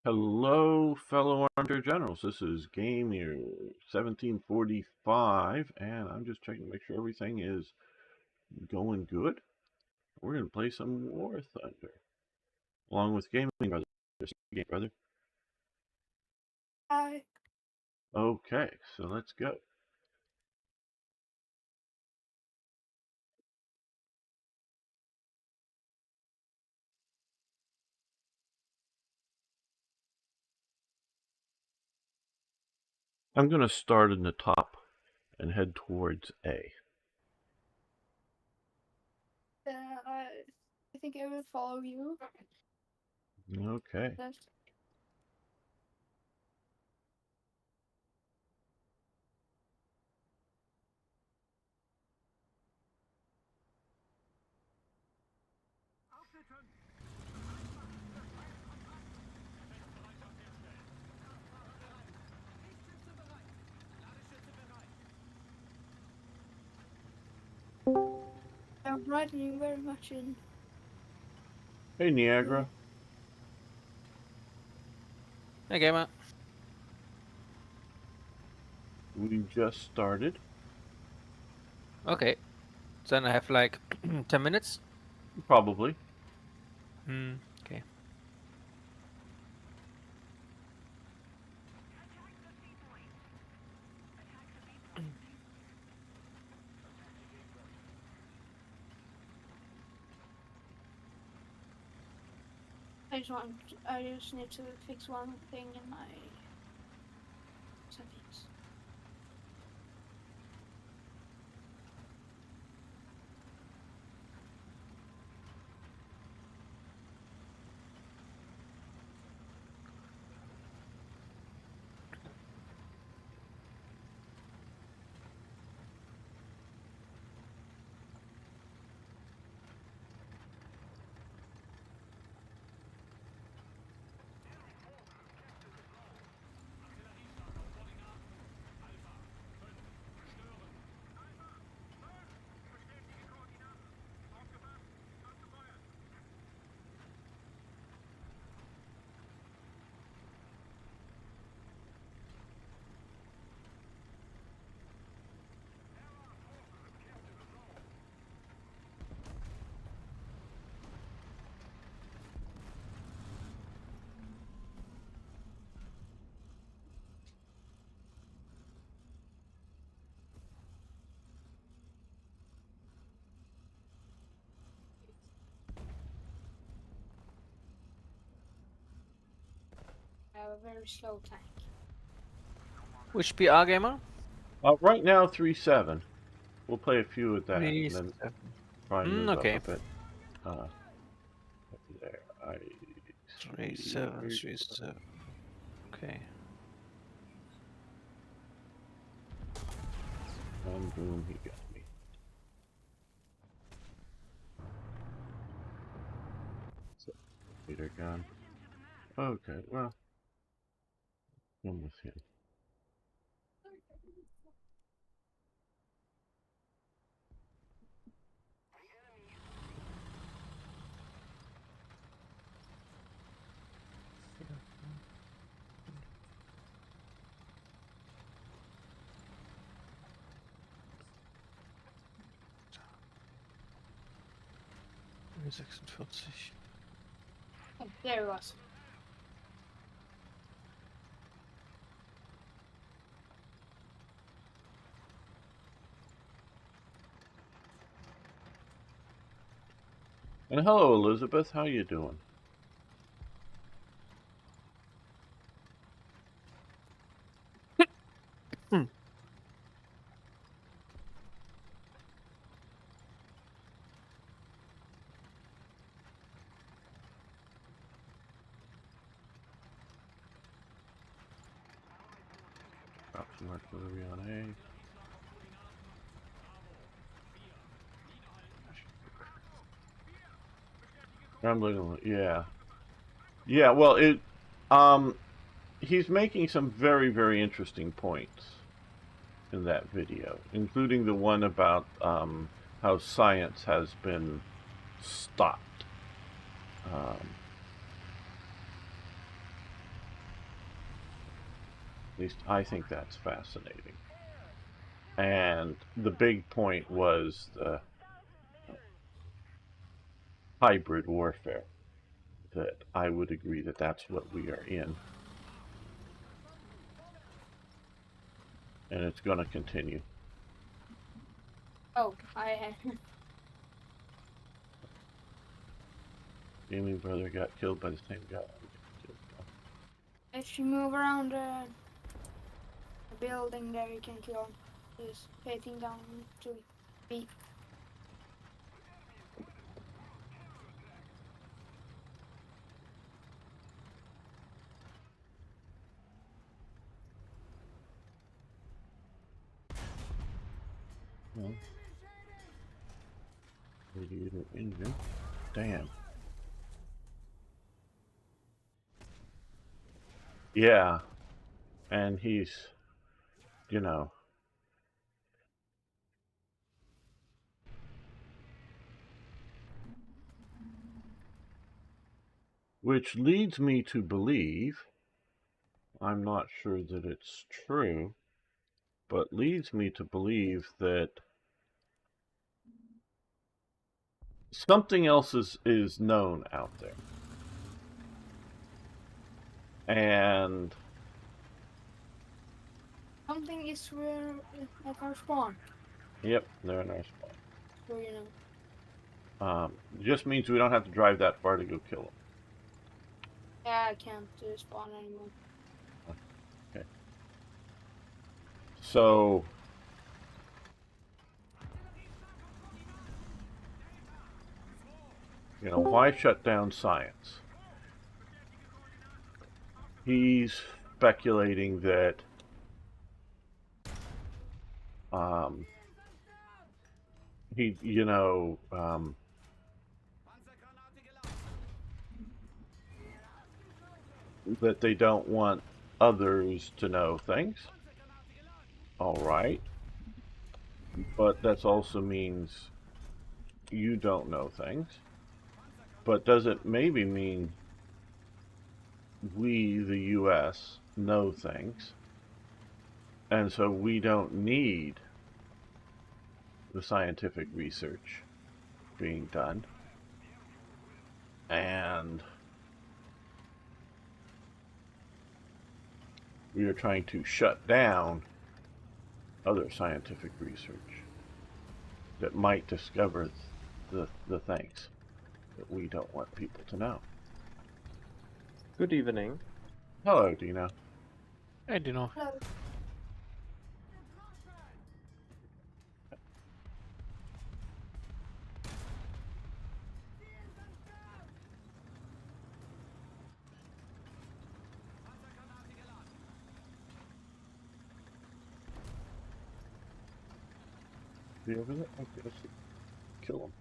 Hello, fellow armchair generals. This is game year 1745, and I'm just checking to make sure everything is going good. We're going to play some War Thunder, along with Gaming Brother. Game Brother. Hi. Okay, so let's go. I'm going to start in the top and head towards A. I think I will follow you. Okay. I'm riding very much in. Hey, Niagara. Hey, gamer. We just started. Okay. Then I have like 10 minutes? Probably. Okay. I just need to fix one thing in my settings. I have a very slow tank. Which PR gamer? Right now, 3-7. We'll play a few of that, and then 3-7. try and move Okay. up a bit. There, 3-7, 3-7. Okay. And boom, he got me. So, leader gun. Okay, well, I'm with him. Oh, there he was. And hello, Elizabeth. How you doing? Drop some artillery on A. I'm looking. Yeah, yeah. Well, he's making some very, very interesting points in that video, including the one about how science has been stopped. least I think that's fascinating. And the big point was the hybrid warfare. That I would agree that that's what we are in. And it's going to continue. Oh, I Gaming brother got killed by the same guy. if you move around the building there, you can kill him. He's facing down to B. Well, radiator engine. Damn. Yeah. And he's, you know. Which leads me to believe, I'm not sure that it's true, but leads me to believe that something else is known out there. And Something is where at our spawn. yep, they're in our spawn. So you know. Just means we don't have to drive that far to go kill them. Yeah, I can't spawn anymore. Okay. So you know, why shut down science? He's speculating that that they don't want others to know things. All right. But that also means you don't know things. But does it maybe mean we, the U.S., know things, and so we don't need the scientific research being done, and we are trying to shut down other scientific research that might discover the things that we don't want people to know. Good evening. Hello, Dina. I don't know. Hello. Is he over there? Okay, let's kill him.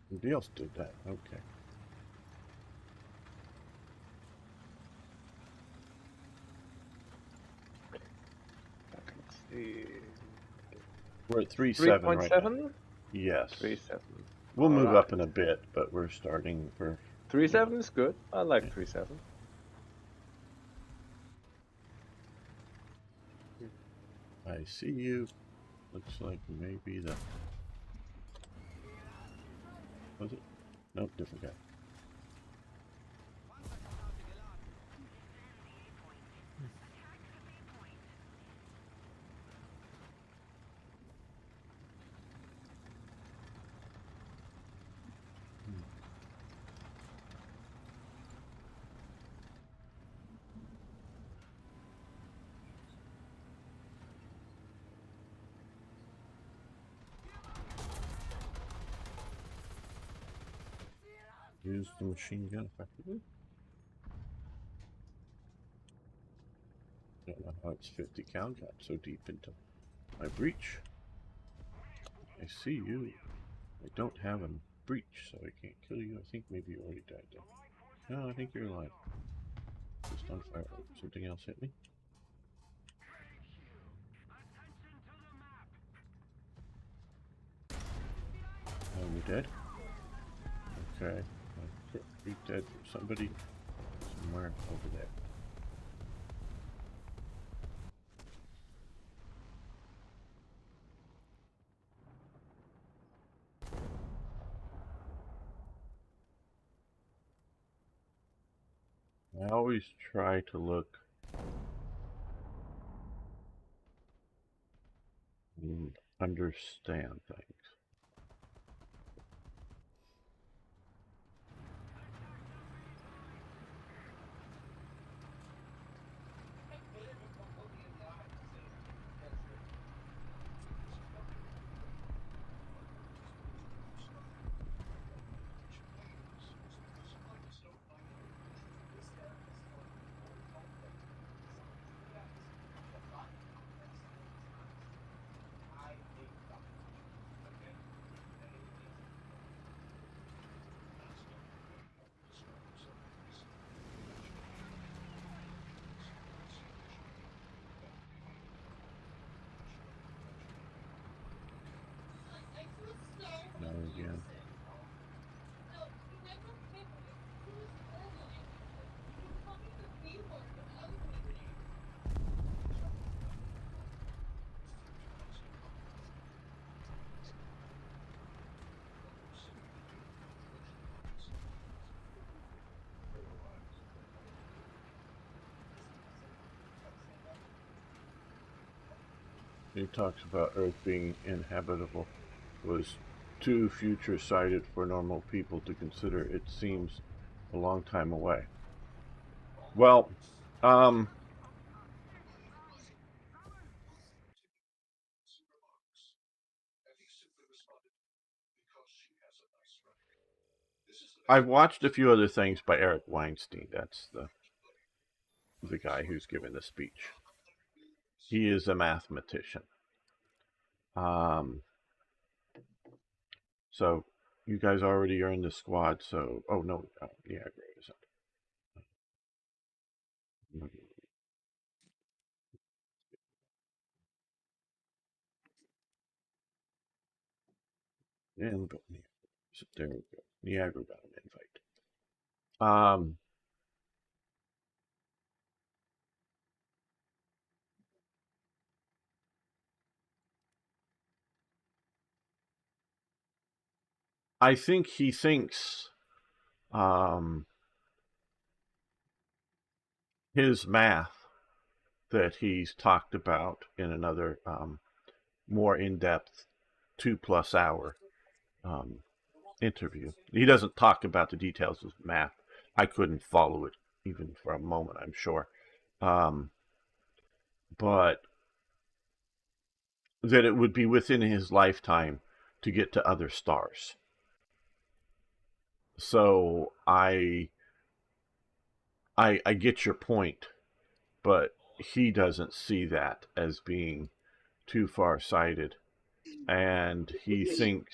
Somebody else did that. Okay. Let's see. We're at 3.7 right now. 3.7? Yes. 3.7. We'll move Alright. up in a bit, but we're starting for 3.7 is good. I like 3.7. I see you. Looks like maybe the... Was it? Nope, different guy. Use the machine gun effectively. Don't know how it's 50 cal got so deep into my breach. I see you. I don't have a breach, so I can't kill you. I think maybe you already died there. No, I think you're alive. Just on fire. Oh, something else hit me. Oh, you're dead? Okay. Be dead from somebody. somewhere over there. I always try to look and understand things. Now again. He talks about Earth being inhabitable, was too future sighted for normal people to consider. It seems a long time away. Well, I've watched a few other things by Eric Weinstein. That's the guy who's giving the speech. He is a mathematician. So you guys already are in the squad. So no, yeah, great isn't. And there we go. Niagara got an invite. I think he thinks his math that he's talked about in another more in-depth 2+ hour interview. He doesn't talk about the details of math. I couldn't follow it even for a moment, I'm sure. But that it would be within his lifetime to get to other stars. So I get your point, but he doesn't see that as being too far-sighted, and he thinks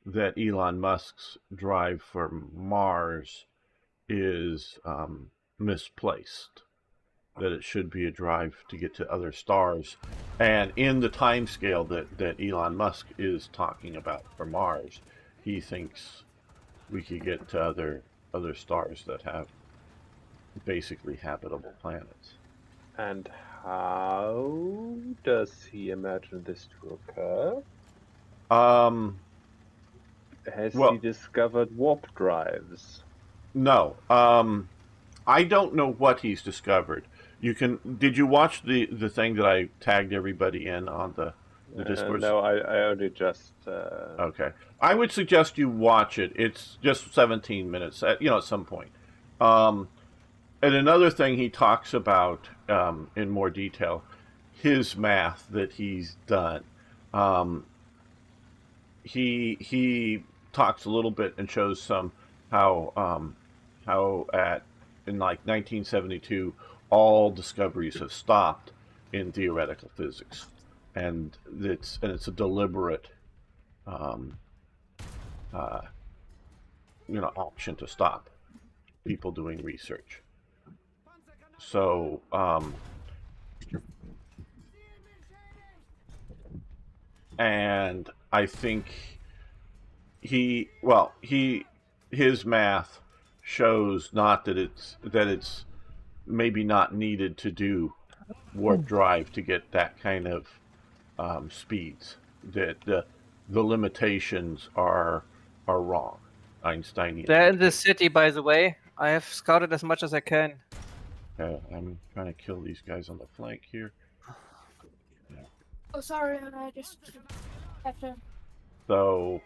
that Elon Musk's drive for Mars is misplaced, that it should be a drive to get to other stars. And in the time scale that Elon Musk is talking about for Mars, he thinks we could get to other stars that have basically habitable planets. And how does he imagine this to occur? Has he discovered warp drives? No. I don't know what he's discovered. Did you watch the thing that I tagged everybody in on the Discord? No, I only just. Okay. I would suggest you watch it. It's just 17 minutes, at some point. And another thing he talks about in more detail, his math that he's done. He talks a little bit and shows some how in like 1972 all discoveries have stopped in theoretical physics, and it's a deliberate option to stop people doing research. So and I think his math shows not that it's maybe not needed to do warp drive to get that kind of speeds. That the limitations are wrong. Einsteinian. They're in the city, by the way. I have scouted as much as I can. I'm trying to kill these guys on the flank here. Oh, sorry, I just have to. So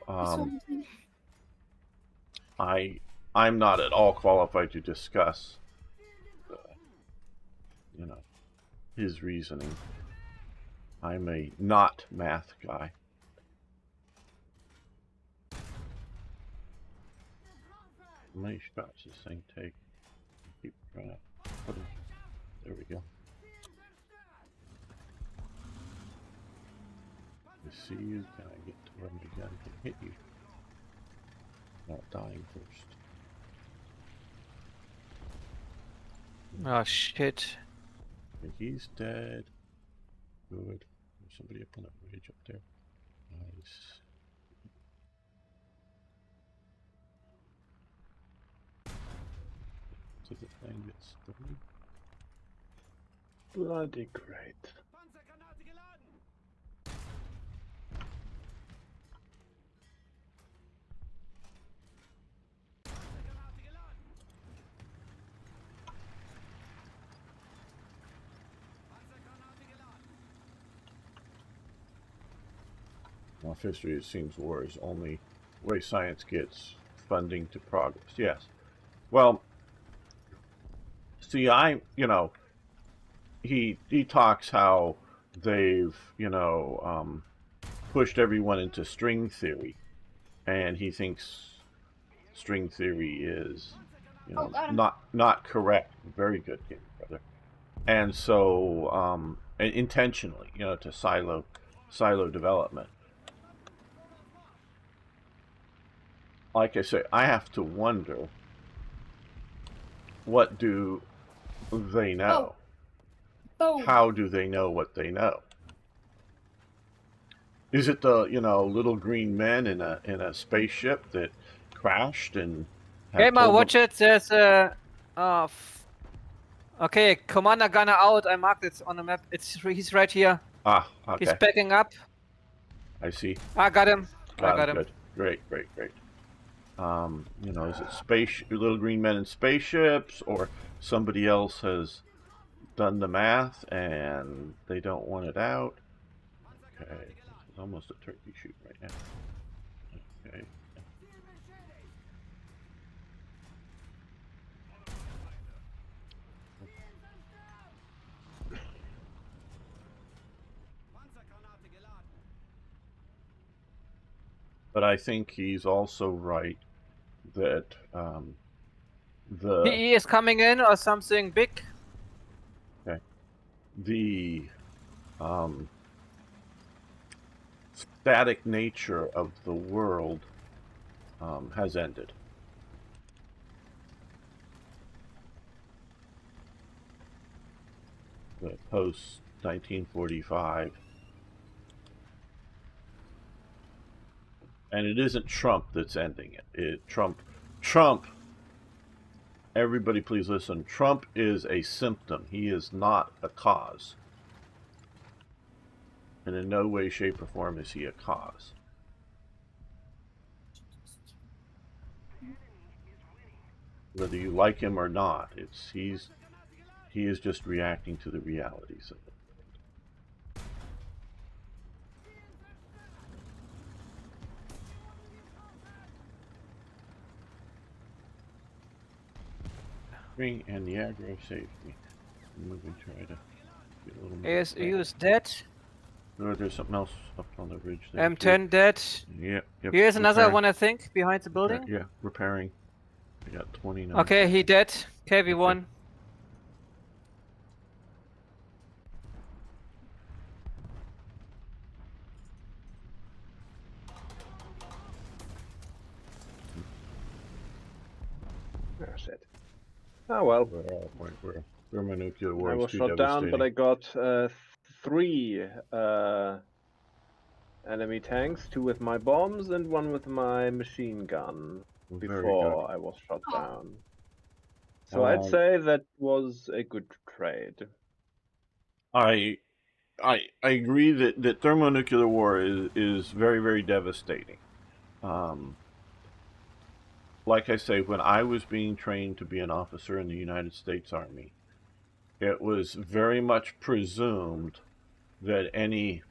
I'm not at all qualified to discuss, his reasoning. I'm a not math guy. How many shots does this thing take? Keep trying to put him. There we go. I see you. Can I get to where my gun can hit you? Not dying first. Oh shit. Okay, he's dead. Good. There's somebody up on that ridge up there. Nice. So the thing gets through. Bloody great. Off history, it seems war is only way science gets funding to progress. Yes. Well, see, he talks how they've, pushed everyone into string theory, and he thinks string theory is, not correct. Very good game, brother. And so, intentionally, to silo development. Like I say, I have to wonder, what do they know? Boom. How do they know what they know? Is it the little green men in a spaceship that crashed and? Hey, ma, watch it. There's a. Okay, commander gunner out. I marked it on the map. He's right here. Ah, okay. He's backing up. I see. I got him. I got him. Good. Great. Is it little green men in spaceships, or somebody else has done the math and they don't want it out? Okay, it's almost a turkey shoot right now. Okay. But I think he's also right that He is coming in or something big. Okay. The static nature of the world has ended. The post 1945. And it isn't Trump that's ending it. Trump, everybody please listen, Trump is a symptom. He is not a cause. And in no way, shape, or form is he a cause. Whether you like him or not, he is just reacting to the realities of it. And the aggro saved me. I'm moving, try to get a little more. ASU is dead. No, there's something else up on the ridge there. M10 dead. Yep. Here's another repairing. one, I think, behind the building. Yeah, repairing. I got 29. Okay, he dead. KV1. That's it. Oh well. We're my nuclear war. I was shot down, but I got 3 enemy tanks, 2 with my bombs and 1 with my machine gun. Very before I was shot Oh. down. So I'd say that was a good trade. I agree that thermonuclear war is very, very devastating. Like I say, when I was being trained to be an officer in the United States Army, it was very much presumed that any,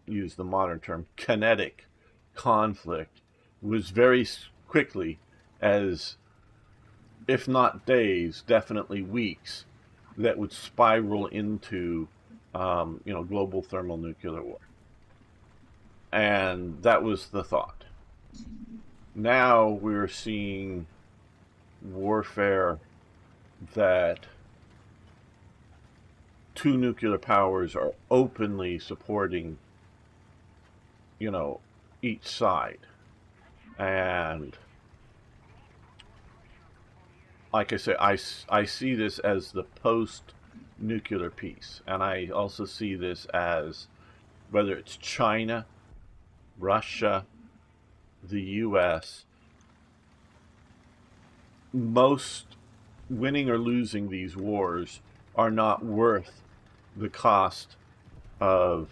use the modern term, kinetic conflict was very quickly, as if not days, definitely weeks, that would spiral into, global thermonuclear war. And that was the thought. Now we're seeing warfare that two nuclear powers are openly supporting, each side. And like I say, I see this as the post-nuclear peace. And I also see this as, whether it's China, Russia, the U.S., most winning or losing these wars are not worth the cost of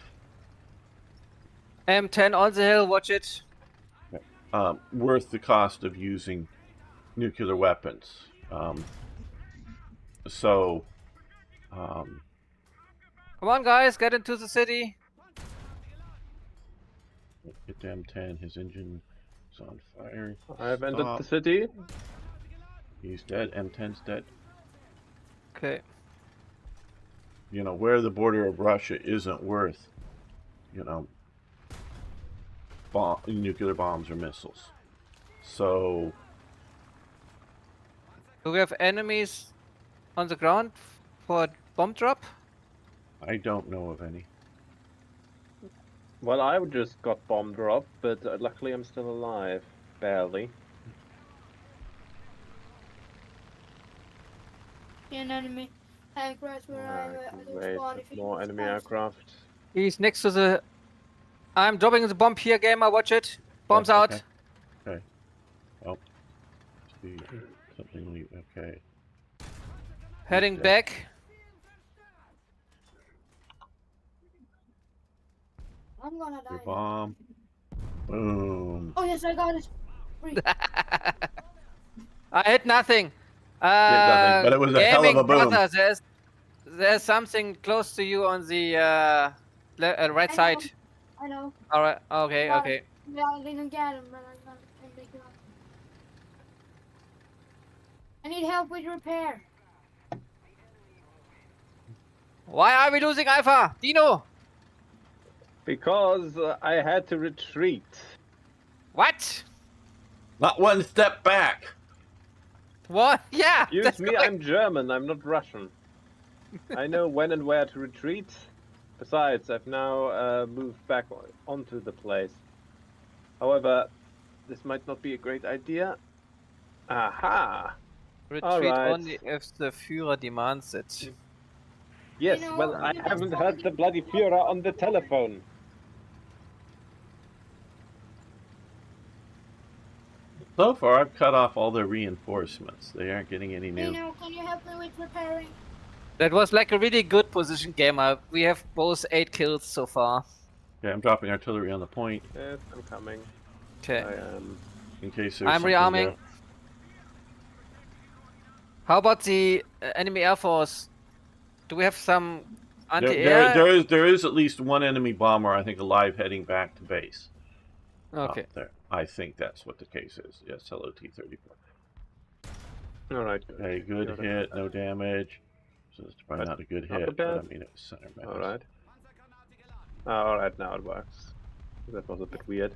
M10 on the hill, watch it. worth the cost of using nuclear weapons. So, Come on, guys, get into the city. get to M10. His engine is on fire. I've entered Stop. the city. He's dead. M10's dead. Okay. Where the border of Russia isn't worth, nuclear bombs or missiles. So, Do we have enemies on the ground for bomb drop? I don't know of any. Well, I just got bomb dropped, but luckily I'm still alive. Barely. An enemy aircraft where I Wait, spawn if you more enemy aircraft. He's next to the... I'm dropping the bomb here, gamer, watch it. Bombs Oh, out. okay. Okay. Oh. See something. Okay. Heading dead. back. I'm gonna die. Your bomb. Boom. Oh yes, I got it. Free. I hit nothing. Nothing, but it was a hell of gaming a boom. brother, there's something close to you on the right I side. know. I know. All right. Okay. Got Okay. it. Yeah, I didn't get him, but I got him. Big one. I need help with repair. Why are we losing Alpha, Dino? Because I had to retreat. What? Not one step back. What? Yeah. Excuse that's me, correct. I'm German, I'm not Russian. I know when and where to retreat. Besides, I've now moved back onto the place. However, this might not be a great idea. Aha! Retreat Alright. only if the Führer demands it. Yes, You know, well, I you haven't just heard the bloody Führer on the telephone. So far, I've cut off all their reinforcements. They aren't getting any new. Dino, can you help me with repairing? That was like a really good position, gamer. We have both 8 kills so far. Okay, I'm dropping artillery on the point Yes, I'm coming. Okay. I am. in case there's I'm something rearming. there. How about the enemy air force? Do we have some anti-air? There is at least one enemy bomber, I think, alive heading back to base. Okay. There. I think that's what the case is. Yes, hello T-34. Alright. Okay, good Got it. hit, no damage. So it's probably not a good Not hit, but bad. I mean it was center mass. Alright. Alright, now it works. That was a bit weird.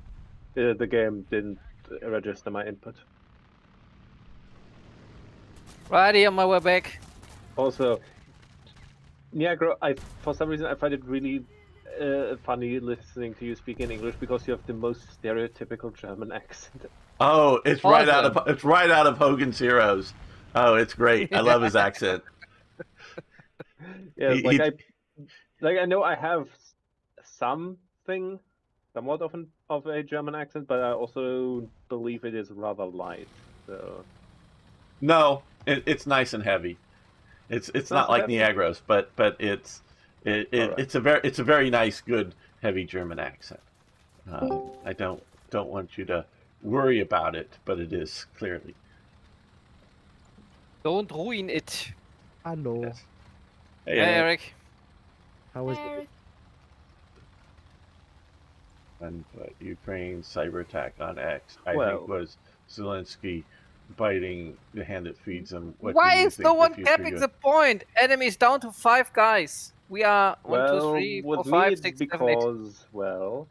The game didn't register my input. Righty, on my way back. Also, Niagara, for some reason I find it really funny listening to you speak in English because you have the most stereotypical German accent. Oh, it's right out of Hogan's Heroes. Oh, it's great. I love his accent. Yes, He- I know I have somewhat of of a German accent, but I also believe it is rather light. So No, it's nice and heavy. It's nice not and like heavy? Niagara's, but Alright. it's a very nice, good, heavy German accent. I don't want you to worry about it, but it is clearly. Don't ruin it. Hello. Yes. Hey, Hey, Eric. Eric. How is Eric, it? And Ukraine cyber attack on X, I Well- think was Zelensky biting the hand that feeds him. What Why do you is think no the one future capping goes- the point? Enemies down to 5 guys. We are 1, 2, Well, 3, 4, with 5, me 6, it's 7, 8. because, well,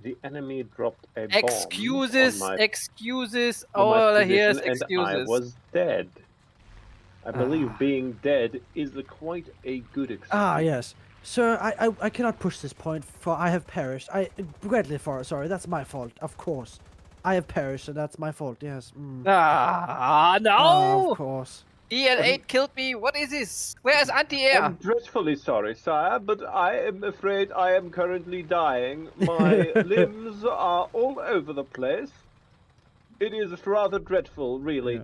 the enemy dropped a bomb Excuses, on my, excuses. on my All position, here's and I excuses. was dead. I believe Ah. being dead is quite a good excuse. Ah, yes. Sir, I cannot push this point, for I have perished. I greatly sorry, that's my fault, of course. I have perished, and that's my fault, yes. Ah, Of no! course. EL8 killed me. What is this? Where is anti-air? I'm dreadfully sorry, sire, but I am afraid I am currently dying. My limbs are all over the place. It is rather dreadful, really. Yeah.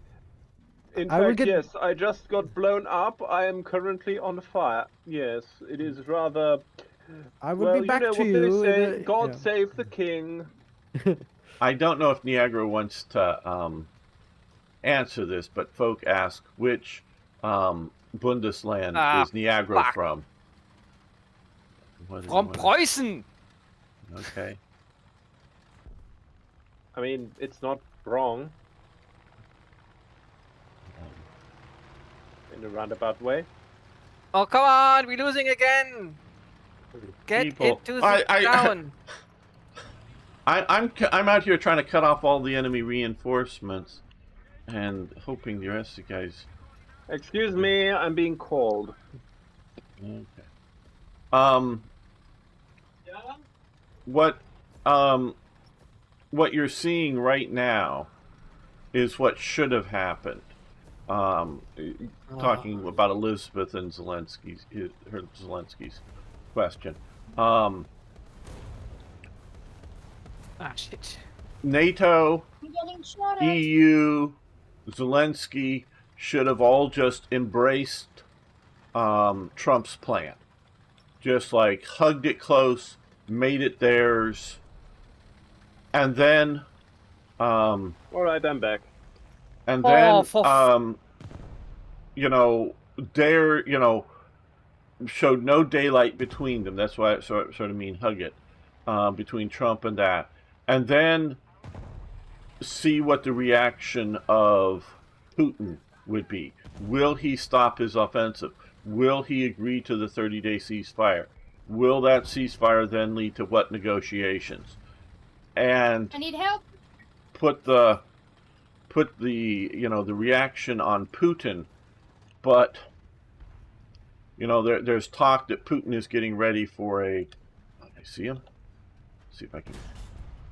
In I will fact, get- yes, I just got blown up. I am currently on fire. Yes, it is rather... I will well, be back you know to what you they in say, a- God yeah. save the king. I don't know if Niagara wants to answer this, but folk ask which Bundesland Ah, is Niagara fuck. from? What do you From wanna- Preußen. Okay. I mean, it's not wrong in a roundabout way. Oh, come on. We're losing again. Get People, into the town. I'm out here trying to cut off all the enemy reinforcements and hoping the rest of the guys. Excuse me, I'm being called. Okay. What you're seeing right now is what should have happened. Talking about Elizabeth and Zelensky's question. Ah, shit. NATO, I'm getting shot at. EU, Zelensky should have all just embraced Trump's plan. Just like hugged it close, made it theirs, and then Alright, I'm back. and Oh, then for showed no daylight between them. That's why I sort of mean hug it between Trump and that, and then see what the reaction of Putin would be. Will he stop his offensive? Will he agree to the 30-day ceasefire? Will that ceasefire then lead to what negotiations? And I need help. put the the reaction on Putin, but there's talk that Putin is getting ready for I see him. See if I can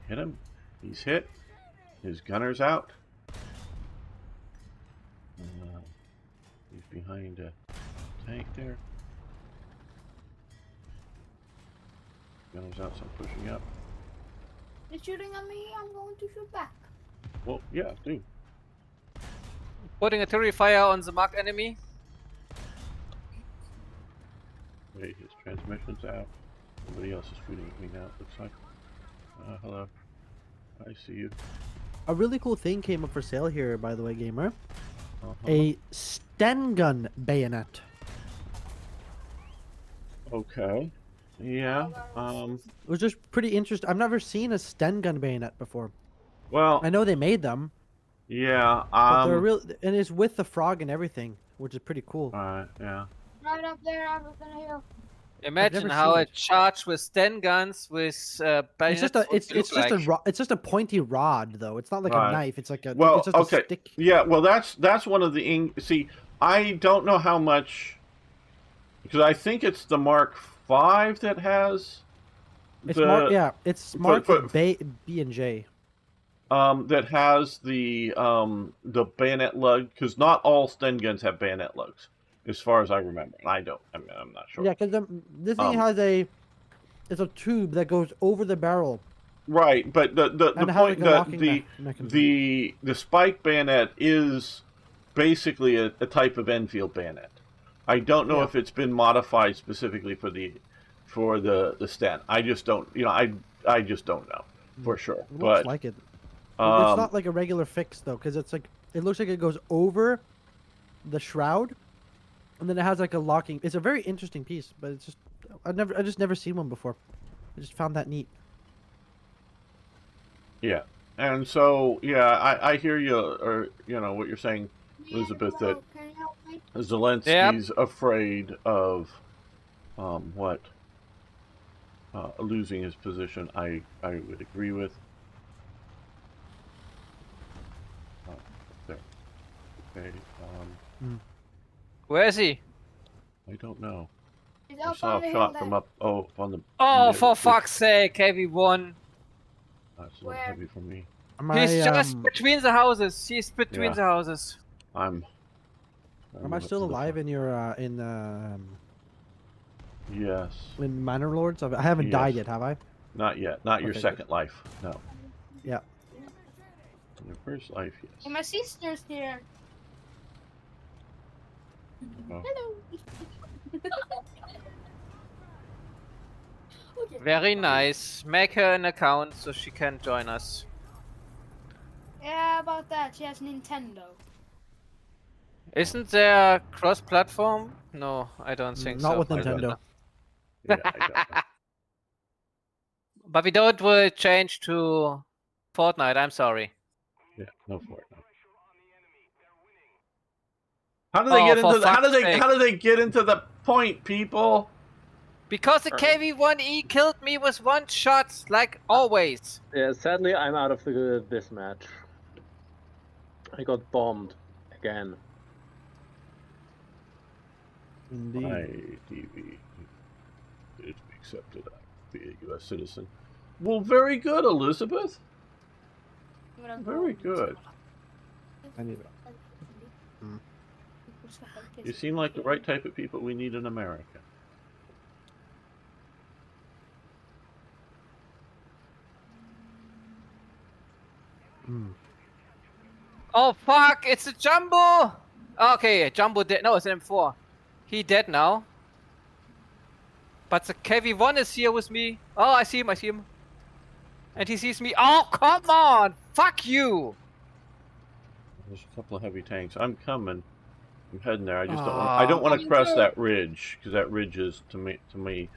hit him. He's hit. His gunner's out. He's behind a tank there. Gunner's out, so I'm pushing up. They're shooting at me. I'm going to shoot back. Well, yeah, dude. Putting a terrifier on the mark enemy. Wait, his transmission's out. Somebody else is shooting at me now, it looks like. Hello. I see you. A really cool thing came up for sale here, by the way, gamer. Uh-huh. A Sten gun bayonet. Okay. Yeah. It was just pretty interesting. I've never seen a Sten gun bayonet before. Well, I know they made them, yeah. but they're real, and it's with the frog and everything, which is pretty cool. Alright, yeah. Right up there. I was gonna heal. Imagine never how seen a it. charge with Sten guns with bayonets It's just a would it's look just like. it's just a pointy rod though. It's not like Right. a knife. It's like a Well, it's just okay. a stick. Yeah, well, that's one of the see. I don't know how much because I think it's the Mark V that has It's the it's marked for- with B and J. that has the bayonet lug because not all Sten guns have bayonet lugs, as far as I remember. I don't. I mean, I'm not sure. Yeah, because this thing Um, has it's a tube that goes over the barrel, Right, but the And have, point like, a locking the mechanism. the spike bayonet is basically a type of Enfield bayonet. I don't know Yeah. if it's been modified specifically for the stand. I just don't, I just don't know for sure. It looks But like it. It's um, not like a regular fix though, because it's like it looks like it goes over the shroud, and then it has like a locking. It's a very interesting piece, but it's just I just never seen one before. I just found that neat. yeah, and so yeah, I hear you, or what you're saying, Elizabeth, that Can you help me? Zelensky's afraid of what losing his position. I would agree with. There. Okay. Where is he? I don't know. He's I up saw on the a hill shot there. from up on the. Oh, middle, for which- fuck's sake, heavy 1. That's a little Where? heavy for me. He's just between the houses. He's between Yeah. the houses. I'm Am I still alive in your Yes. in Minor Lords? I haven't died Yes. yet, have I? Not yet. Not your Okay, good. second life. No. Yeah. In your first life, Hey, yes. my sister's here. Oh. Hello. Okay. Very nice. Make her an account so she can join us. Yeah, about that. She has Nintendo. Isn't there cross-platform? No, I don't think so. Not with I don't Nintendo. Yeah, I don't know. But we don't change to Fortnite. I'm sorry. Yeah, no Fortnite. How do they Oh, get for into the, fuck's sake. how do they get into the point, people? Because the KV-1E killed me with 1 shot, like always. Yeah, sadly, I'm out of this match. I got bombed again. Indeed. My DV is accepted. I be a U.S. citizen. Well, very good, Elizabeth. I'm gonna Very go- good. I need it. You seem like the right type of people we need in America. Oh fuck, it's a Jumbo! Okay, Jumbo dead. No, it's an M4. He dead now. But the KV-1 is here with me. Oh, I see him. And he sees me. Oh, come on! Fuck you! There's a couple of heavy tanks. I'm coming. I'm heading there. I just don't want. I don't want to cross that ridge because that ridge is to me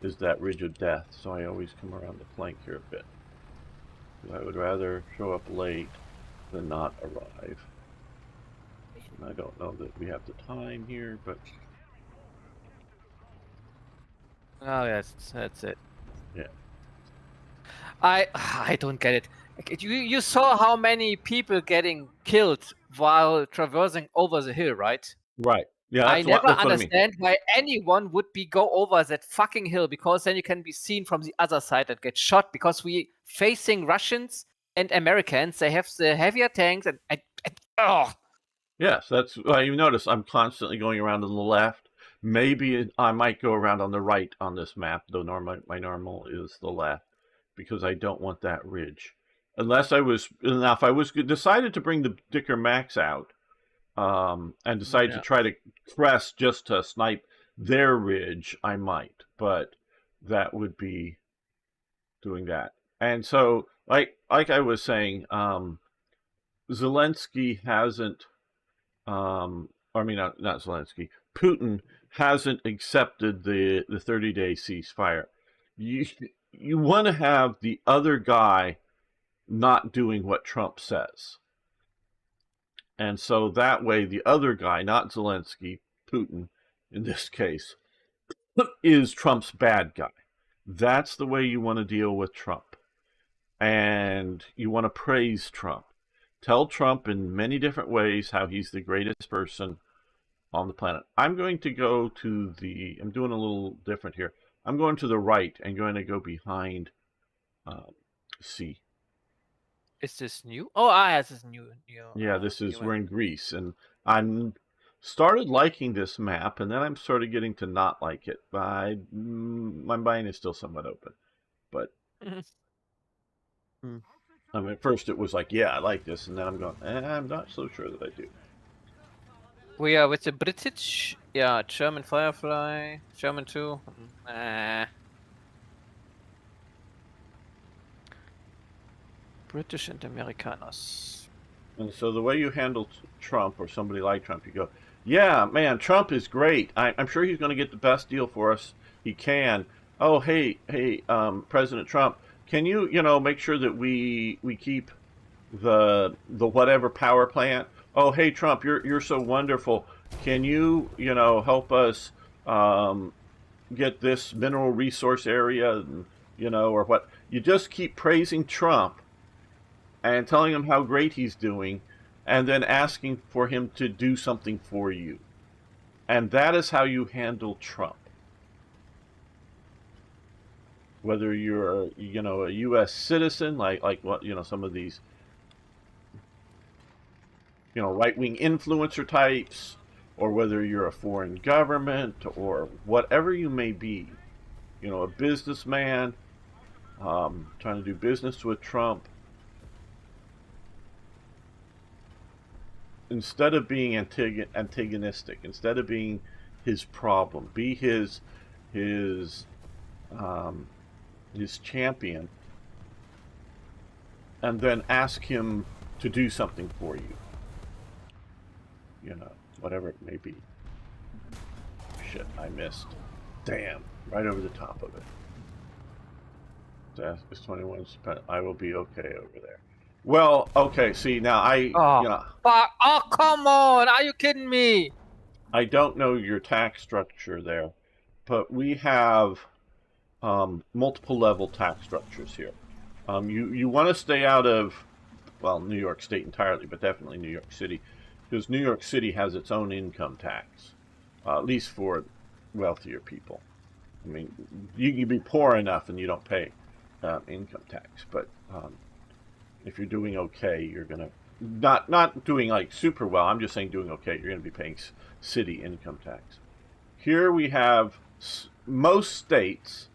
is that ridge of death. So I always come around the flank here a bit. I would rather show up late than not arrive. And I don't know that we have the time here, but Oh yes, that's it. yeah. I don't get it. You saw how many people getting killed while traversing over the hill, right? Right. Yeah. I That's never that's what I mean. understand why anyone would go over that fucking hill, because then you can be seen from the other side and get shot, because we facing Russians and Americans. They have the heavier tanks and oh. Yes, that's why you notice I'm constantly going around on the left. Maybe I might go around on the right on this map, though my normal is the left, because I don't want that ridge. Unless I was now, if I was decided to bring the Dicker Max out, and decided to try to crest just to snipe their ridge, I might, but that would be doing that. And so, like I was saying, Zelensky hasn't. I mean, not Zelensky. Putin hasn't accepted the 30-day ceasefire. You want to have the other guy not doing what Trump says, and so that way the other guy, not Zelensky, Putin, in this case, is Trump's bad guy. That's the way you want to deal with Trump, and you want to praise Trump. Tell Trump in many different ways how he's the greatest person on the planet. I'm going to go to I'm doing a little different here. I'm going to the right and going to go behind C. Is this new? Oh, this is new. Yeah, this is, we're in Greece, and I'm started liking this map, and then I'm sort of getting to not like it. My mind is still somewhat open, but Hmm. I mean, at first it was like, yeah, I like this, and then I'm going, I'm not so sure that I do. We are with the British. Yeah, German Firefly. German too. British and Americanos. And so the way you handle Trump or somebody like Trump, you go, yeah, man, Trump is great. I'm sure he's going to get the best deal for us he can. Oh, hey, President Trump, can you, make sure that we keep the whatever power plant? Oh, hey, Trump, you're so wonderful. Can you, help us get this mineral resource area, and, or what? You just keep praising Trump and telling him how great he's doing, and then asking for him to do something for you. And that is how you handle Trump. Whether you're, a U.S. citizen, like what, some of these, right-wing influencer types, or whether you're a foreign government, or whatever you may be, a businessman trying to do business with Trump. Instead of being antagonistic, instead of being his problem, be his champion, and then ask him to do something for you. Whatever it may be. Shit, I missed. Damn, right over the top of it. It's 21. I will be okay over there. Well, okay. See, now Fuck! Oh, come on! Are you kidding me? I don't know your tax structure there, but we have multiple level tax structures here. You want to stay out of, well, New York State entirely, but definitely New York City, because New York City has its own income tax, at least for wealthier people. I mean, you can be poor enough and you don't pay income tax, but if you're doing okay, you're gonna not doing like super well. I'm just saying doing okay. You're gonna be paying city income tax. Here we have most states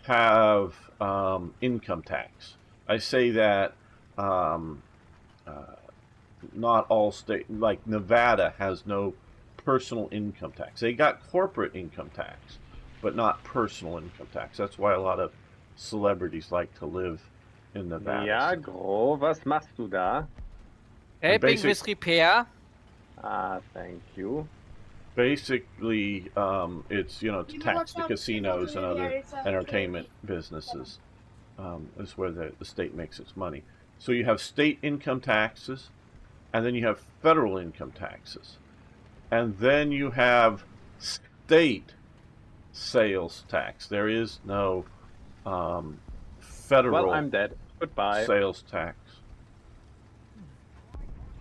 have income tax. I say that not all states, like Nevada, has no personal income tax. They got corporate income tax, but not personal income tax. That's why a lot of celebrities like to live in Nevada. Ja, Gro, was machst du da? Helping with repair. Ah, thank you. Basically, it's to tax the casinos and other entertainment businesses. Is where the state makes its money. So you have state income taxes, and then you have federal income taxes, and then you have state sales tax. There is no federal Well, I'm dead. Goodbye. sales tax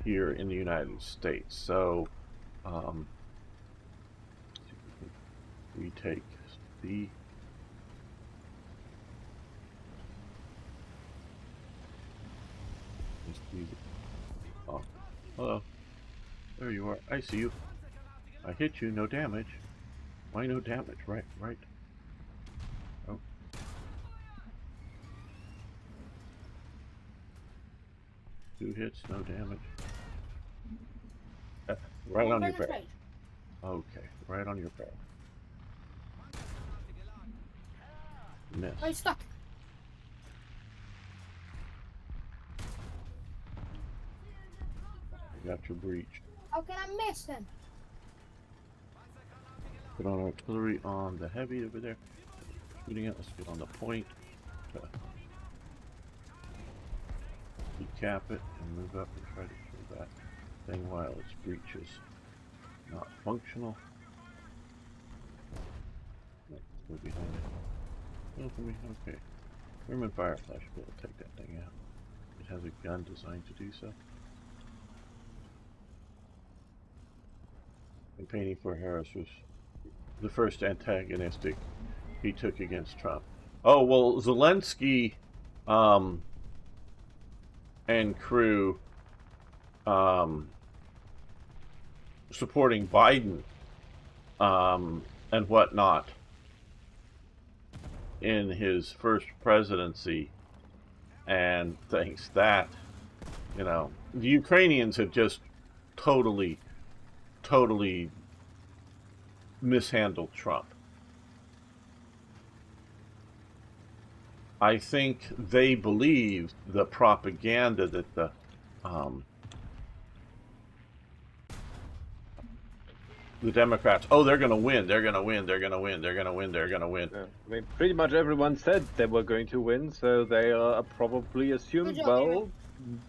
here in the United States. So we take the oh, hello. There you are. I see you. I hit you. No damage. Why no damage? Right. Oh. 2 hits, no damage. Right on your barrel. Okay, right on your barrel. Miss. I'm stuck. You got your breach. How can I miss him? Put on artillery on the heavy over there. Shooting it. Let's get on the point. Decap it and move up and try to kill that thing while its breach is not functional. No, go behind it. Oh, okay. German Firefly should be able to take that thing out. It has a gun designed to do so. Campaigning for Harris was the first antagonistic he took against Trump. Oh, well, Zelensky and crew supporting Biden and whatnot in his first presidency and thinks that, you know, the Ukrainians have just totally mishandled Trump. I think they believe the propaganda that the Democrats, oh, they're going to win, they're going to win, they're going to win, they're going to win, they're going to win. Yeah. I mean, pretty much everyone said they were going to win, so they are probably assumed, Good job, well,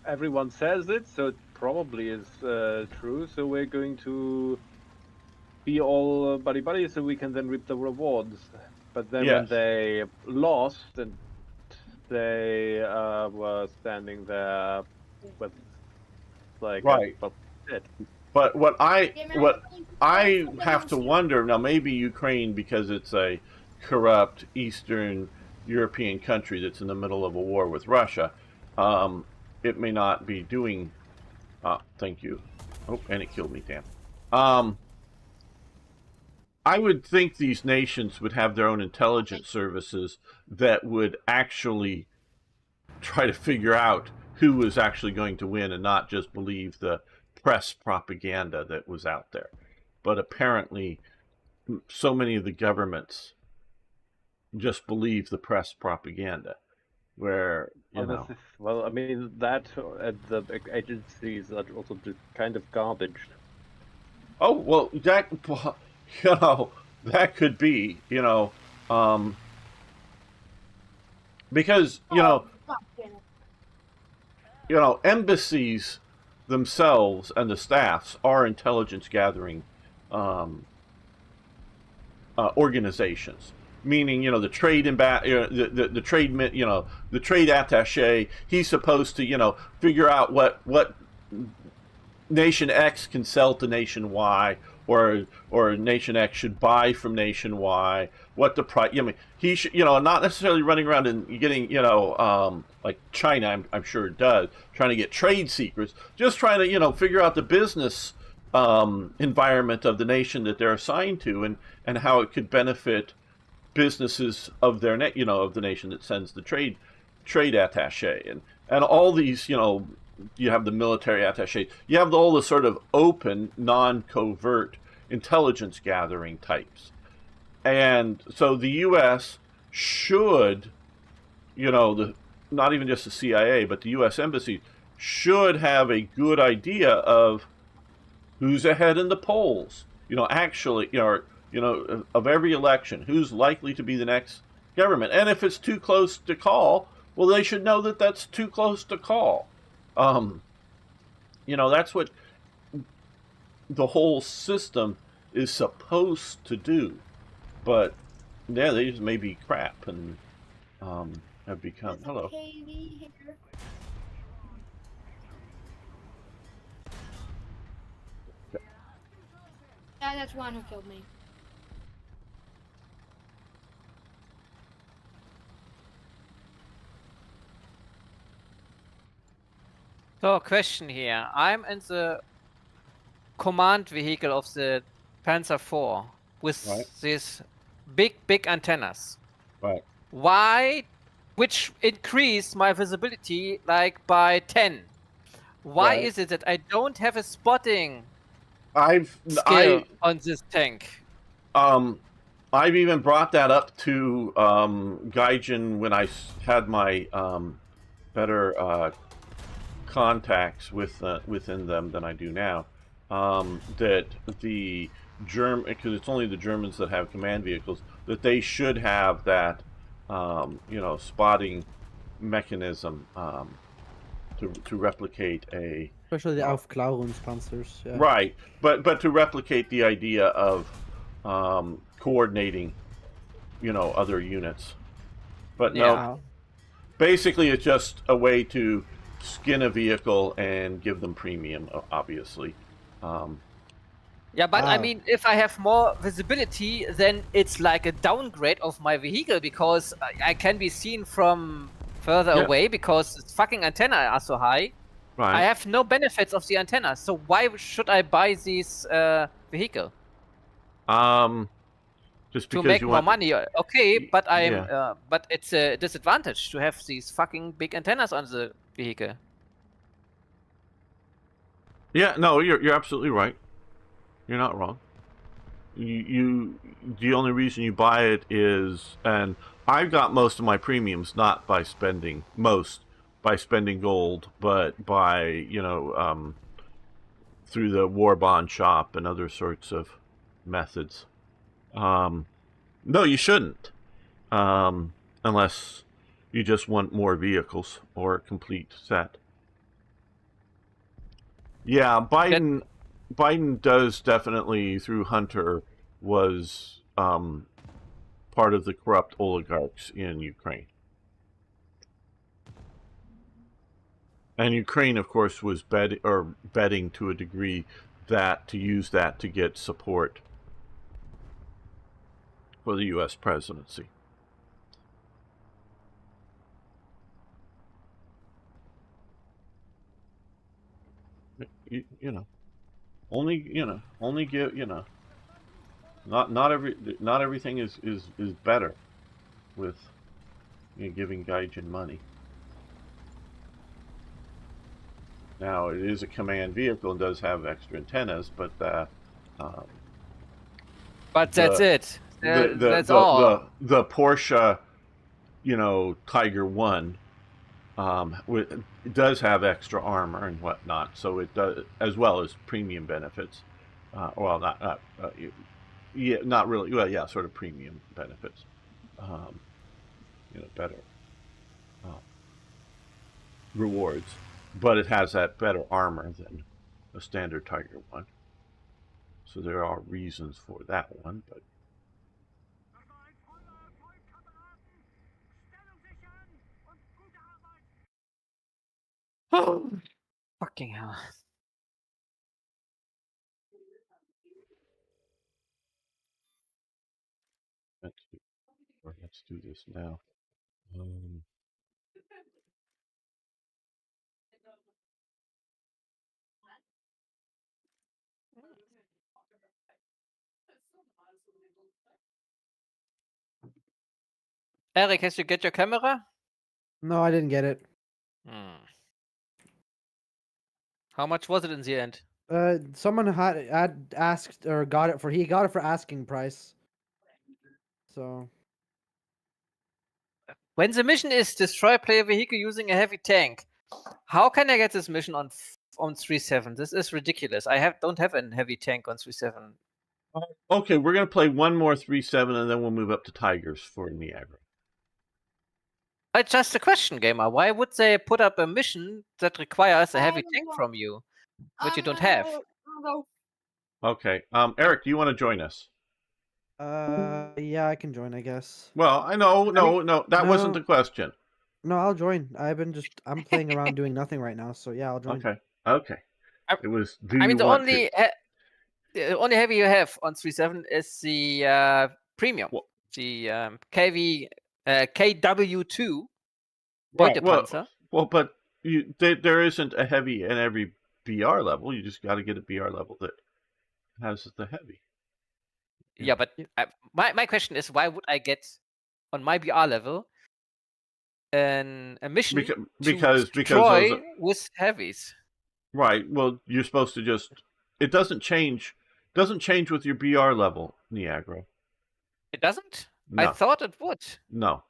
everyone says it, so it probably is true, so we're going to be all buddy-buddy so we can then reap the rewards. But then when Yes. they lost and they were standing there with, like, Right. well, shit. But what I I have to wonder now, maybe Ukraine, because it's a corrupt Eastern European country that's in the middle of a war with Russia, it may not be doing. Thank you. Oh, and it killed me. Damn. I would think these nations would have their own intelligence services that would actually try to figure out who was actually going to win and not just believe the press propaganda that was out there. But apparently, so many of the governments just believe the press propaganda, where, you know. Well, I mean, that the agencies are also just kind of garbage. Oh, well, that, you know, that could be, you know, because, you know, embassies themselves and the staffs are intelligence gathering organizations. Meaning, you know, the trade the trade, you know, the trade attaché, he's supposed to, you know, figure out what nation X can sell to nation Y, or nation X should buy from nation Y. What the price? I mean, he should, you know, not necessarily running around and getting, you know, like China, I'm sure it does, trying to get trade secrets. Just trying to, you know, figure out the business environment of the nation that they're assigned to, and how it could benefit businesses of their you know, of the nation that sends the trade attaché, and all these, you know, you have the military attaché, you have all the sort of open, non-covert intelligence gathering types. And so the U.S. should, you know, not even just the CIA, but the U.S. Embassy should have a good idea of who's ahead in the polls. You know, actually, you know, of every election, who's likely to be the next government. And if it's too close to call, well, they should know that that's too close to call. You know, that's what the whole system is supposed to do. But yeah, they just may be crap and have become. Hello. Yeah, that's one who killed me. So, question here. I'm in the command vehicle of the Panzer IV with Right. these big antennas. Right. Why? Which increase my visibility like by 10. Why Right. is it that I don't have a spotting I've skill on this tank? I've even brought that up to Gaijin when I had my better contacts within them than I do now. That the German, because it's only the Germans that have command vehicles, that they should have that you know, spotting mechanism to replicate a, Especially the Aufklärungspanzers. Yeah. right, but to replicate the idea of coordinating, you know, other units. But no, Yeah. basically it's just a way to skin a vehicle and give them premium, obviously. Yeah, but I Ah. mean, if I have more visibility, then it's like a downgrade of my vehicle because I can be seen from further Yeah. away because its fucking antenna are so high. Right. I have no benefits of the antenna, so why should I buy this vehicle? Just to because make you more want money. Okay, but yeah. but it's a disadvantage to have these fucking big antennas on the vehicle. Yeah, no, you're absolutely right. You're not wrong. You the only reason you buy it is, and I got most of my premiums not by spending gold, but by through the war bond shop and other sorts of methods. No, you shouldn't, unless you just want more vehicles or a complete set. Yeah, Biden does definitely, through Hunter, was part of the corrupt oligarchs in Ukraine. And Ukraine, of course, was betting to a degree that to use that to get support for the U.S. presidency. You know, only give not everything is better with giving Gaijin money. Now it is a command vehicle and does have extra antennas, but that's it. That's all. The Porsche, Tiger One, it does have extra armor and whatnot, so it does, as well as premium benefits. Well, not really. Well, yeah, sort of premium benefits. Better rewards, but it has that better armor than a standard Tiger One. So there are reasons for that one, but. Fucking hell. Let's do this now. Eric, has you get your camera? No, I didn't get it. How much was it in the end? Someone had asked or got it for asking price. So When the mission is destroy player vehicle using a heavy tank, how can I get this mission on 3.7? This is ridiculous. I don't have a heavy tank on 3.7. Okay, we're gonna play one more 3.7, and then we'll move up to Tigers for Niagara. It's just a question, gamer. Why would they put up a mission that requires a heavy tank from you, which you don't have? Okay, Eric, do you want to join us? yeah, I can join, I guess. Well, no, that wasn't the question. No, I'll join. I'm playing around doing nothing right now, so yeah, I'll join. Okay. It was. Do I you mean, want to? the only heavy you have on 3.7 is the premium, the KW2 Panzer. Well, but there isn't a heavy in every BR level. You just got to get a BR level that has the heavy. Yeah, but my question is, why would I get on my BR level a mission because destroy with heavies? Right. Well, you're supposed to just. It doesn't change. Doesn't change with your BR level, Niagara. It doesn't? No. I thought it would. No.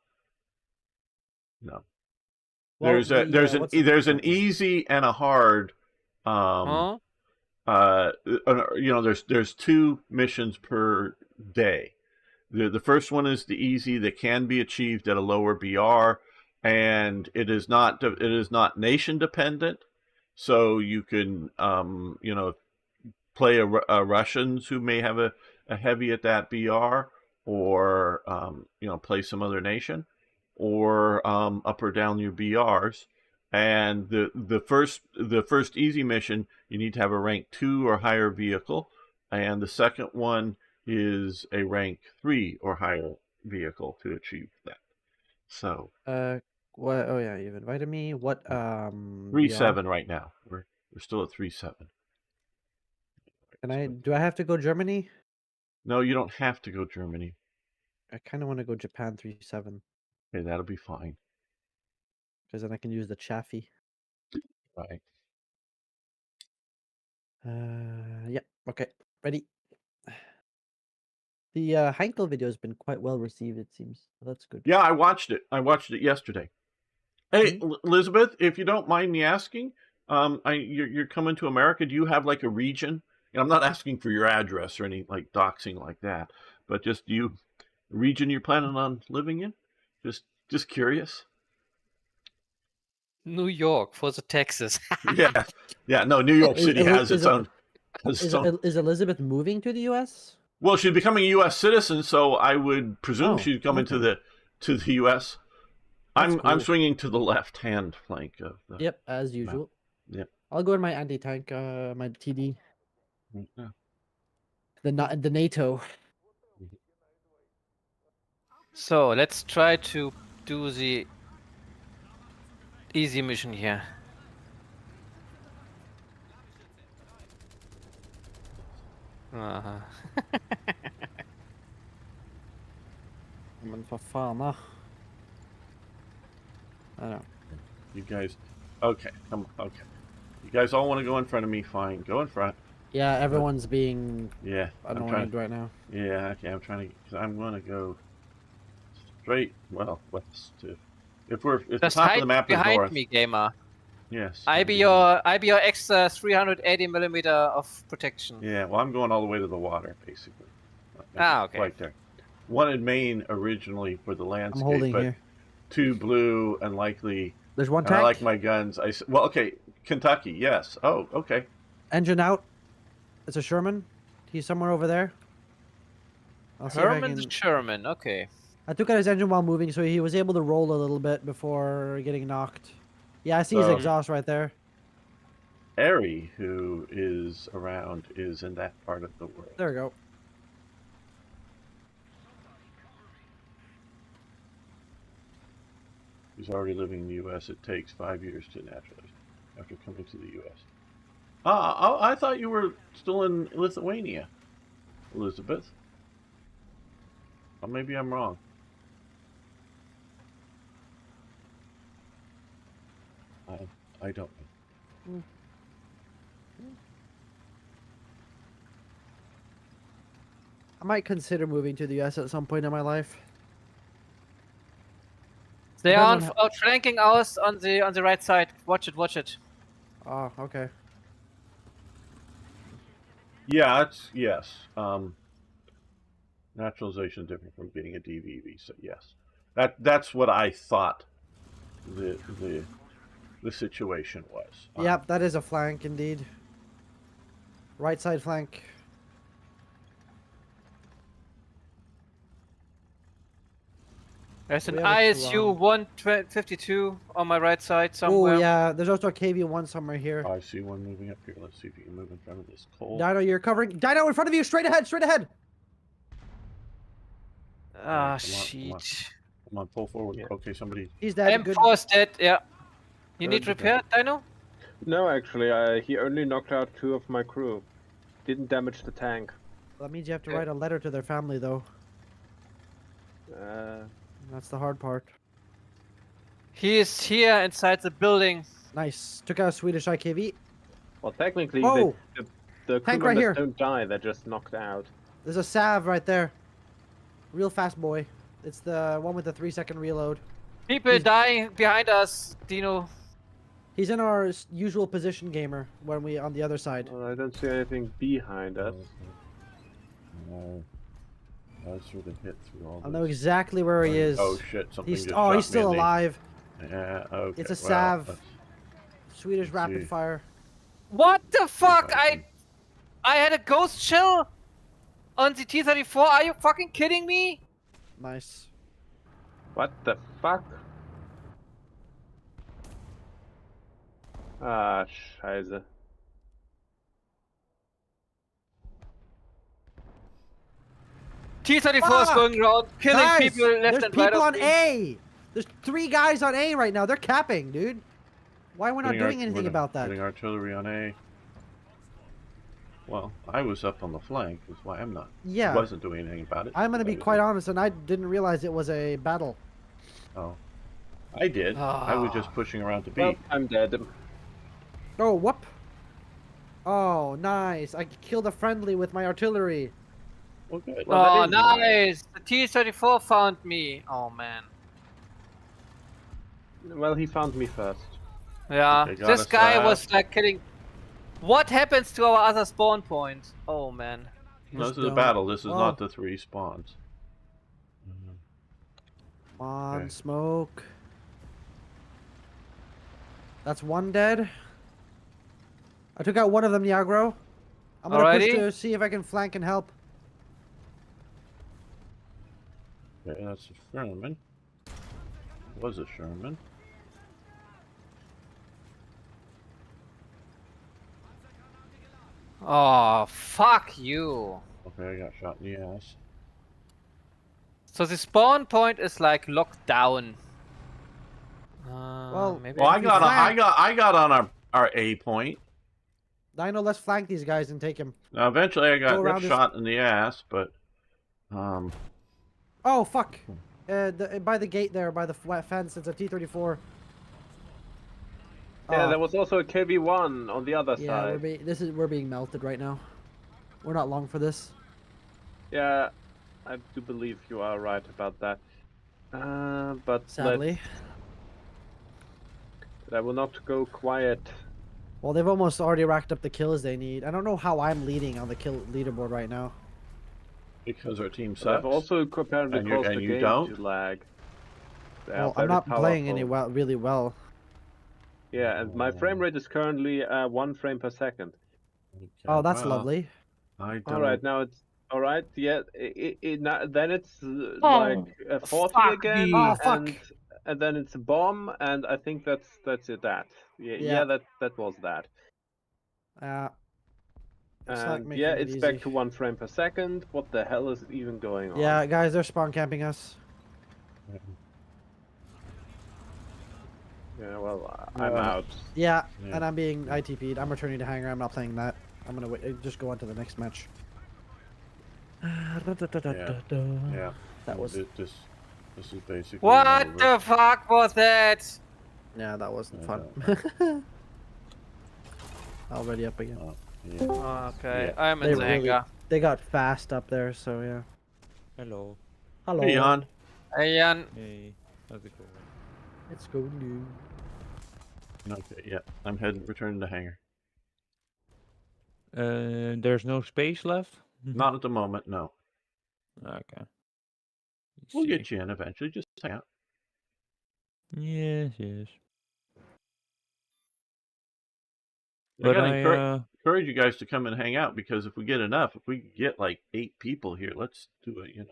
Well, there's an easy and a hard. There's two missions per day. The first one is the easy that can be achieved at a lower BR, and it is not nation dependent. So you can play a Russians who may have a heavy at that BR, or play some other nation, or up or down your BRs. And the first easy mission, you need to have a rank 2 or higher vehicle, and the second one is a rank 3 or higher vehicle to achieve that. So what? Oh yeah, you've invited me. What? 3.7 right now. We're still at 3.7. Do I have to go Germany? No, you don't have to go Germany. I kind of want to go Japan 3-7 Okay, that'll be fine. because then I can use the Chaffee. Right. Yep. Okay. Ready. The Heinkel video has been quite well received, it seems. So that's good. Yeah, I watched it. I watched it yesterday. Hey, Mhm. Elizabeth, if you don't mind me asking, you're coming to America. Do you have like a region? And I'm not asking for your address or any like doxing like that, but just region you're planning on living in? Just curious. New York for the taxes. Yeah, yeah. No, New York Is, City Eli- has is, its El- own. Has its own. is Elizabeth moving to the U.S.? Well, she's becoming a U.S. citizen, so I would presume Oh, she's coming to okay. the U.S. That's I'm cool. swinging to the left-hand flank of the. Yep, as usual. Yep. I'll go in my anti-tank, my TD, Yeah. the NATO. So let's try to do the easy mission here. Uh-huh. Men för fan. I don't know. You guys, okay, come on, okay. You guys all want to go in front of me? Fine, go in front. Yeah, everyone's being Yeah, I'm annoyed trying. right now. Yeah, okay, I'm trying to. Cause I'm gonna go straight. Well, west. If the Just top of hide the map is behind north. me, gamer. Yes. I be your extra 380mm of protection. Yeah, well, I'm going all the way to the water, basically. Ah, okay. Right there. Wanted Maine originally for the landscape, I'm holding but here. too blue and likely. There's one And tank. I like my guns. Well, okay, Kentucky, yes. Oh, okay. Engine out. It's a Sherman. He's somewhere over there. I'll see if I Herman's can... Sherman, okay. I took out his engine while moving, so he was able to roll a little bit before getting knocked. Yeah, I see his So- exhaust right there. Ari, who is around, is in that part of the world. There we go. He's already living in the U.S. It takes 5 years to naturalize after coming to the U.S. I thought you were still in Lithuania, Elizabeth. Or maybe I'm wrong. I don't know. I might consider moving to the U.S. at some point in my life. They Depends are on outflanking us on the right side. Watch it, watch it. Oh, okay. Yeah, yes. Naturalization is different from getting a DV visa. Yes, that's what I thought the situation was. Yep, that is a flank indeed. Right side flank. There's an We have a ISU 152 on my right side Oh somewhere. yeah, there's also a KV-1 somewhere here. I see one moving up here. Let's see if you can move in front of this coal. Dino, you're covering. Dino in front of you, straight ahead, straight ahead. Ah, Come on, shit. Come on, pull forward. Yeah. Okay, somebody. He's dead. Good. M4 is dead, yeah. You Good, need okay. repair, Dino? No, actually, he only knocked out 2 of my crew. Didn't damage the tank. That means you have to Okay. write a letter to their family, though. Uh, That's the hard part. He is here inside the building. Nice. Took out a Swedish IKV. well, technically, Whoa! the crew Tank right members here. don't die. They're just knocked out. There's a Sav right there. Real fast boy. It's the one with the 3-second reload. People He's- dying behind us, Dino. He's in our usual position, gamer, when we on the other side. Well, I don't see anything behind us. No. I was sort of hit through all I know this. exactly where he is. Oh shit! Something He's just oh, shot he's me still in the- alive. Yeah. Okay. It's a well, Sav. let's- Swedish Let's rapid see. fire. What the fuck? I I had a ghost shell on the T-34. Are you fucking kidding me? Nice. What the fuck? Ah, scheiße. T-34 is Fuck! going around killing Guys, people left there's and right. people of on me. A. There's 3 guys on A right now. They're capping, dude. Why are we not Getting doing anything about that? Getting artillery on A. Well, I was up on the flank. That's why I'm not. Yeah. Wasn't doing anything about it. I'm gonna I be was quite in- honest, and I didn't realize it was a battle. Oh, I did. I was just Ah. pushing around to Well, beat. I'm dead. Oh, whoop! Oh, nice! I killed a friendly with my artillery. Well, good. Well, that Oh, is nice. nice! The T-34 found me. Oh man. Well, he found me first. Yeah, They got this us guy was last. like killing. What happens to our other spawn point? Oh man. No, this Just is a don't- battle. This is Oh. not the 3 spawns. Come on, Okay. smoke. That's one dead. I took out one of them, Niagro. I'm gonna push Alrighty. to see if I can flank and help. Okay, that's a Sherman. Was a Sherman. Oh, fuck you. Okay, I got shot in the ass. So the spawn point is like locked down. Well, maybe. Well, If you flank- I got on our A point. Dino, let's flank these guys and take him. Now, eventually, I Go got around this- shot in the ass, but Oh fuck! By the gate there, by the fence, it's a T-34. Yeah, Oh, there was also a KV-1 on the other yeah, side. we're being melted right now. We're not long for this. Yeah, I do believe you are right about that. But Sadly. I will not go quiet. Well, they've almost already racked up the kills they need. I don't know how I'm leading on the kill leaderboard right now. because our team But sucks. I've also apparently And you- caused and the you game don't? to lag. They are Well, I'm very not playing any powerful. really well. Yeah, and my frame rate is currently 1 frame per second. Okay, Oh, that's well, lovely. I don't. All right, now it's all right. Yeah, then it's Oh, like a 40 fuck again, me. Oh, fuck. and then it's a bomb, and I think that's it. Yeah, Yeah. that was that. It's not And making yeah, it it's easy. back to 1 frame per second. What the hell is even going on? Yeah, guys, they're spawn camping us. Yeah, well, I'm out. Yeah, Yeah. and I'm being ITP'd. I'm returning to hangar. I'm not playing that. I'm gonna wait, just go on to the next match. Yeah. That well, was this is basically What over. the fuck was that? yeah, that wasn't I fun. Already up again. Oh, yeah. Okay, Yeah. I'm in They the really- hangar. They got fast up there, so yeah. Hello. Hello. Hey, Jan. Hey, Jan. Hey. How's it going? It's going Okay, yeah. I'm returning to hangar. There's no space left? Not at the moment, no. Okay. We'll get you in eventually. Just hang out. Yes, yes. I But gotta I, encourage you guys to come and hang out because if we get enough, if we get like 8 people here, let's do a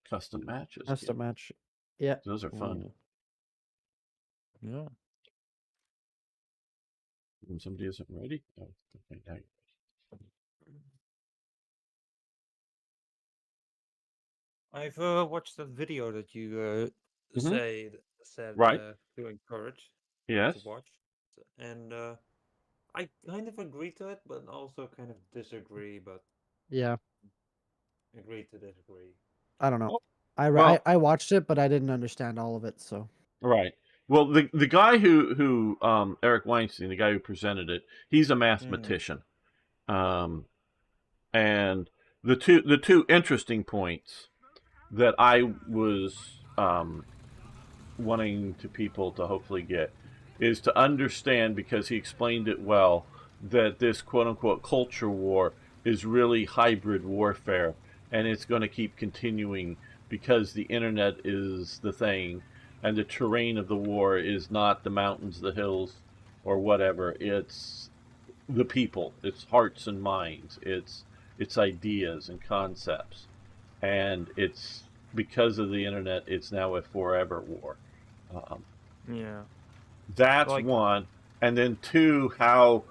custom matches. That's the again. match. Yeah. Those are fun. Ooh. Yeah. When somebody isn't ready. Oh, okay, now you're I've watched that video that you Mhm. said Right. to encourage Yes. to watch, and I kind of agree to it, but also kind of disagree. But Yeah. agree to disagree. I don't know. Well- I well- I watched it, but I didn't understand all of it. So Right. Well, the guy who Eric Weinstein, the guy who presented it, he's a mathematician, and the two interesting points that I was wanting to people to hopefully get is to understand, because he explained it well, that this quote unquote culture war is really hybrid warfare, and it's going to keep continuing because the internet is the thing. And the terrain of the war is not the mountains, the hills, or whatever. It's the people. It's hearts and minds. It's ideas and concepts. And it's because of the internet, it's now a forever war. Yeah. That's Like- one. And then two, how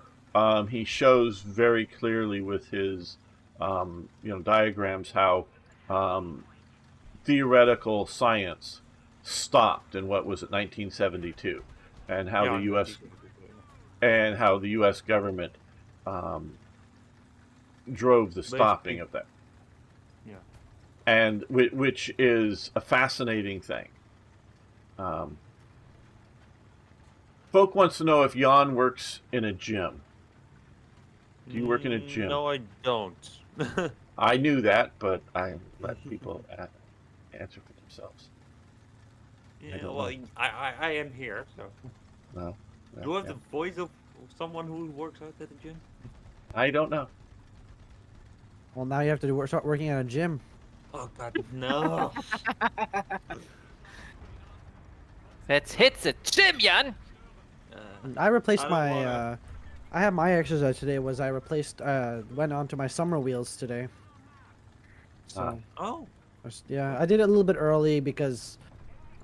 he shows very clearly with his diagrams how theoretical science stopped in what was it 1972, and how Yeah, the U.S. and how the U.S. government drove the Basically- stopping of that. Yeah. And which is a fascinating thing. Folk wants to know if Jan works in a gym. Do you work in a gym? No, I don't. I knew that, but I let people answer for themselves. Yeah, don't well, know. I am here, so. Well, Do you have yeah. the voice of someone who works out at the gym? I don't know. Well, now you have to start working at a gym. Oh god, no. Let's hit the gym, Jan. I replaced I don't my. wanna- I had my exercise today. Was I replaced? Went on to my summer wheels today. So Oh. yeah, I did it a little bit early because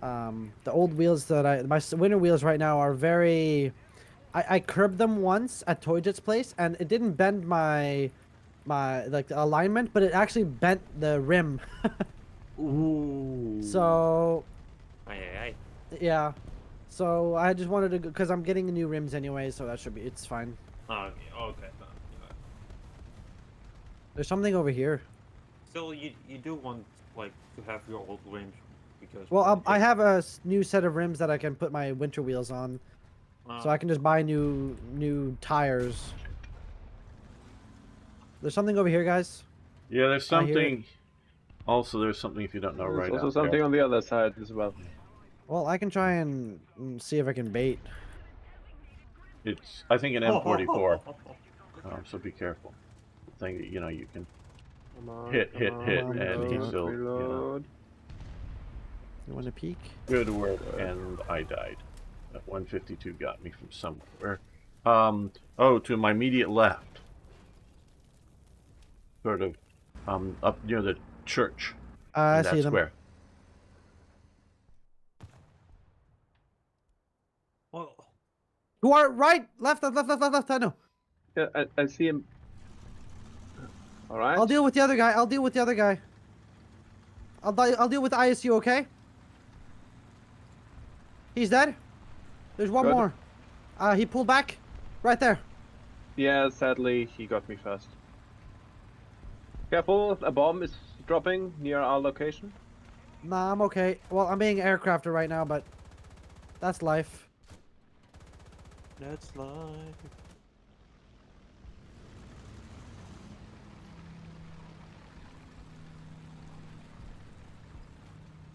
the old wheels that my winter wheels right now are very. I curbed them once at Toyjit's place, and it didn't bend my like alignment, but it actually bent the rim. Ooh. So Aye. yeah, so I just wanted to because I'm getting new rims anyway, so that should be it's fine. Okay. Okay. There's something over here. Still, you do want like to have your old rims because. Well, I have a new set of rims that I can put my winter wheels on, so I can just buy new tires. There's something over here, guys. Yeah, there's I hear it. something. Also, there's something if you don't know There's right also out something there. on the other side as well. Well, I can try and see if I can bait. It's I think an M44. So be careful. The thing that you can Come on, hit, come hit, on, hit, and reload, he still, reload. You want to peek? good work, and I died. That 152 got me from somewhere. Oh, to my immediate left. Sort of, up near the church. I in that see them. square. Well, You are right, left. I know. Yeah, I see him. All right. I'll deal with the other guy. I'll deal with the other guy. I'll deal with ISU. Okay. He's dead. There's one Good. more. He pulled back, right there. Yeah, sadly, he got me first. Careful, a bomb is dropping near our location. Nah, I'm okay. Well, I'm being aircrafted right now, but that's life. that's life.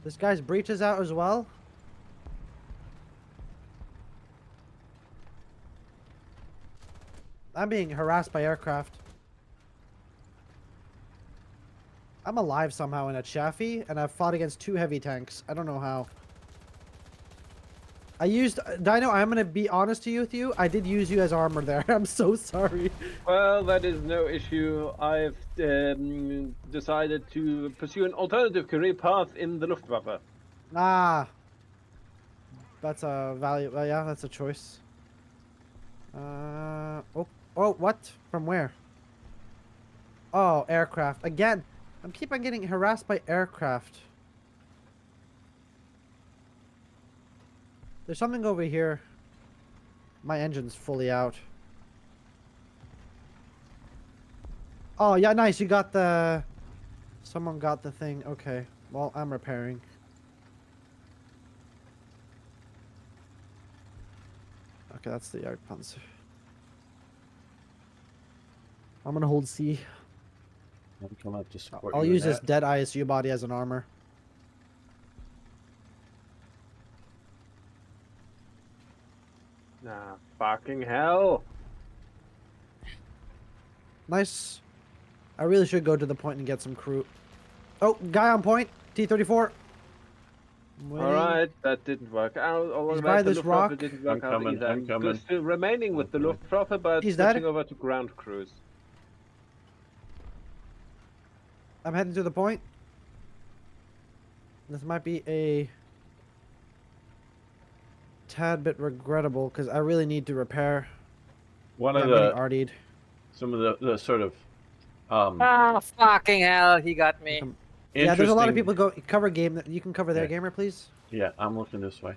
This guy's breach is out as well. I'm being harassed by aircraft. I'm alive somehow in a Chaffee, and I've fought against 2 heavy tanks. I don't know how. I used Dino. I'm gonna be honest with you. I did use you as armor there. I'm so sorry. Well, that is no issue. I've decided to pursue an alternative career path in the Luftwaffe. Ah, that's a value. Yeah, that's a choice. Oh, what? From where? Oh, aircraft again. I keep on getting harassed by aircraft. There's something over here. My engine's fully out. Oh, yeah, nice. You got the... Someone got the thing. Okay. Well, I'm repairing. Okay, that's the Jagdpanzer. I'm gonna hold C. I'm coming up to support I'll you in use this that. dead ISU body as an armor. Nah, fucking hell. Nice. I really should go to the point and get some crew. Oh, guy on point. T-34. All right, that didn't work out. All He's right, by the this Luftwaffe rock. didn't work I'm out coming, either. I'm coming. Still remaining with the Okay. Luftwaffe, but He's switching dead. over to ground crews. I'm heading to the point. This might be a tad bit regrettable because I really need to repair. One Yeah, of I'm getting the RD'd. some of the sort of Oh, fucking hell, he got me. Yeah, there's a lot of interesting- people go cover game. You can cover their Yeah. gamer, please. Yeah, I'm looking this way.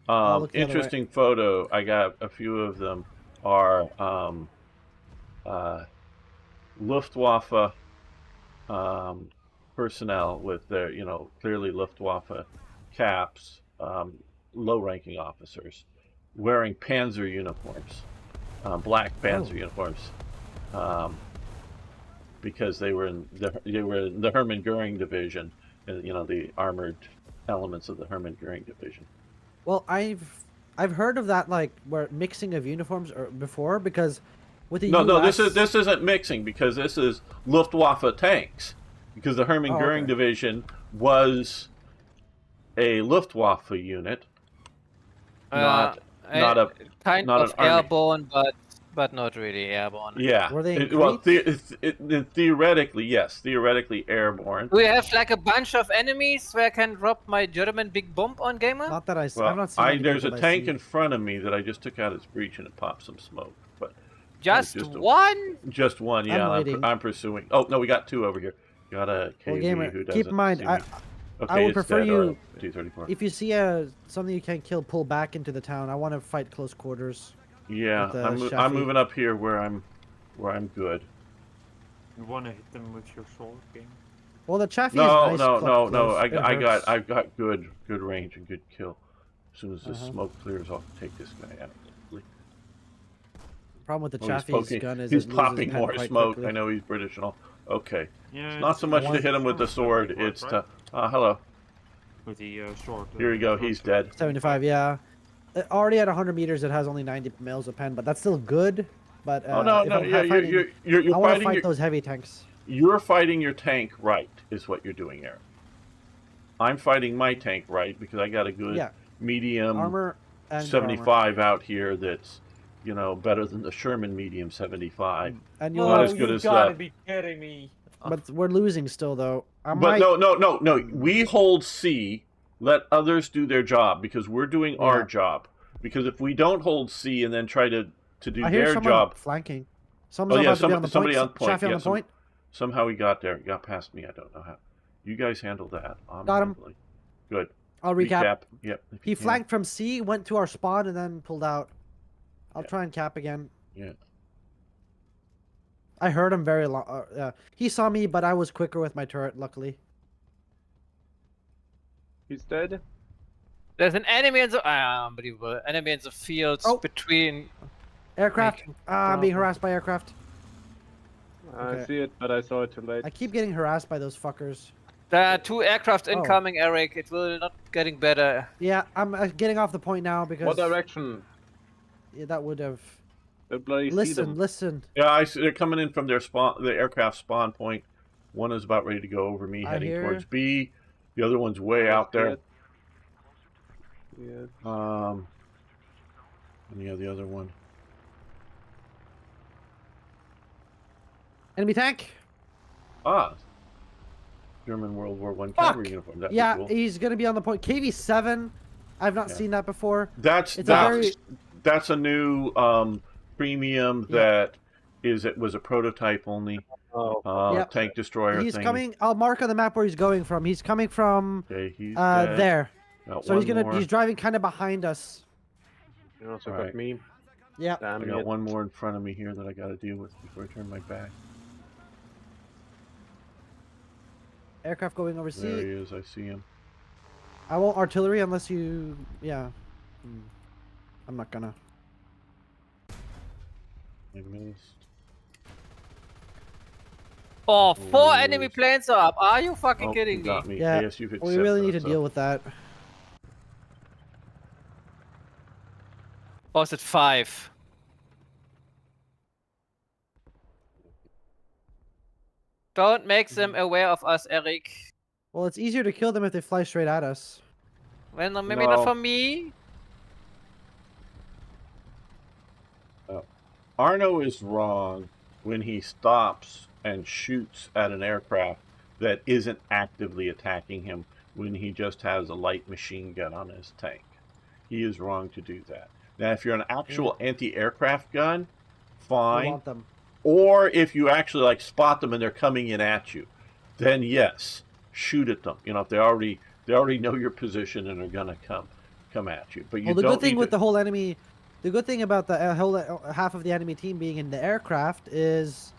I'll look the other way. Interesting photo. I got a few of them are Luftwaffe personnel with their, clearly Luftwaffe caps, low-ranking officers, wearing Panzer uniforms, black Panzer uniforms, because they were in the Hermann Goering division, and the armored elements of the Hermann Goering division. Well, I've heard of that, like, where mixing of uniforms before, because with the No, US... this isn't mixing, because this is Luftwaffe tanks, because the Hermann Goering division was a Luftwaffe unit, not a kind not of an army. airborne, but not really airborne. Yeah. Were they in Well, Crete? theoretically, yes. Theoretically airborne. Do you have like a bunch of enemies where I can drop my German big bomb on gamer? Not that I've Well, not seen any there's a people I tank see. in front of me that I just took out its breech and it popped some smoke. But Just one? just one, yeah. waiting. I'm pursuing. Oh no, we got two over here. Got a KV Well, gamer, who doesn't keep in mind, see me. Okay, I would it's prefer dead, you... alright. T-34. If you see something you can't kill, pull back into the town. I want to fight close quarters. Yeah, with the I'm Shafi. moving up here where I'm good. You wanna hit them with your sword, game? Well, the Chaffee No, is nice. no, close. no. It hurts. I've got good range and good kill. As soon as the Uh-huh. smoke clears, I'll take this guy out. Problem with the Oh, Chaffee's gun is he's it loses popping pen more quite smoke. quickly. I know he's British and all. Okay. Yeah, It's not so much to hit him with the sword. It's to... hello. with the sword. Here we go. He's dead. 75, yeah. Already at 100 meters, it has only 90 mils of pen, but that's still good. But Oh no, if no, I'm yeah, fighting, you're I want to fighting fight those heavy tanks. you're fighting your tank right, is what you're doing, Aaron. I'm fighting my tank right because I got a good Yeah. medium Armor and 75 out here that's, better than the Sherman medium 75. And No, you'll Not as good you as gotta be kidding me. but we're losing still though. I But might, no. We hold C. Let others do their job because we're doing our Yeah. job. Because if we don't hold C and then try to do I hear their someone job, flanking. oh Someone's yeah, about to be on the somebody point. on point. Chaffee on Yeah, the point. somehow he got there. He got past me. I don't know how. You guys handle that. I'm Got him. handling. Good. I'll recap. Yep. if He you can. flanked from C, went to our spawn, and then pulled out. I'll try and cap again. Yeah. I heard him very long. He saw me, but I was quicker with my turret, luckily. He's dead. There's an enemy in the unbelievable enemy in the fields Oh. between. Aircraft. Making I'm being problem. harassed by aircraft. I Okay. see it, but I saw it too late. I keep getting harassed by those fuckers. There are 2 aircraft Oh. incoming, Eric. It will not getting better. Yeah, I'm getting off the point now because What direction? yeah, that would have. Don't bloody see Listen, them. listen. Yeah, I see they're coming in from their spawn, the aircraft spawn point. One is about ready to go over me, I heading hear- towards B. The other one's way out there. Yeah. And yeah, the other one. Enemy tank. Ah, German World War One Fuck! cavalry uniform. That'd Yeah, be cool. he's gonna be on the point. KV-7. I've not Yeah. seen that before. That's It's a that's a new premium Yeah. that it was a prototype only Oh, Yep. tank destroyer He's thing. coming. I'll mark on the map where he's going from. He's coming from Okay, he's dead. there. Got So one more. he's driving kind of behind us. you also Alright. got me. Yeah. Damn I got it. one more in front of me here that I got to deal with before I turn my back. Aircraft going over There he C. is. I see him. I won't artillery unless you. Yeah. I'm not gonna. I missed. Oh, 4 Yes. enemy planes are up. Are you fucking Oh, kidding he got me? me. Yeah, ASU 57, We really need to so- deal with that. Or is it 5? Don't make them aware of us, Eric. Well, it's easier to kill them if they fly straight at us. Well, no, maybe not No. for me. Arno is wrong when he stops and shoots at an aircraft that isn't actively attacking him when he just has a light machine gun on his tank. He is wrong to do that. Now, if you're an actual anti-aircraft gun, I fine. want them. Or if you actually like spot them and they're coming in at you, then yes, shoot at them. If they already know your position and are gonna come at you. But you Well, the don't good thing need with to- the whole enemy, the good thing about the whole half of the enemy team being in the aircraft is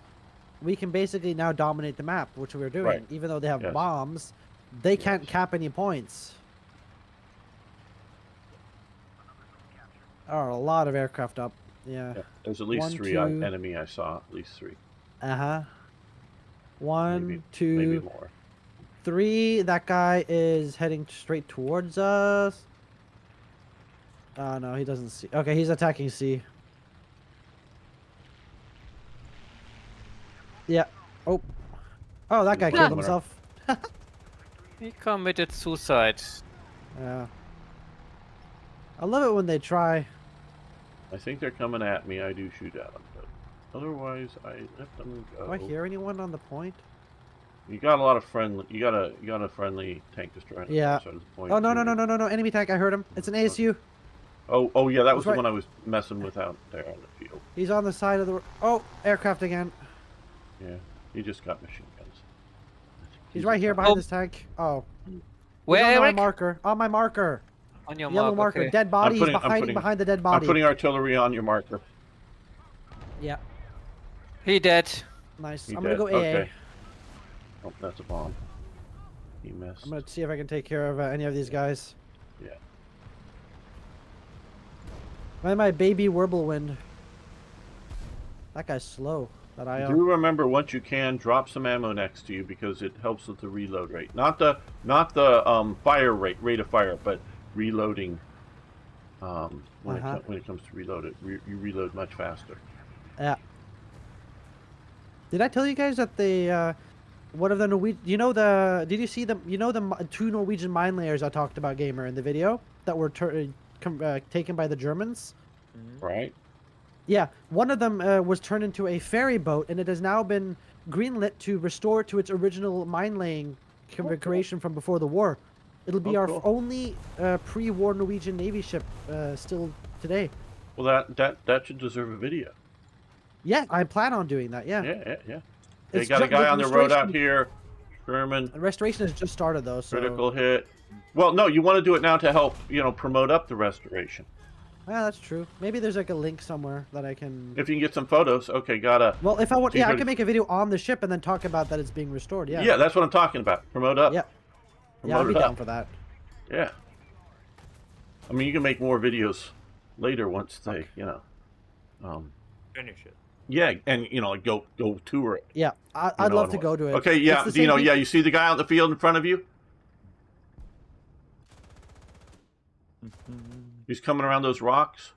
we can basically now dominate the map, which we're doing. Right. Even though they have Yes. bombs, they can't Yes. cap any points. Oh, a lot of aircraft up. Yeah. Yeah, there's at least 1, 3 2. enemy I saw. At least 3. Uh-huh. One, Maybe two, more. 3. That guy is heading straight towards us. Oh, no, he doesn't see. Okay, he's attacking C. Yeah. Oh. Oh, that guy He's killed winner. himself. He committed suicide. Yeah. I love it when they try. I think they're coming at me. I do shoot at them, but otherwise I let them go. Do I hear anyone on the point? You got a lot of friendly. You got a friendly tank destroyer. On Yeah. the side of the point Oh, no, too. no, no, no, no, no. Enemy tank. I heard him. It's an ASU. Oh, yeah. That was That's the right. one I was messing with out there on the field. He's on the side of the... Oh, aircraft again. Yeah, he just got machine guns. He's right here behind Oh. this tank. Oh. Where, He's on my Eric? marker. On my marker. On your Yellow marker. okay. Dead body. putting- He's I'm hiding putting- behind the dead I'm body. putting artillery on your marker. Yeah. He dead. Nice. He I'm going to dead. go AA. Okay. Oh, that's a bomb. He missed. I'm going to see if I can take care of any of these guys. Yeah. My baby Whirlwind. That guy's slow. That I Do remember, once you can, drop some ammo next to you because it helps with the reload rate. Not the fire rate of fire, but reloading. When it comes to reload it, you reload much faster. Yeah. Did I tell you guys that the one of the Norwegian? Did you see them? You know the 2 Norwegian mine layers I talked about, Gamer, in the video that were taken by the Germans? Right. Yeah, one of them was turned into a ferry boat, and it has now been greenlit to restore to its original mine laying configuration from before the war. It'll be Oh, our cool. only pre-war Norwegian Navy ship still today. Well, that should deserve a video. Yeah, I plan on doing that. Yeah. Yeah. They It's got a ju- guy the on the road out restoration- here. Sherman, The restoration has just started though, so critical hit. Well, no, you want to do it now to help, promote up the restoration. yeah, that's true. Maybe there's like a link somewhere that I can. If you can get some photos, okay, gotta. Well, if I want, So yeah, you I could- can make a video on the ship and then talk about that it's being restored. Yeah. Yeah, that's what I'm talking about. Promote up. Yeah. Yeah, I'd Promote be it down up. for that. Yeah. I mean, you can make more videos later once they, Finish it. yeah, and like go tour it. Yeah, I'd know, love and to what- go to it. Okay, yeah, It's the same you see the guy out in the field in front of you? He's coming around those rocks.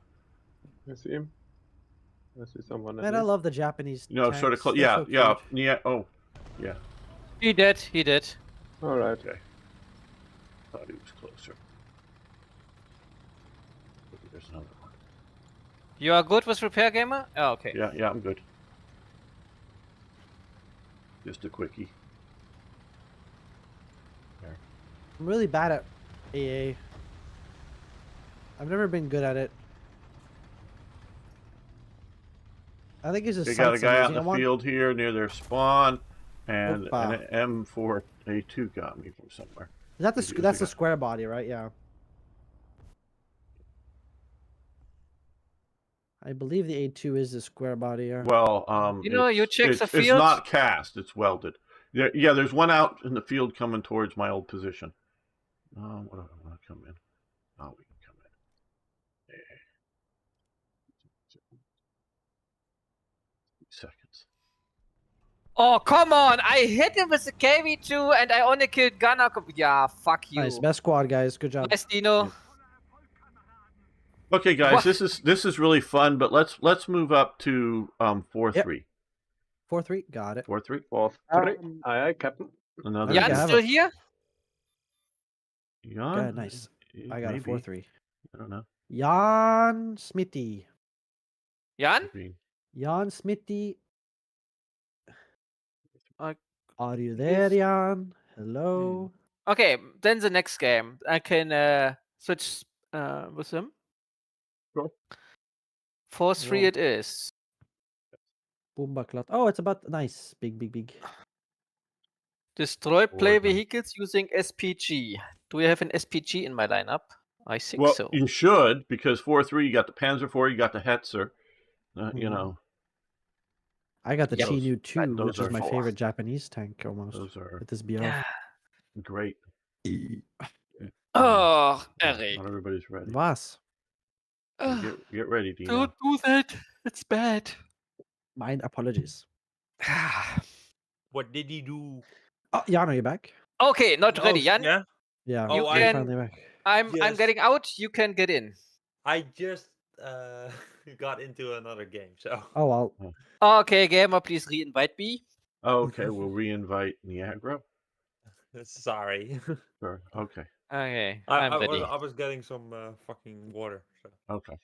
I see him. I see someone. at Man, I least. love the Japanese. Sort of tanks. close. They're Yeah, so yeah, cute. yeah. Oh, yeah. He dead. He dead. All right. Okay. Thought he was closer. Maybe there's another one. You are good with repair, gamer? Oh, okay. Yeah, I'm good. Just a quickie. I'm really bad at AA. I've never been good at it. I think it's just. They got a sights I'm guy out in using. the field here near their spawn, and Opa. an M4A2 got me from somewhere. Is that Maybe it was that's the the guy. square body, right? Yeah. I believe the A2 is the square body. Yeah. Well, you check the It's field? not cast; it's welded. Yeah, there's one out in the field coming towards my old position. Oh, what do I want to come in? Oh, we can come in. Yeah. 2 seconds. Oh, come on! I hit him with the KV2 and I only killed Gunner. Yeah, fuck you. Nice, best squad, guys. Good job. Nice, Dino. Okay, guys, What? this is really fun, but let's move up to 4-3. 4-3, got it. 4-3. 4-3. Um, Aye, aye, Captain. Another. Yeah, I Jan's have still it. here? Jan? Okay, nice. I got Maybe. a 4-3. I don't know. Jan Smitty. Jan? Maybe. Jan Smitty. Uh, Are you there, Jan? Hello. Okay, then the next game. I can switch with him. Sure. 4-3 Whoa. it is. Boomba clot. Oh, it's about nice. Big. Destroy play Oregon. vehicles using SPG. Do we have an SPG in my lineup? I think Well, so. you should, because 4-3, you got the Panzer IV, you got the Hetzer. You Mhm. know. I got the Yep. Chi-Nu 2, those which is are my four. favorite Japanese tank almost. Those are With this BF. Yeah. great. Oh, Yeah, Eric. not everybody's ready. Was? Get ready, Dino. Don't do that. It's bad. Mine apologies. What did he do? Oh, Jan, are you back? Okay, not ready. Jan, Yeah. Yeah, Oh, you're can- finally back. I'm Yes. getting out. You can get in. I just got into another game, so. Oh, well. Okay, gamer, please re-invite me. Oh, okay, we'll re-invite Niagara. Sorry. Sure. Okay. Okay, I, I'm I ready. was I was getting some fucking water. So. Okay.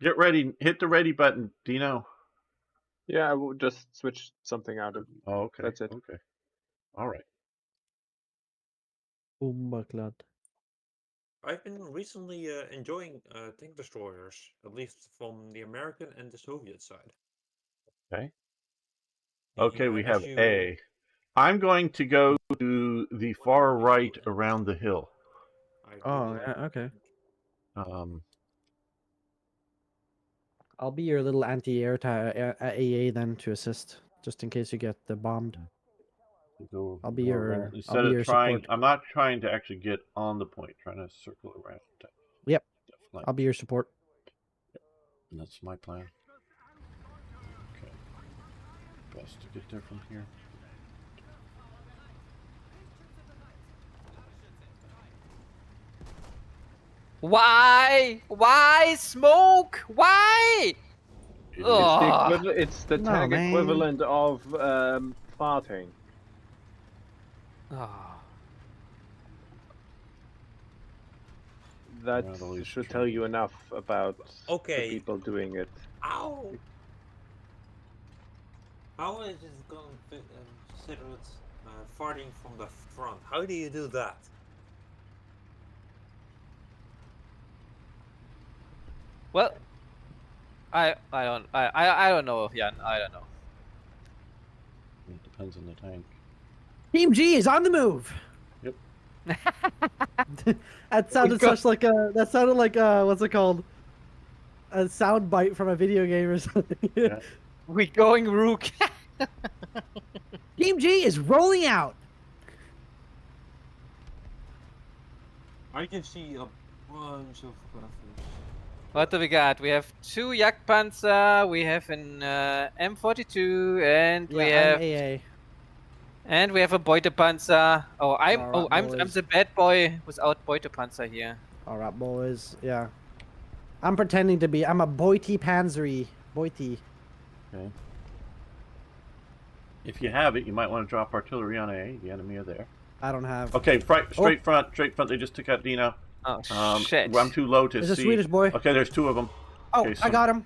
Get ready. Hit the ready button, Dino. Yeah, I will just switch something out of. Oh, okay. That's it. Okay. All right. Boombaklad. I've been recently enjoying tank destroyers, at least from the American and the Soviet side. Okay. And, Okay, we as have you- A. I'm going to go to the far right around the hill. I Oh, really like yeah, that okay. tank. I'll be your little anti-air AA then to assist, just in case you get bombed. Go, I'll be go your- around. I'll Instead be of your trying, support. I'm not trying to actually get on the point. Trying to circle around. Yep. Definitely. I'll be your support. That's my plan. Okay. Best to get there from here. Why? Why smoke? Why? Idiot. Ugh. It's the No, tag man. equivalent of farting. Oh. That Around all these should trees. tell you enough about Okay. the people doing it. Ow! How is it going to consider it farting from the front? How do you do that? Well, I don't know, Jan. I don't know. It depends on the tank. Team G is on the move. Yep. That sounded such like a. That sounded like what's it called? A sound bite from a video game or something. Yeah. We going rook. Team G is rolling out. I can see a bunch of graphics. What do we got? We have 2 Jagdpanzer, we have an M42, and we have I'm AA. a Beutepanzer. Oh, I'm Alright, I'm boys. the bad boy without Beutepanzer here. All right, boys. Yeah. I'm pretending to be. I'm a Boiti Panzery. Boiti. Okay. If you have it, you might want to drop artillery on A. The enemy are there. I don't have. Okay, straight front. They just took out Dino. Oh shit! I'm too low to There's see. a Swedish boy. Okay, there's 2 of them. Oh, Okay, I got him.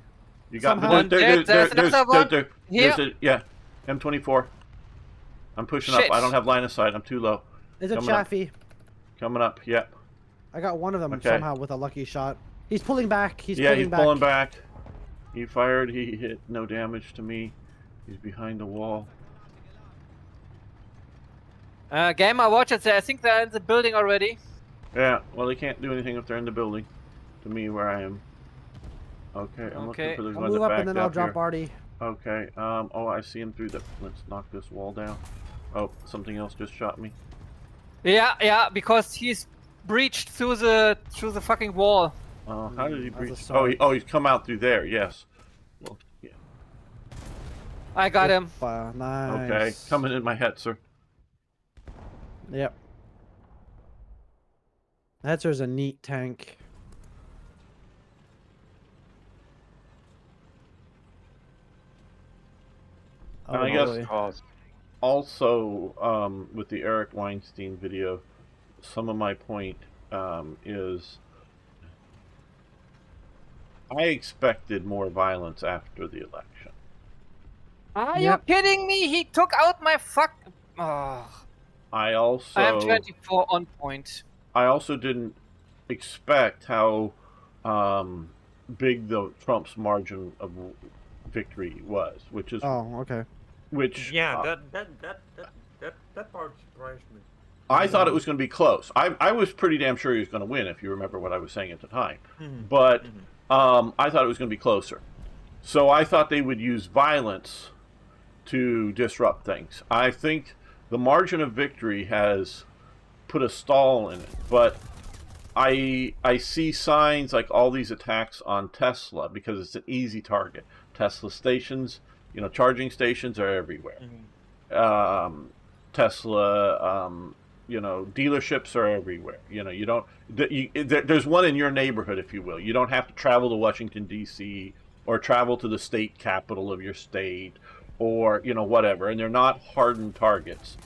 You got Somehow. There's another one here. yeah, M24. I'm pushing Shit. up. I don't have line of sight. I'm too low. There's a Coming up. Chaffee. Coming up. Yeah. I got one of them Okay. somehow with a lucky shot. He's pulling back. He's He's pulling back. He fired. He hit no damage to me. He's behind the wall. Gamer, watch it. I think they're in the building already. Yeah. Well, they can't do anything if they're in the building. To me, where I am. Okay. I'm looking Okay. for those I'll ones move that up backed and then I'll up drop here. Artie. Okay. Oh, I see him through the. Let's knock this wall down. Oh, something else just shot me. Yeah, because he's breached through the fucking wall. How did he As a breach? start. He's come out through there. Yes. Well, yeah. I got him. Nice. Okay. Coming in my head, sir. Yep. Hetzer's a neat tank. And I guess- boy. Cause. Also, with the Eric Weinstein video, some of my point is I expected more violence after the election. Are Yep. you kidding me? He took out my fuck. Oh, I also I am 24 on point. I also didn't expect how big the Trump's margin of victory was, which is Oh, okay. which Yeah, that part surprised me. I thought it was going to be close. I was pretty damn sure he was going to win, if you remember what I was saying at the time. But I thought it was going to be closer. So I thought they would use violence to disrupt things. I think the margin of victory has put a stall in it, but I see signs like all these attacks on Tesla because it's an easy target. Tesla stations, charging stations are everywhere. Tesla, dealerships are everywhere. You don't. There's one in your neighborhood, if you will. You don't have to travel to Washington D.C. or travel to the state capital of your state, or whatever. And they're not hardened targets.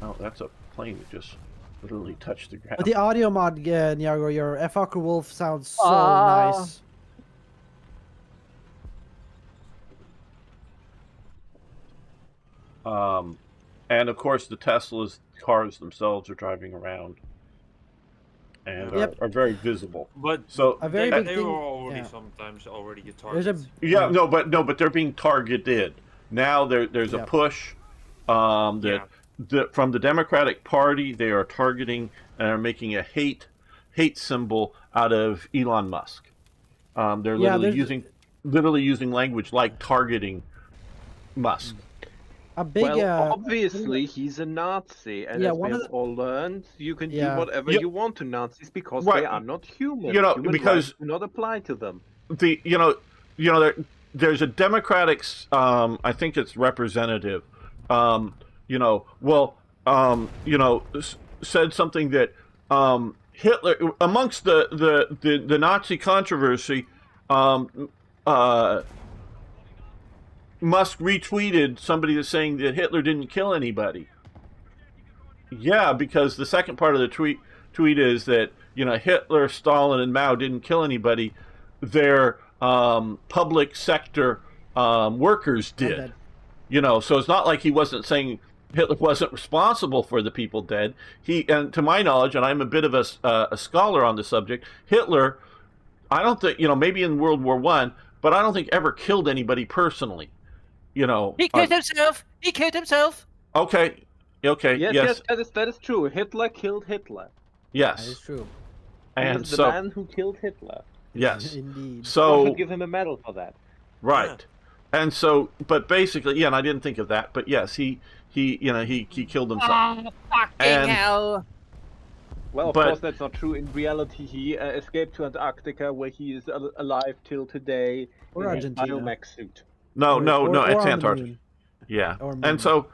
Oh, that's a plane that just literally touched the ground. But the audio mod, Niago, your F. Wolf sounds so nice. And of course, the Tesla's cars themselves are driving around and are very visible. But so a very they, big they thing, were already yeah. sometimes already a There's target. but they're being targeted now. There's a push that from the Democratic Party. They are targeting and are making a hate symbol out of Elon Musk. They're literally using language like targeting Musk. A big, obviously he's a Nazi, and as we have all learned, you can do whatever you want to Nazis because they are not human. Human because rights do not apply to them. There's a Democratic, I think it's representative, said something that Hitler, amongst the Nazi controversy, Musk retweeted somebody that's saying that Hitler didn't kill anybody. Yeah, because the second part of the tweet is that Hitler, Stalin, and Mao didn't kill anybody. Their public sector workers did. So it's not like he wasn't saying Hitler wasn't responsible for the people dead. And to my knowledge, and I'm a bit of a scholar on the subject, Hitler, I don't think maybe in World War I, but I don't think ever killed anybody personally. He killed himself. He killed himself. Okay. Yes, that is true. Hitler killed Hitler. Yes, that is true. And the man who killed Hitler. Yes, indeed. So we should give him a medal for that. Right, and so, but basically, and I didn't think of that, but yes, he killed himself. Oh, fucking hell! Well, of course, that's not true. In reality, he escaped to Antarctica, where he is alive till today Or in Argentina. a biomech suit. No, it's on the Antarctica. moon. Yeah, Or and so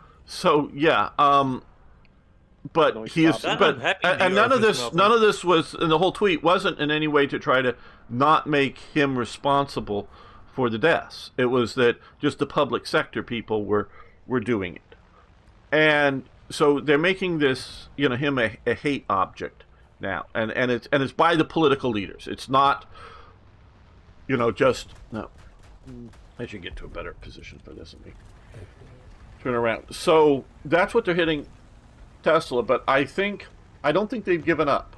yeah, but No, he is, stop. but I'm happy and the none of Earth is this, melting. none of this was, and the whole tweet wasn't in any way to try to not make him responsible for the deaths. It was that just the public sector people were doing it, and so they're making this, him a hate object now, and it's by the political leaders. It's not, just no. I should get to a better position for this. Let me turn around. So that's what they're hitting Tesla, but I don't think they've given up.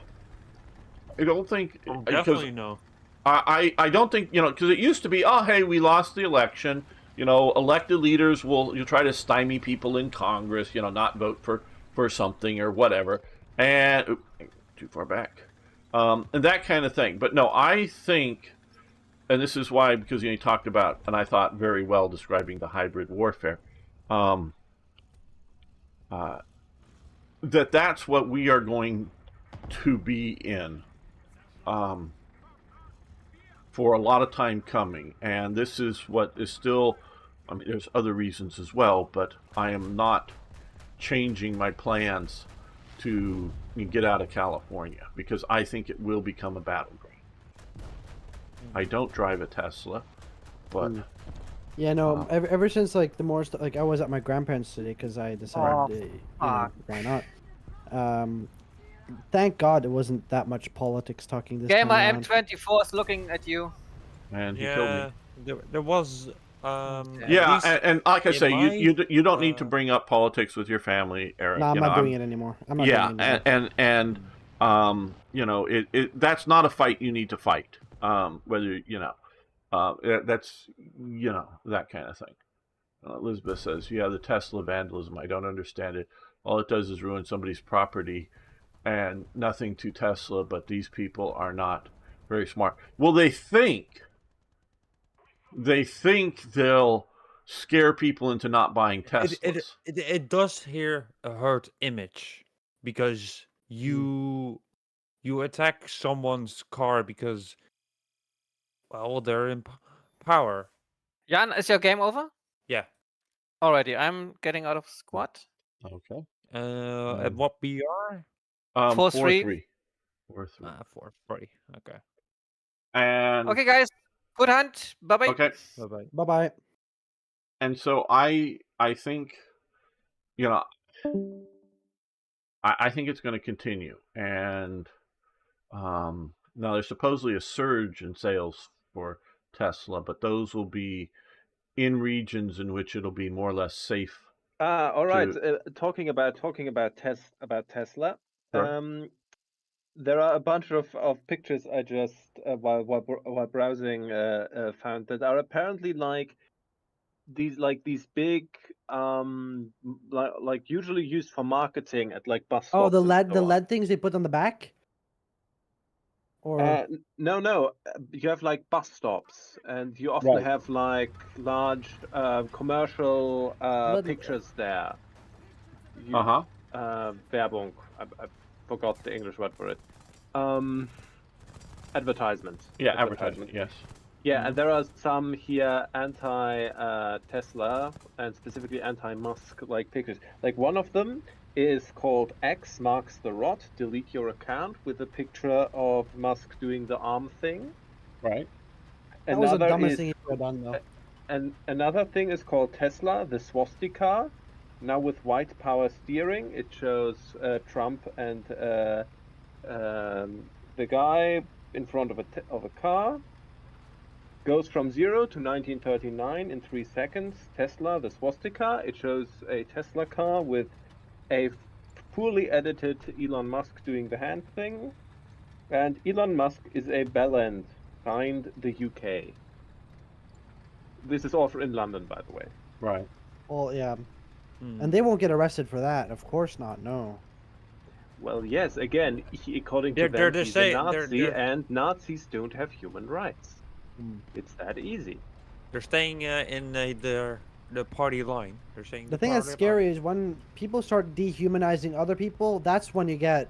I don't think Definitely no. I don't think because it used to be, oh hey, we lost the election. Elected leaders you'll try to stymie people in Congress. Not vote for something or whatever, and too far back, and that kind of thing. But no, I think. And this is why, because you talked about, and I thought very well describing the hybrid warfare, that's what we are going to be in for a lot of time coming. And this is what is still, there's other reasons as well, but I am not changing my plans to get out of California because I think it will become a battleground. I don't drive a Tesla, but yeah, no. Ever since the more I was at my grandparents today because I decided, why not? Thank God it wasn't that much politics talking this Gamer time around. M24 is looking at you. and he killed me. There was. Yeah, and like I say, you don't need to bring up politics with your family, Eric. No, I'm not doing it anymore. I'm not doing it anymore. and that's not a fight you need to fight. Whether that's that kind of thing. Elizabeth says, the Tesla vandalism, I don't understand it. All it does is ruin somebody's property, and nothing to Tesla, but these people are not very smart. Well, they think they'll scare people into not buying Teslas. It does here hurt image because you attack someone's car because well they're in power. Jan, is your game over? Yeah. Alrighty, I'm getting out of squad. Okay. At what BR? 4-3. 4-3. 4-3. 4-3. Okay. And Okay, guys. Good hunt. Bye bye. okay. Bye bye. Bye bye. And so I think, you know, I think it's going to continue. And now there's supposedly a surge in sales for Tesla, but those will be in regions in which it'll be more or less safe. All right. Talking about Tesla. Sure. There are a bunch of pictures I just while browsing found that are apparently like these big like usually used for marketing at like bus stops. Oh, the and so on. LED things they put on the back. Or no, you have like bus stops, and you often Right. have like large commercial pictures there. Werbung. I forgot the English word for it. Advertisement. Yeah, advertisement. Yes. Yeah, and there are some here anti-Tesla and specifically anti-Musk like pictures. Like one of them is called X marks the rot, delete your account, with a picture of Musk doing the arm thing. Right. that was the dumbest thing he could have done, though. And another thing is called Tesla, the swastika. Now with white power steering, it shows Trump and the guy in front of a car. Goes from 0 to 1939 in 3 seconds. Tesla, the swastika. It shows a Tesla car with a poorly edited Elon Musk doing the hand thing. And Elon Musk is a bellend, signed the UK. This is all in London, by the way. Right. Well, yeah. And they won't get arrested for that. Of course not. No. Well, yes. Again, according to them, he's a Nazi, and Nazis don't have human rights. It's that easy. They're staying in the party line. They're saying The thing that's scary is when people start dehumanizing other people. That's when you get.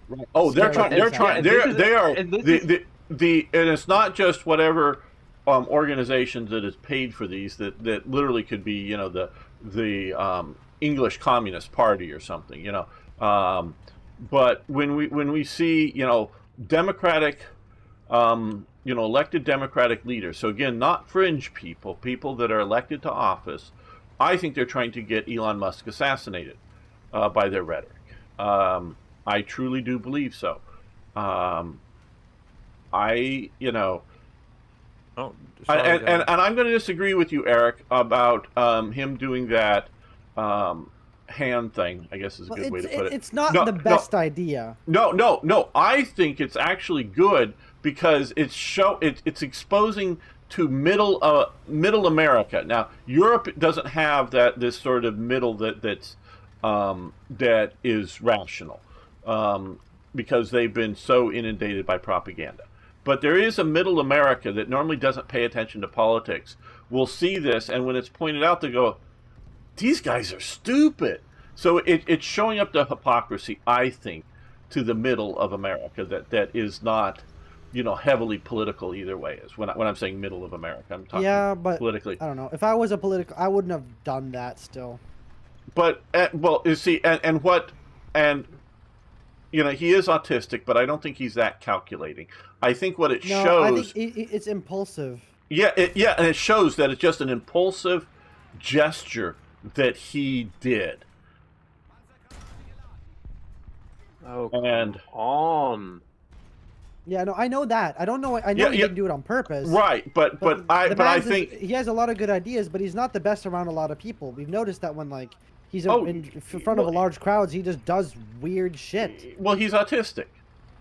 Right. Oh, they're trying. And it's not just whatever organizations that is paid for these. That literally could be, you know, the English Communist Party or something. You know, but when we see, you know, democratic. You know, elected democratic leaders. So again, not fringe people, people that are elected to office. I think they're trying to get Elon Musk assassinated by their rhetoric. I truly do believe so. You know, and I'm going to disagree with you, Eric, about him doing that hand thing. I guess is a good way to put it. It's not the best idea. No. I think it's actually good. Because it's exposing to middle America. Now Europe doesn't have this sort of middle that is rational, because they've been so inundated by propaganda. But there is a middle America that normally doesn't pay attention to politics. Will see this, and when it's pointed out, they go, "These guys are stupid." So it's showing up the hypocrisy, I think, to the middle of America that is not. You know, heavily political either way is when I'm saying middle of America. I'm talking but politically. I don't know. If I was a political, I wouldn't have done that still. But well, you see, and you know, he is autistic, but I don't think he's that calculating. I think what it shows. I think it's impulsive. Yeah, and it shows that it's just an impulsive gesture that he did. Oh, and come on. Yeah, no, I know that. I don't know. I know he didn't do it on purpose. Right, but I think he has a lot of good ideas, but he's not the best around a lot of people. We've noticed that when like he's in front of a large crowds, he just does weird shit. Well, he's autistic.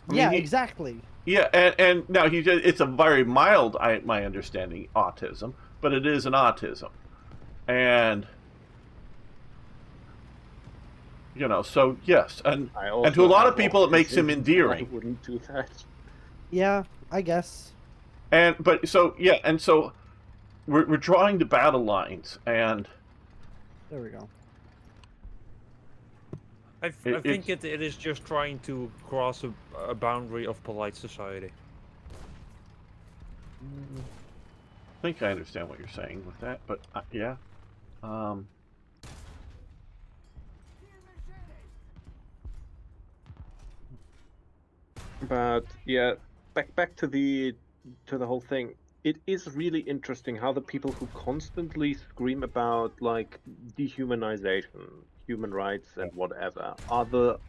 I mean, exactly. Yeah, and now it's a very mild, my understanding, autism, but it is an autism, and you know, so yes, and to a lot of people, it makes him endearing. I wouldn't do that. Yeah, I guess. And so we're drawing the battle lines, and There we go. I think it is just trying to cross a boundary of polite society. I think I understand what you're saying with that, but yeah. But yeah, back to the whole thing. It is really interesting how the people who constantly scream about like dehumanization, human rights, and whatever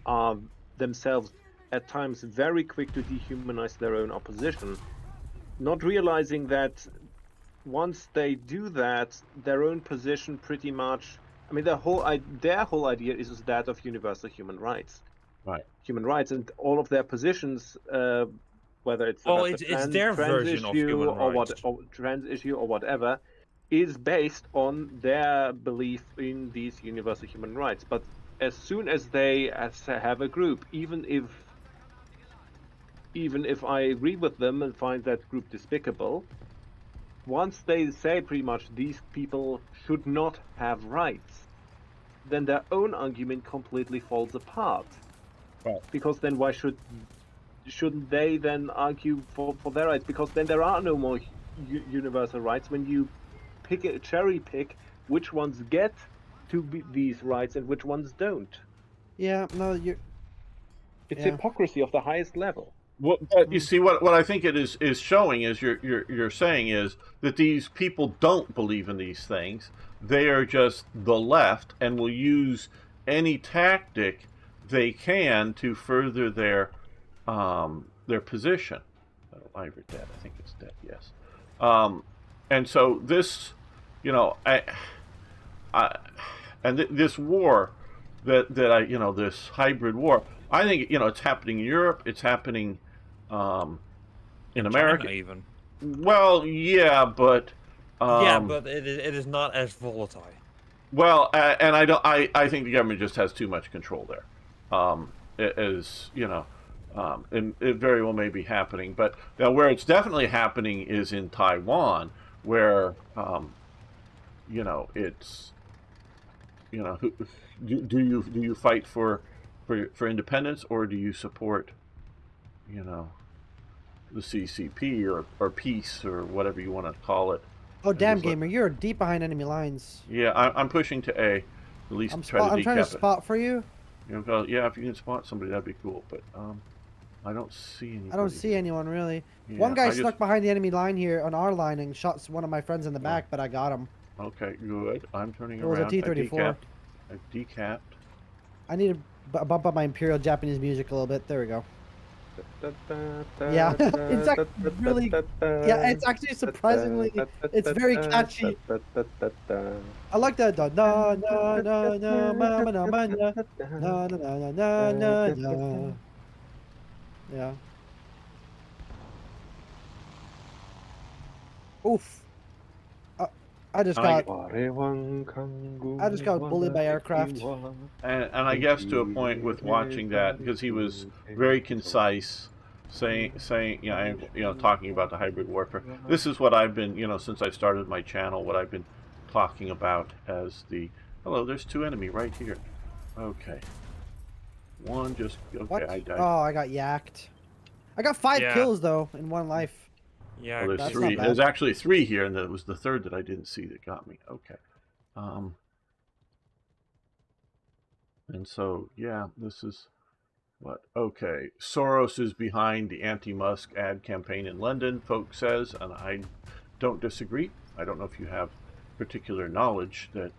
are themselves at times very quick to dehumanize their own opposition, not realizing that once they do that, their own position pretty much. I mean, their whole idea is that of universal human rights. Right. Human rights, and all of their positions, whether it's Well, about the it's their trans version of issue human rights. or trans issue or whatever, is based on their belief in these universal human rights. But as soon as they have a group, even if I agree with them and find that group despicable, once they say pretty much these people should not have rights, then their own argument completely falls apart. Right. Because then why shouldn't they then argue for their rights? Because then there are no more universal rights when you cherry pick which ones get to be these rights and which ones don't. Yeah, no, you're. It's Yeah. hypocrisy of the highest level. Well, but you see, what I think it is showing is you're saying is that these people don't believe in these things. They are just the left and will use any tactic they can to further their position. Live dead? I think it's dead. Yes. And so this, you know, this war that I, this hybrid war. I think it's happening in Europe. It's happening in America. China even. Well, yeah, but yeah, but it is not as volatile. Well, and I think the government just has too much control there. As and it very well may be happening. But now, where it's definitely happening is in Taiwan, where it's do you fight for independence, or do you support the CCP or peace or whatever you want to call it? Oh, damn, gamer, you're deep behind enemy lines. Yeah, I'm pushing to A. At least I'm try to trying to decap spot for you. Yeah, if you can spot somebody, that'd be cool. But I don't see anybody. I don't see anyone really. Yeah, One guy I snuck behind the enemy line here on our line and shot one of my friends in the back, but I got him. Okay, good. I'm turning It was around. a T-34. I decapped. I need to bump up my Imperial Japanese music a little bit. There we go. Yeah, it's actually really. Yeah, it's actually surprisingly. It's very catchy. I like that. Na na na na ma na ma na na na na na na na. Yeah. Oof. I just got bullied by aircraft. And I guess to a point with watching that, because he was very concise, saying talking about the hybrid warfare. This is what I've been, since I started my channel, what I've been talking about as the. Hello, there's two enemy right here. Okay. One just. Okay, What? I died. Oh, I got yacked. I got 5 kills though in one life. Yeah, well, there's that's 3. not bad. There's actually 3 here, and it was the 3rd that I didn't see that got me. Okay. And so, yeah, this is what? Okay. Soros is behind the anti-Musk ad campaign in London, folks says, and I don't disagree. I don't know if you have particular knowledge that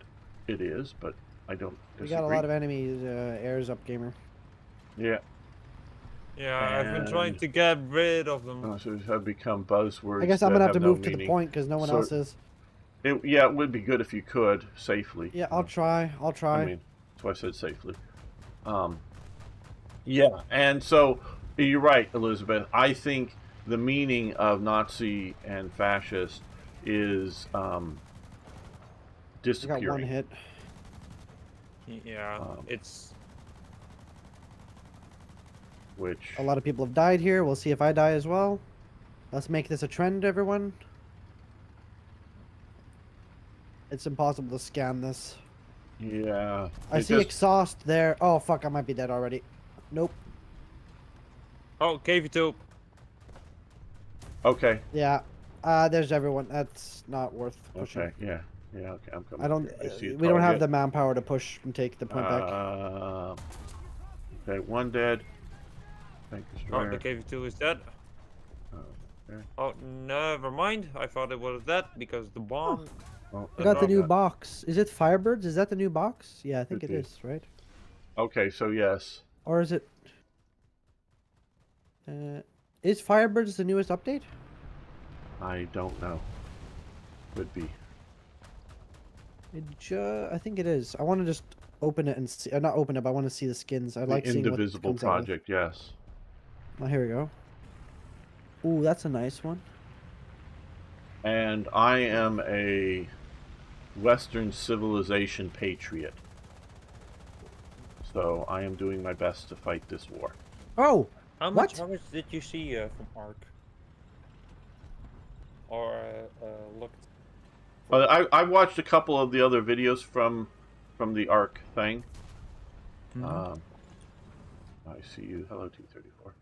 it is, but I don't disagree. We got a lot of enemies. Airs up, gamer. Yeah. Yeah, I've been trying to get rid of them. So it have become buzzwords. I guess I'm gonna have to move to meaning. the point because no one else is. Yeah, it would be good if you could safely. Yeah, I'll try. I'll try. I mean, that's why I said safely. Yeah, and so you're right, Elizabeth. I think the meaning of Nazi and fascist is disappearing. I got 1 hit. Yeah, it's. Which A lot of people have died here. We'll see if I die as well. Let's make this a trend, everyone. It's impossible to scan this. Yeah. I it see just- exhaust there. Oh fuck, I might be dead already. Nope. Oh, KV2. Okay. Yeah. There's everyone. That's not worth pushing. Okay. Yeah. Yeah. Okay. I'm coming. I don't. here. I see a We don't have target. the manpower to push and take the point back. Okay. One dead. Tank Oh, destroyer. the KV2 is dead. Okay. Oh, never mind. I thought it was that because the bomb. Well, I got the new that. box. Is it Firebirds? Is that the new box? Yeah, I think Could it be. is, right? Okay. So yes. Or is it? Is Firebirds the newest update? I don't know. Could be. I think it is. I want to just open it and see. Not open it, but I want to see the skins. I The like seeing what Indivisible comes out with. Project. Yes. Oh, here we go. Ooh, that's a nice one. And I am a Western civilization patriot. So I am doing my best to fight this war. Oh, How What? much did you see from Ark? Or looked? I watched a couple of the other videos from the Ark thing. I see you. Hello, T-34.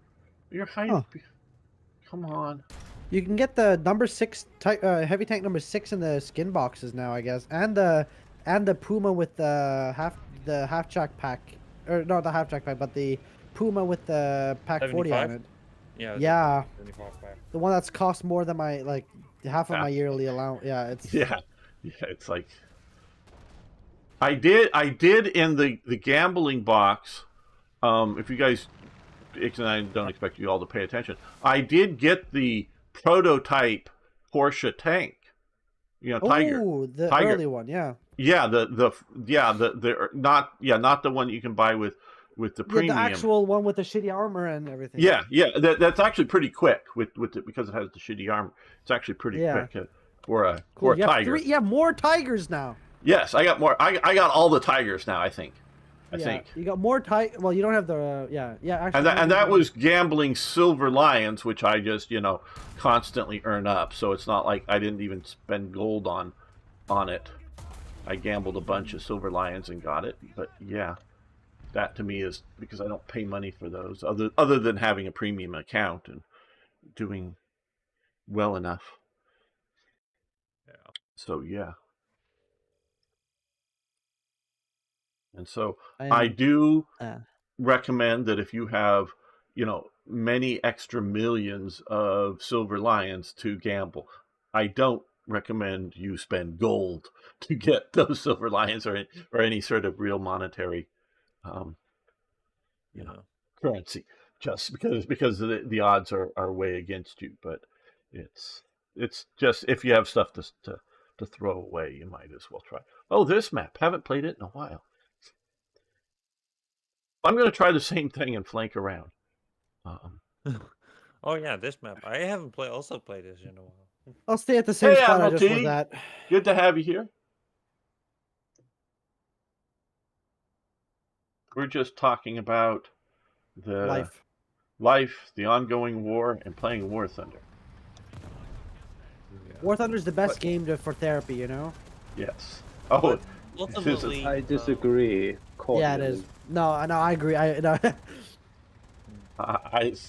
You're hiding. Huh. Come on. you can get the number 6 heavy tank number 6 in the skin boxes now, I guess, and the Puma with the half jack pack, or not the half jack pack, but the Puma with the pack 40 on 75? it. Yeah. Yeah, 25 pack. the one that's cost more than my half of Yeah. my yearly allowance. Yeah, it's Yeah. Yeah. It's like I did in the gambling box. If you guys, and I don't expect you all to pay attention. I did get the prototype Porsche tank. You know, Tiger. Oh, the Tiger. early one, yeah. Yeah, the not the one you can buy with the Yeah, premium. the actual one with the shitty armor and everything. Yeah, that's actually pretty quick with it because it has the shitty armor. It's actually pretty Yeah. quick for a Cool. You have Tiger. you have more tigers now. Yes, I got more. I got all the Tigers now. I think. I think. You got more Well, you don't have the actually. And that was gambling Silver Lions, which I just constantly earn up. So it's not like I didn't even spend gold on it. I gambled a bunch of Silver Lions and got it. But yeah, that to me is because I don't pay money for those, other than having a premium account and doing well enough. Yeah. So yeah. And so I I am- do uh, recommend that if you have, many extra millions of Silver Lions to gamble, I don't recommend you spend gold to get those Silver Lions or any sort of real monetary, currency, just because the odds are way against you. But it's just if you have stuff to throw away, you might as well try. Oh, this map, haven't played it in a while. I'm going to try the same thing and flank around. Oh yeah, this map. I haven't also played this in a while. I'll stay at the same Hey, spot I Admiral just was T. at. Good to have you here. We're just talking about the life, the ongoing war, and playing War Thunder. War Thunder's the best game for therapy, you know? Yes. Oh, Ultimately, I disagree. Yeah, it is. No, I agree. it's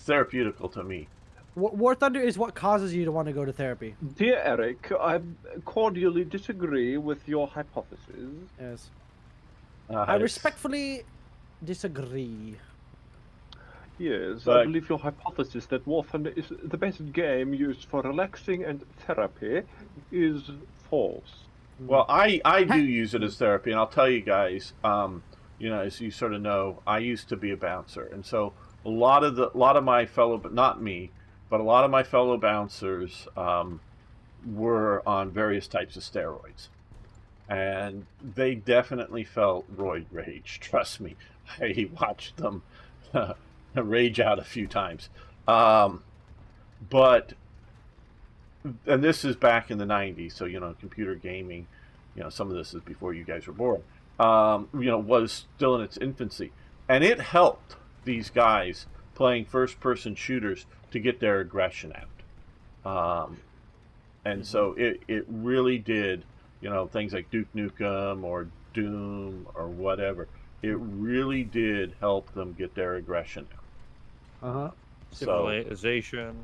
therapeutical to me. War Thunder is what causes you to want to go to therapy. Dear Eric, I cordially disagree with your hypothesis. Yes. it's- I respectfully disagree. Yes, But- I believe your hypothesis that War Thunder is the best game used for relaxing and therapy is false. Well, I do use it as therapy, and I'll tell you guys, as you sort of know, I used to be a bouncer, and so a lot of my fellow, but not me, but a lot of my fellow bouncers were on various types of steroids, and they definitely felt roid rage. Trust me, I watched them rage out a few times, but. And this is back in the 90s, so, computer gaming, some of this is before you guys were born, was still in its infancy. And it helped these guys playing first-person shooters to get their aggression out. And so it really did you know, things like Duke Nukem or Doom or whatever, it really did help them get their aggression out. Uh huh. Civilization.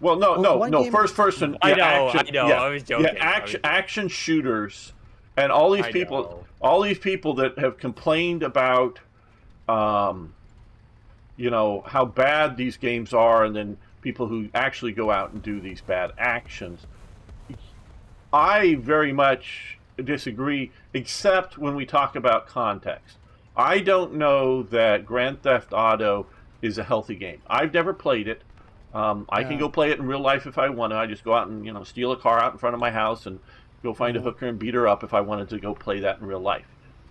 Well, no, Well, no, one no. game- First person. I Yeah, know, action, I know. Yeah, I was joking. yeah, action shooters, and all these I people, know. all these people that have complained about, you know, how bad these games are, and then people who actually go out and do these bad actions. I very much disagree, except when we talk about context. I don't know that Grand Theft Auto is a healthy game. I've never played it. I can Yeah. go play it in real life if I want to. I just go out and, you know, steal a car out in front of my house and go find a Yeah. hooker and beat her up if I wanted to go play that in real life.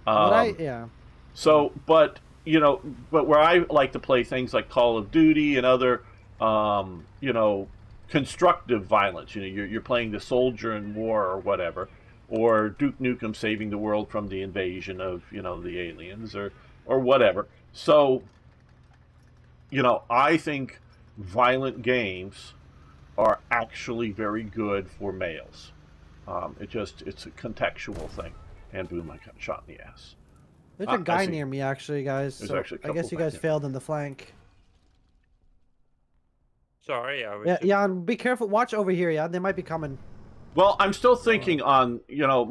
Yeah. So, but you know, but where I like to play things like Call of Duty and other, you know, constructive violence. You know, you're playing the soldier in war or whatever, or Duke Nukem saving the world from the invasion of, you know, the aliens or whatever. So, you know, I think violent games are actually very good for males. It's a contextual thing. And boom, I got shot in the ass. There's I a guy see. near me actually, guys. There's So actually a I guess couple you guys back, yeah. failed in the flank. Sorry, I was Yeah, just... Jan, be careful. Watch over here, Jan. They might be coming. Well, I'm still thinking on, you know,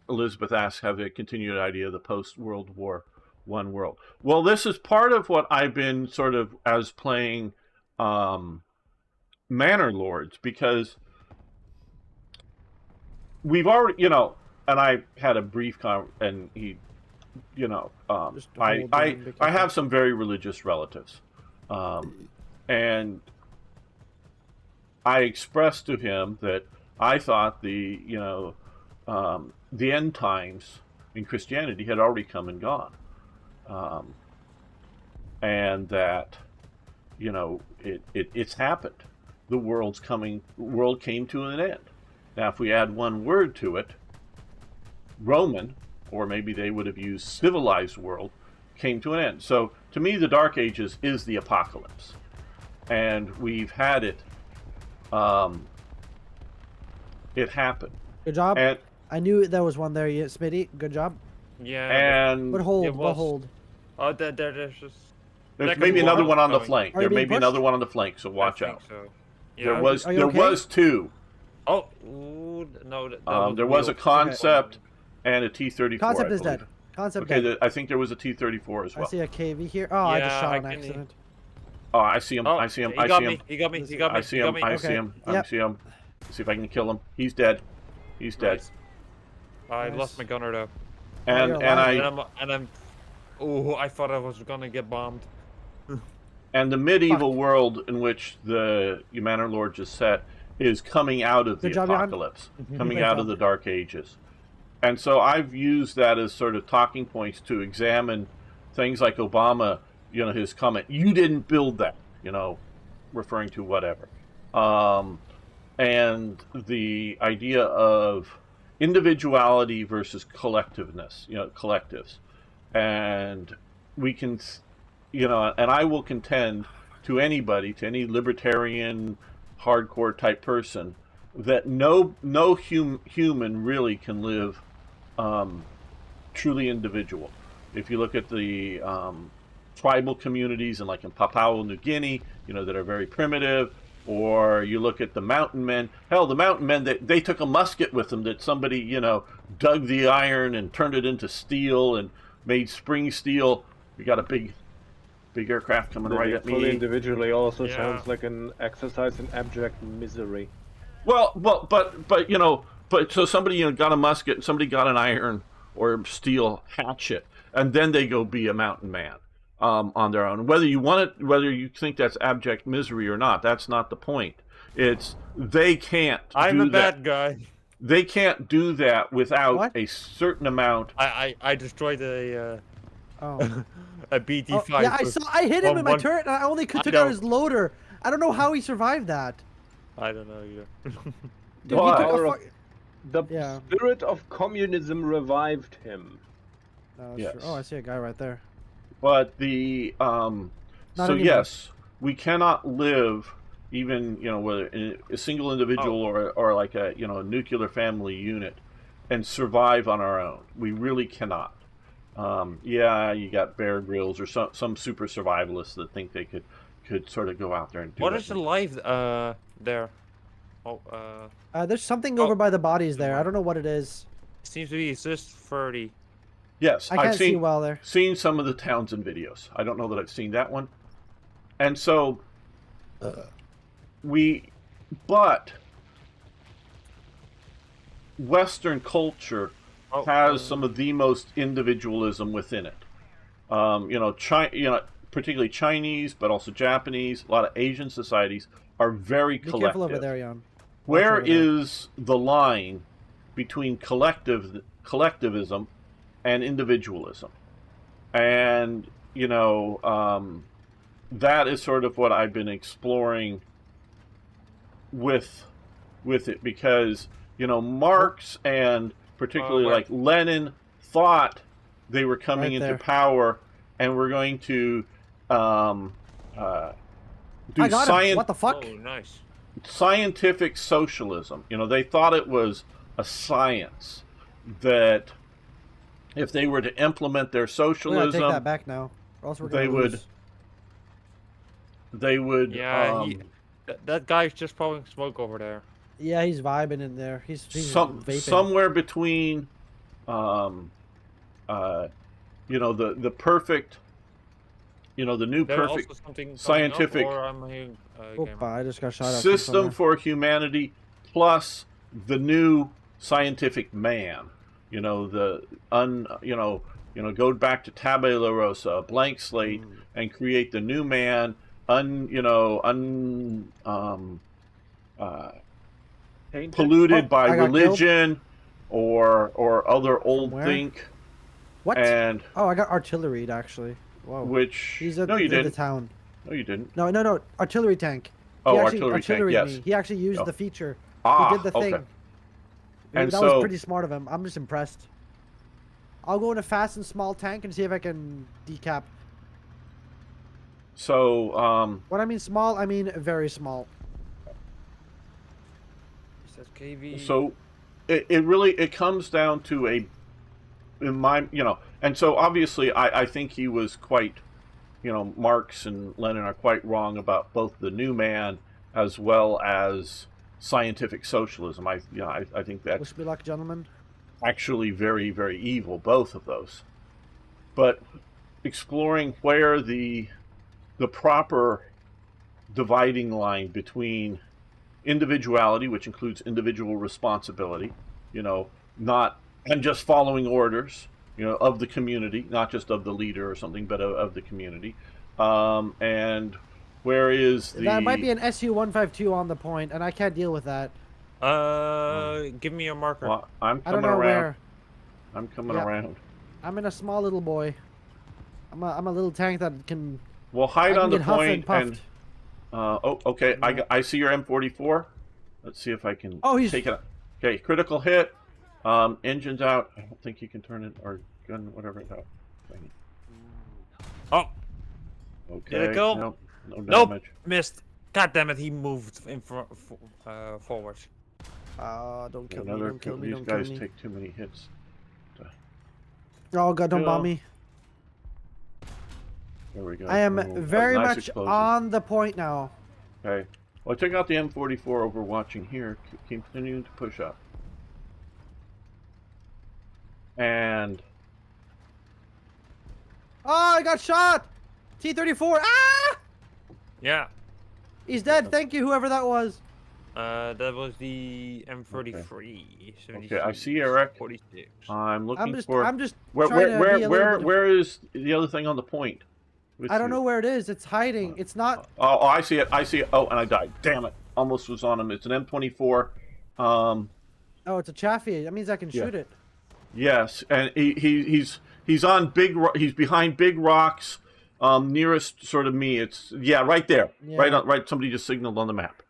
Elizabeth asks, have a continued idea of the post-World War I world. Well, this is part of what I've been sort of as playing Manor Lords, because we've already, you know, and I had a brief and he, you know, Just I hold on, be I have careful. some very religious relatives, and I expressed to him that I thought the, you know, the end times in Christianity had already come and gone, and that, you know, it's happened. The world came to an end. Now, if we add one word to it, Roman, or maybe they would have used civilized world, came to an end. So to me, the Dark Ages is the apocalypse, and we've had it. It happened, Good job. and I knew there was one there, Smitty. Good job. Yeah. and What hold? it What was- hold? Oh, there's just... there's Second maybe another one one on the coming. flank. Are you There may being be pushed? another one on the flank, so watch I think out. So. There Yeah. was Are you there okay? was two. Oh, ooh, no. There was a concept and a T-34. Concept I is dead. believe. Concept Okay, dead. I think there was a T-34 as I well. see a KV here. Oh, I just Yeah, shot I on can- accident. Oh, I see him. Oh, I see him. He I got see me. him. He got me. He got me. I see he got him. me. I Okay. see him. I Yep. see him. See if I can kill him. He's dead. He's dead. Nice. I Nice. lost my gunner though. And you're and alive. I And I'm. Oh, I thought I was gonna get bombed. and the medieval Fuck. world in which the Manor Lords is set is coming out of the Good job, Jan. apocalypse, coming Great out job. of the Dark Ages. And so I've used that as sort of talking points to examine things like Obama, you know, his comment, you didn't build that, you know, referring to whatever. And the idea of individuality versus collectiveness, you know, collectives. And we can, you know, and I will contend to anybody, to any libertarian, hardcore type person, that no human really can live truly individual. If you look at the tribal communities and like in Papua New Guinea, you know, that are very primitive, or you look at the mountain men. Hell, the mountain men, they took a musket with them that somebody, you know, dug the iron and turned it into steel and made spring steel. We got a big aircraft coming right at Fully me. individually also Yeah. sounds like an exercise in abject misery. Well, but you know, but so somebody, you know, got a musket, somebody got an iron or steel hatchet, and then they go be a mountain man on their own. Whether you want it, whether you think that's abject misery or not, that's not the point. It's they can't. I'm do a that. bad guy. They can't do that without What? a certain amount. I destroyed a Oh. a BT5. Oh, yeah, I hit him in my one- turret, and I only took know. out his loader. I don't know how he survived that. I don't know either. Dude, Why? he took Power a of- The Yeah. spirit of communism revived him. No, Yes. sure. Oh, I see a guy right there. But the Not so anymore. yes, we cannot live even whether a single individual or like a a nuclear family unit, and survive on our own. We really cannot. Yeah, you got Bear Grylls or some super survivalists that think they could sort of go out there and do What it. is the life there? Oh, There's something Oh, over by the bodies there. I never don't know what it is. seems to be just 30. Yes, I can't I've see well there. seen some of the Townsend videos. I don't know that I've seen that one. And so but Western culture has some of the most individualism within it. Particularly Chinese, but also Japanese, a lot of Asian societies are very Be collective. careful over there, Jan. Where is the line between collectivism and individualism? And that is sort of what I've been exploring with it, because Marx and particularly like Lenin thought they were coming into power and were going to do I got him. What the fuck? Oh, nice. Scientific socialism. They thought it was a science that if they were to implement their We're socialism, gonna take that back now. Or else we're gonna lose. they would. Yeah, that guy's just blowing smoke over there. Yeah, he's vibing in there. He's vaping. Somewhere between, the perfect, the new There's perfect also something scientific coming up, or I'm hearing, Opa, I just got shot at. system for humanity, plus the new scientific man. Go back to Tabula Rasa, blank slate, and create the new man. Polluted by religion or other old think. What? And I got artillery actually. Whoa. which He's no, you the didn't. town. No, you didn't. No, artillery tank. Oh, He actually artillery tank. artilleried Yes. me. He actually used Oh. the feature. Ah, He did the thing. okay. Yeah, And that so- was pretty smart of him. I'm just impressed. I'll go in a fast and small tank and see if I can decap. So, When I mean small, I mean very small. He says KV. so it really comes down to and so obviously I think he was quite, Marx and Lenin are quite wrong about both the new man as well as scientific socialism. I think that's Wish me luck, gentlemen. actually very, very evil, both of those. But exploring where the proper dividing line between individuality, which includes individual responsibility, not and just following orders, of the community, not just of the leader or something, but of the community. And where is the... That might be an SU-152 on the point, and I can't deal with that. Give me a marker. Well, I'm I don't coming know around. where. I'm coming Yeah. around. I'm in a small little boy. I'm a little tank that can. Well, hide I can on the get huffed point and puffed. okay. I see your M44. Let's see if I can take it out. Okay, critical hit. Engine's out. I don't think you can turn it, or gun, whatever it's out. Oh, Okay. did it go? No Nope, damage. missed. God damn it, he moved in forward. Don't kill me! Another Don't kill me! these Don't kill guys me! take too many hits. Oh God! Don't bomb me! There we go. I am Oh, very nice much explosion. on the point now. Okay. Well, I took out the M44 over watching here. Continuing to push up. And Oh, I got shot! T-34! Ah! Yeah. He's dead. Thank you, whoever that was. That was the M33. okay, I see Eric. 46. I'm looking I'm for. just Where trying to be a little bit- where is the other thing on the point? with I don't you? know where it is. It's hiding. It's not. Oh, I see it. I see it. Oh, and I died. Damn it! Almost was on him. It's an M24. Oh, it's a Chaffee. That means I can Yeah. shoot it. Yes, and he's on he's behind big rocks, nearest sort of me. It's right there, Yeah. right. Somebody just signaled on the map.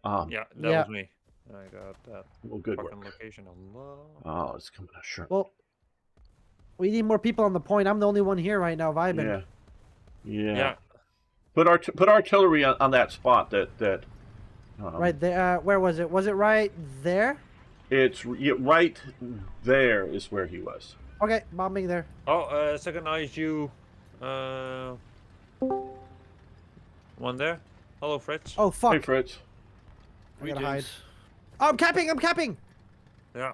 Yeah, that Yeah. was me. I got that Well, good fucking work. location on low. Oh, it's coming out sure. Well, we need more people on the point. I'm the only one here right now vibing. Yeah. Yeah. Put artillery on that spot that Right there. Where was it? Was it right there? It's right there is where he was. Okay, bombing there. Oh, second ISU. One there. Hello, Fritz. Oh fuck! Hey, Fritz. I gotta hide. Greetings. Oh, I'm capping. I'm capping. Yeah.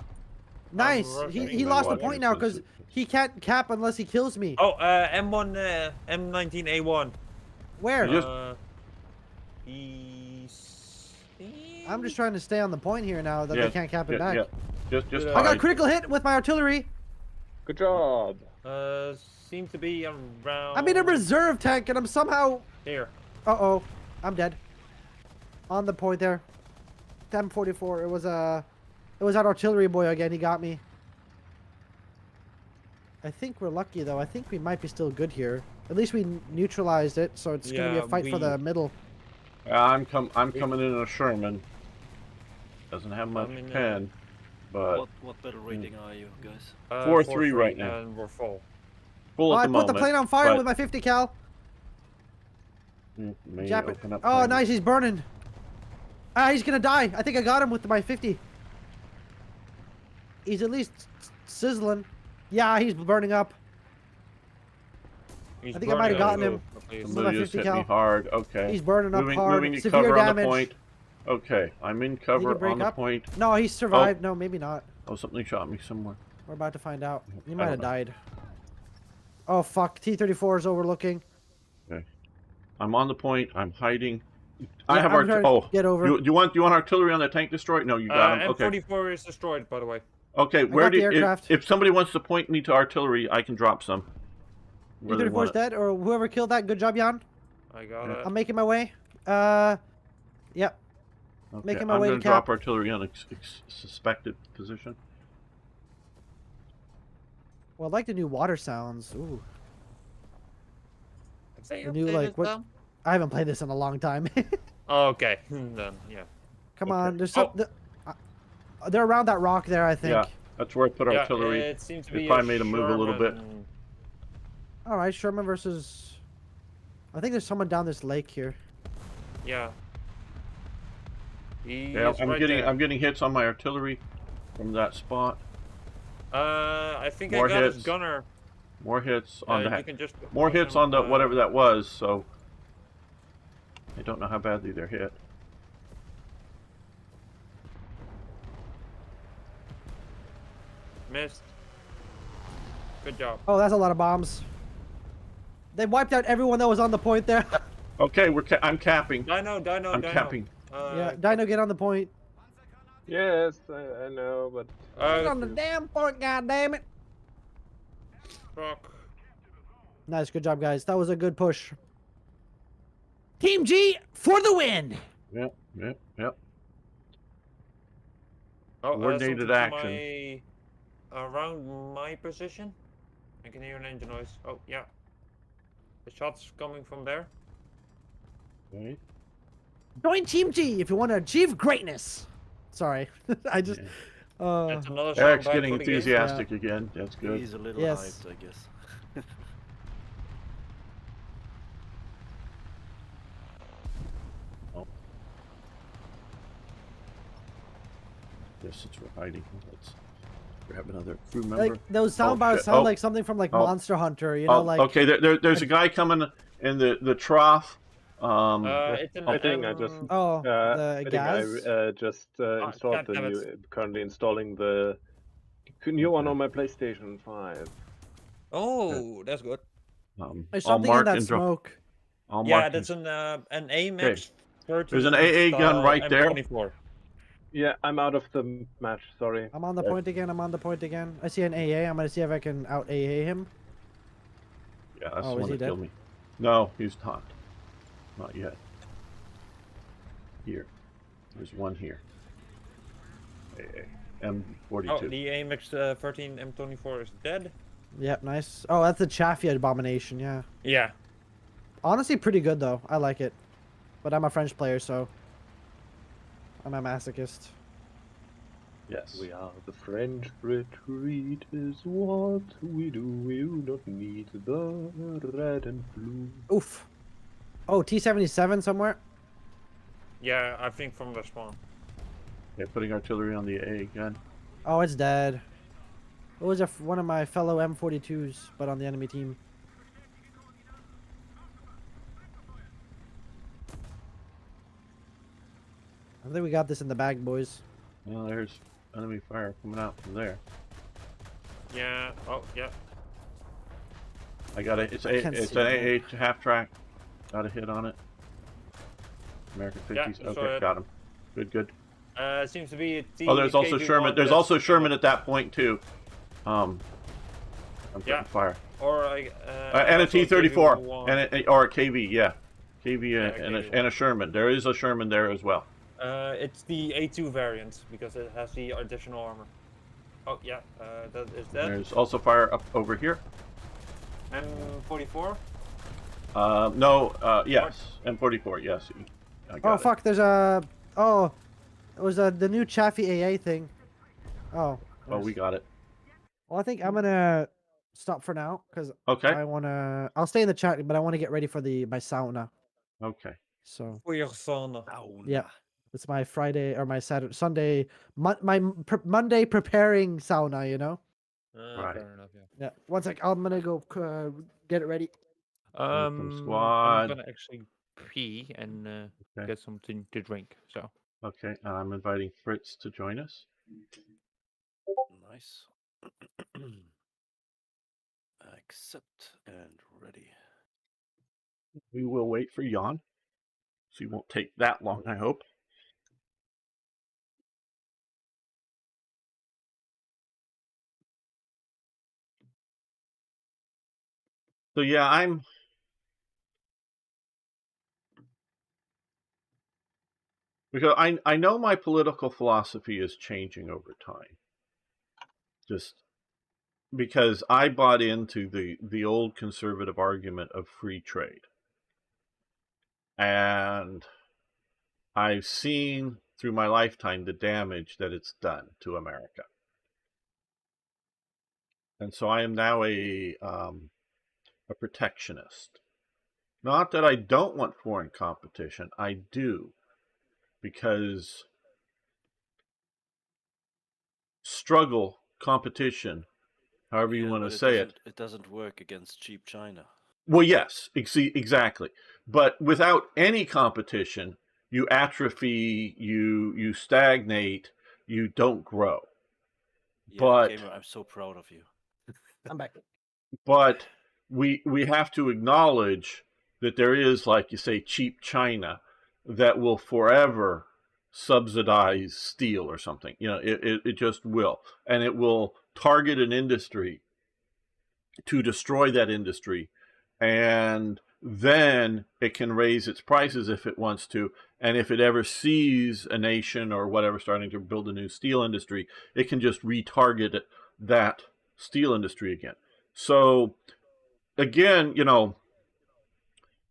Nice. rushing. He My lost a watch point now is- because he can't cap unless he kills me. Oh, M1, M19A1. Where? You just- He's. I'm just trying to stay on the point here now that they can't cap it back. Just Good, I got a hide. critical hit with my artillery. Good job. Seems to be around. I'm in a reserve tank and I'm somehow. Here. Uh-oh, I'm dead. On the point there. 1044. It was that artillery boy again. He got me. I think we're lucky though. I think we might be still good here. At least we neutralized it, so it's gonna be Yeah, a fight for the middle. I'm coming in a Sherman. Doesn't have much I'm in, pen, but What battle rating are you guys? 4-3 right now. And we're full. full Oh, at I the put moment. the plane on fire but with my 50 cal. may Jap it. open up Oh, fire. nice. He's burning. Ah, he's gonna die. I think I got him with my 50. He's at least sizzling. Yeah, he's burning up. He's I think I might have burning gotten out. him. Please. Some- Somebody just 50 hit me cal. hard. Okay. He's burning up hard. Moving to Severe cover damage. on the point. Okay, I'm in cover break on the up? point. No, he survived. No, maybe not. Oh, something shot me somewhere. We're about to find out. He I might don't have know. died. Oh, fuck. T-34 is overlooking. Okay. I'm on the point. I'm hiding. I Yeah, have I'm trying to get over. Do you want artillery on the tank destroyer? No, you got him. Okay. M44 is destroyed, by the way. Okay. Where got do the you, aircraft. if somebody wants to point me to artillery, I can drop some. Where they T-34 is want it. dead, or whoever killed that. Good job, Jan. I got Yeah. it. I'm making my way. Yep. Okay, making my I'm way to gonna drop cap. artillery on a suspected position. Well, I like the new water sounds. Ooh. Have they The new, updated like, what- them? I haven't played this in a long time. Oh, okay. Then, yeah. Come Okay. on. There's some... they're around that rock there, I think. Yeah, that's where I put Yeah, artillery. it seems to It be probably made 'em move a little bit. Sherman. All right, Sherman versus... I think there's someone down this lake here. Yeah. He Yeah, is I'm right getting there. I'm getting hits on my artillery from that spot. I think More I got his hits. gunner. More hits on You that. can just More push hits him, on the whatever that was. So I don't know how badly they're hit. Missed. Good job. Oh, that's a lot of bombs. They wiped out everyone that was on the point there. Okay, I'm capping. Dino. I'm capping. Yeah, Dino, get on the point. Yes, I know, but Get on the damn point, goddammit. Truck. Nice, good job, guys. That was a good push. Team G for the win. Yep. Oh, Coordinated something to action. around my position. I can hear an engine noise. Oh, yeah. The shot's coming from there. Okay. Join Team G if you want to achieve greatness. Sorry, I just. That's another Eric's soundbite getting for the game. enthusiastic again. That's good. He's a little Yes. hyped, I guess. Yes, since we're hiding, let's grab another crew member. Like those sound Oh, bars shit. sound Oh. like something from like Oh. Monster Hunter, you know, Oh, like. okay. There's a guy coming in the trough. It's an I think I just Oh, I the think I gas. just installed the goddammit. new. Currently installing the new one on my PlayStation 5. Oh, that's good. There's I'll something in mark that and drop- smoke. I'll Yeah, mark that's and- an AMX 13. There's an AA gun right there. M24. Yeah, I'm out of the match. Sorry. I'm on the point again. I'm on the point again. I see an AA. I'm gonna see if I can out AA him. Yeah, that's Oh, the is one he that killed dead? me. No, he's not. Not yet. Here. There's one here. AA. M42. Oh, the AMX 13 M24 is dead. Yep, nice. Oh, that's the Chaffee abomination. Yeah. Yeah. Honestly, pretty good though. I like it, but I'm a French player, so I'm a masochist. Yes. We are the French retreat is what we do. We do not need the red and blue. Oof. Oh, T-77 somewhere. Yeah, I think from the spawn. They're putting artillery on the A again. Oh, it's dead. It was one of my fellow M42s, but on the enemy team. I think we got this in the bag, boys. Well, there's enemy fire coming out from there. Yeah. Oh, yeah. I got it. It's can't it's see an that. AA half track. Got a hit on it. American 50s. Yeah, saw Okay, it. got him. Good. Seems to be a Oh, there's also KV-1 Sherman. There's that's also Sherman killed. at that point too. I'm Yeah. putting fire. Or And a also T-34 KV-1. or a KV, yeah. KV Yeah, and KV-1. a Sherman. There is a Sherman there as well. It's the A2 variant because it has the additional armor. Oh yeah, that is that. There's also fire up over here. M44. No, yes, M44, yes. I got Oh it. fuck! There's a. Oh, it was the new Chaffee AA thing. Oh. Oh, we got it. Well, I think I'm gonna stop for now because Okay. I'll stay in the chat, but I want to get ready for my sauna. Okay. So For your sauna. yeah, it's my Friday or my Saturday, Sunday, Monday preparing sauna. You know. Right. Fair enough. Yeah. Yeah. One sec. I'm gonna go get it ready. Welcome, I'm squad. gonna actually pee and Okay. get something to drink. So. Okay, I'm inviting Fritz to join us. Nice. Accept and ready. We will wait for Jan. So you won't take that long, I hope. So yeah, because I know my political philosophy is changing over time. Just because I bought into the old conservative argument of free trade. And I've seen through my lifetime the damage that it's done to America. And so I am now a protectionist. Not that I don't want foreign competition, I do, because struggle, competition, however you want to say it. It doesn't work against cheap China. Well, yes, exactly. But without any competition, you atrophy, you stagnate, you don't grow. Yeah, But Gamer, I'm so proud of you. I'm back. But we have to acknowledge that there is, like you say, cheap China that will forever subsidize steel or something. You know, it just will. And it will target an industry to destroy that industry. And then it can raise its prices if it wants to. And if it ever sees a nation or whatever starting to build a new steel industry, it can just retarget that steel industry again. So, again, you know,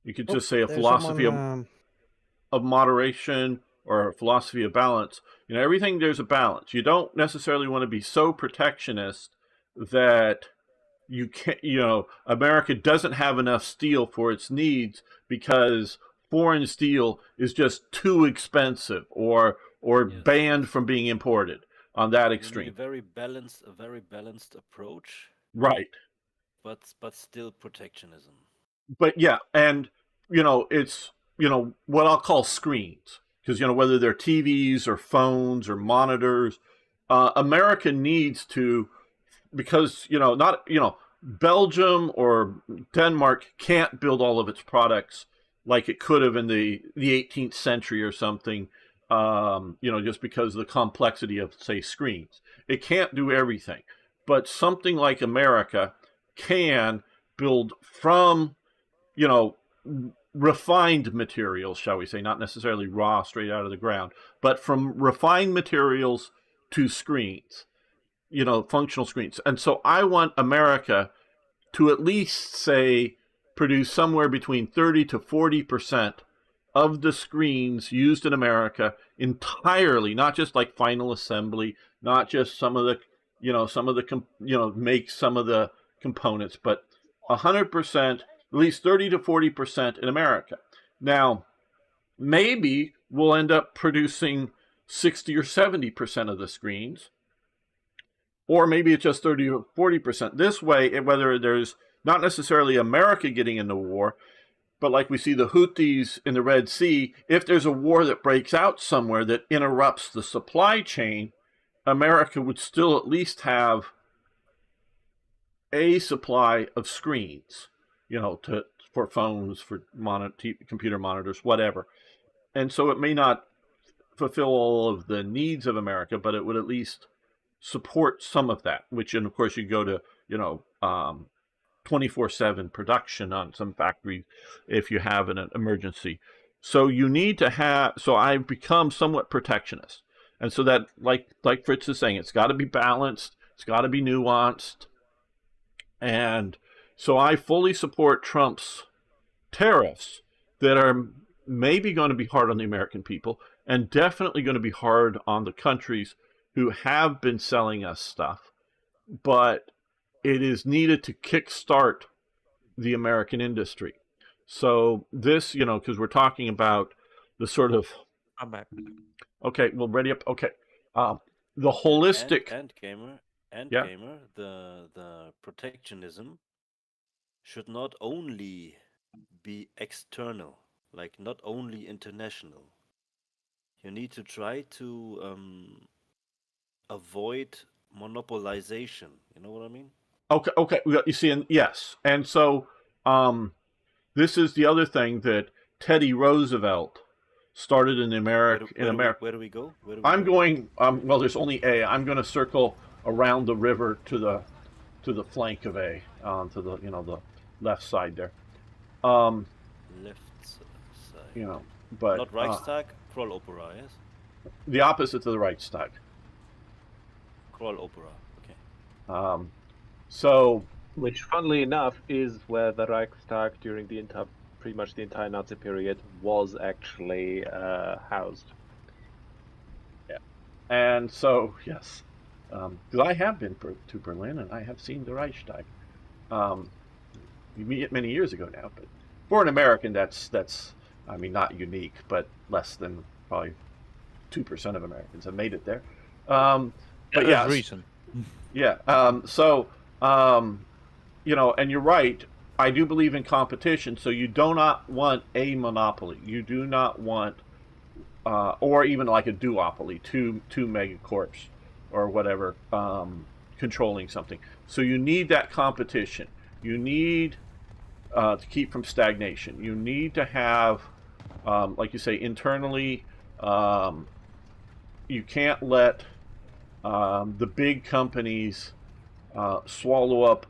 you could just say a philosophy of moderation or a philosophy of balance. You know, everything there's a balance. You don't necessarily want to be so protectionist that you can't, you know, America doesn't have enough steel for its needs because foreign steel is just too expensive or Yes, banned yes. from being imported on that You need extreme. a very balanced approach, Right. but still protectionism. But yeah, and you know, it's, you know, what I'll call screens, because, you know, whether they're TVs or phones or monitors, America needs to, because, you know, not, you know, Belgium or Denmark can't build all of its products like it could have in the 18th century or something. You know, just because of the complexity of, say, screens, it can't do everything. But something like America can build from, you know, refined materials, shall we say, not necessarily raw straight out of the ground, but from refined materials to screens, you know, functional screens. And so I want America to at least, say, produce somewhere between 30 to 40% of the screens used in America entirely, not just like final assembly, not just some of the, you know, make some of the components, but 100%, at least 30 to 40% in America. Now, maybe will end up producing 60 or 70% of the screens. Or maybe it's just 30 or 40%. This way, whether there's not necessarily America getting in the war, but like we see the Houthis in the Red Sea, if there's a war that breaks out somewhere that interrupts the supply chain, America would still at least have a supply of screens, for phones, for computer monitors, whatever. And so it may not fulfill all of the needs of America, but it would at least support some of that, which, and of course, you go to, 24/7 production on some factory if you have an emergency. So you need to have, so I've become somewhat protectionist. And so that, like Fritz is saying, it's got to be balanced, it's got to be nuanced. And so I fully support Trump's tariffs that are maybe going to be hard on the American people and definitely going to be hard on the countries who have been selling us stuff. But it is needed to kickstart the American industry. So this, because we're talking about the sort of... I'm back. Okay, well, ready up. Okay. The holistic... Gamer, Yeah. the protectionism should not only be external, like not only international. You need to try to avoid monopolization. You know what I mean? Okay. You see, and yes. And so this is the other thing that Teddy Roosevelt started in America. Where do we go? I'm going. Well, there's only A. I'm going to circle around the river to the flank of A, to the the left side there. Left side. But not Reichstag. Kroll Opera, yes. The opposite to the Reichstag. Kroll Opera. Okay. So. Which, funnily enough, is where the Reichstag during pretty much the entire Nazi period was actually housed. Yeah, and so yes, because I have been to Berlin and I have seen the Reichstag. Many years ago now, but for an American, that's I mean, not unique, but less than probably 2% of Americans have made it there. But yeah, recent. Yeah. And you're right. I do believe in competition. So you do not want a monopoly. You do not want, or even like a duopoly, two megacorps or whatever, controlling something. So you need that competition. You need to keep from stagnation. You need to have, like you say, internally. You can't let the big companies swallow up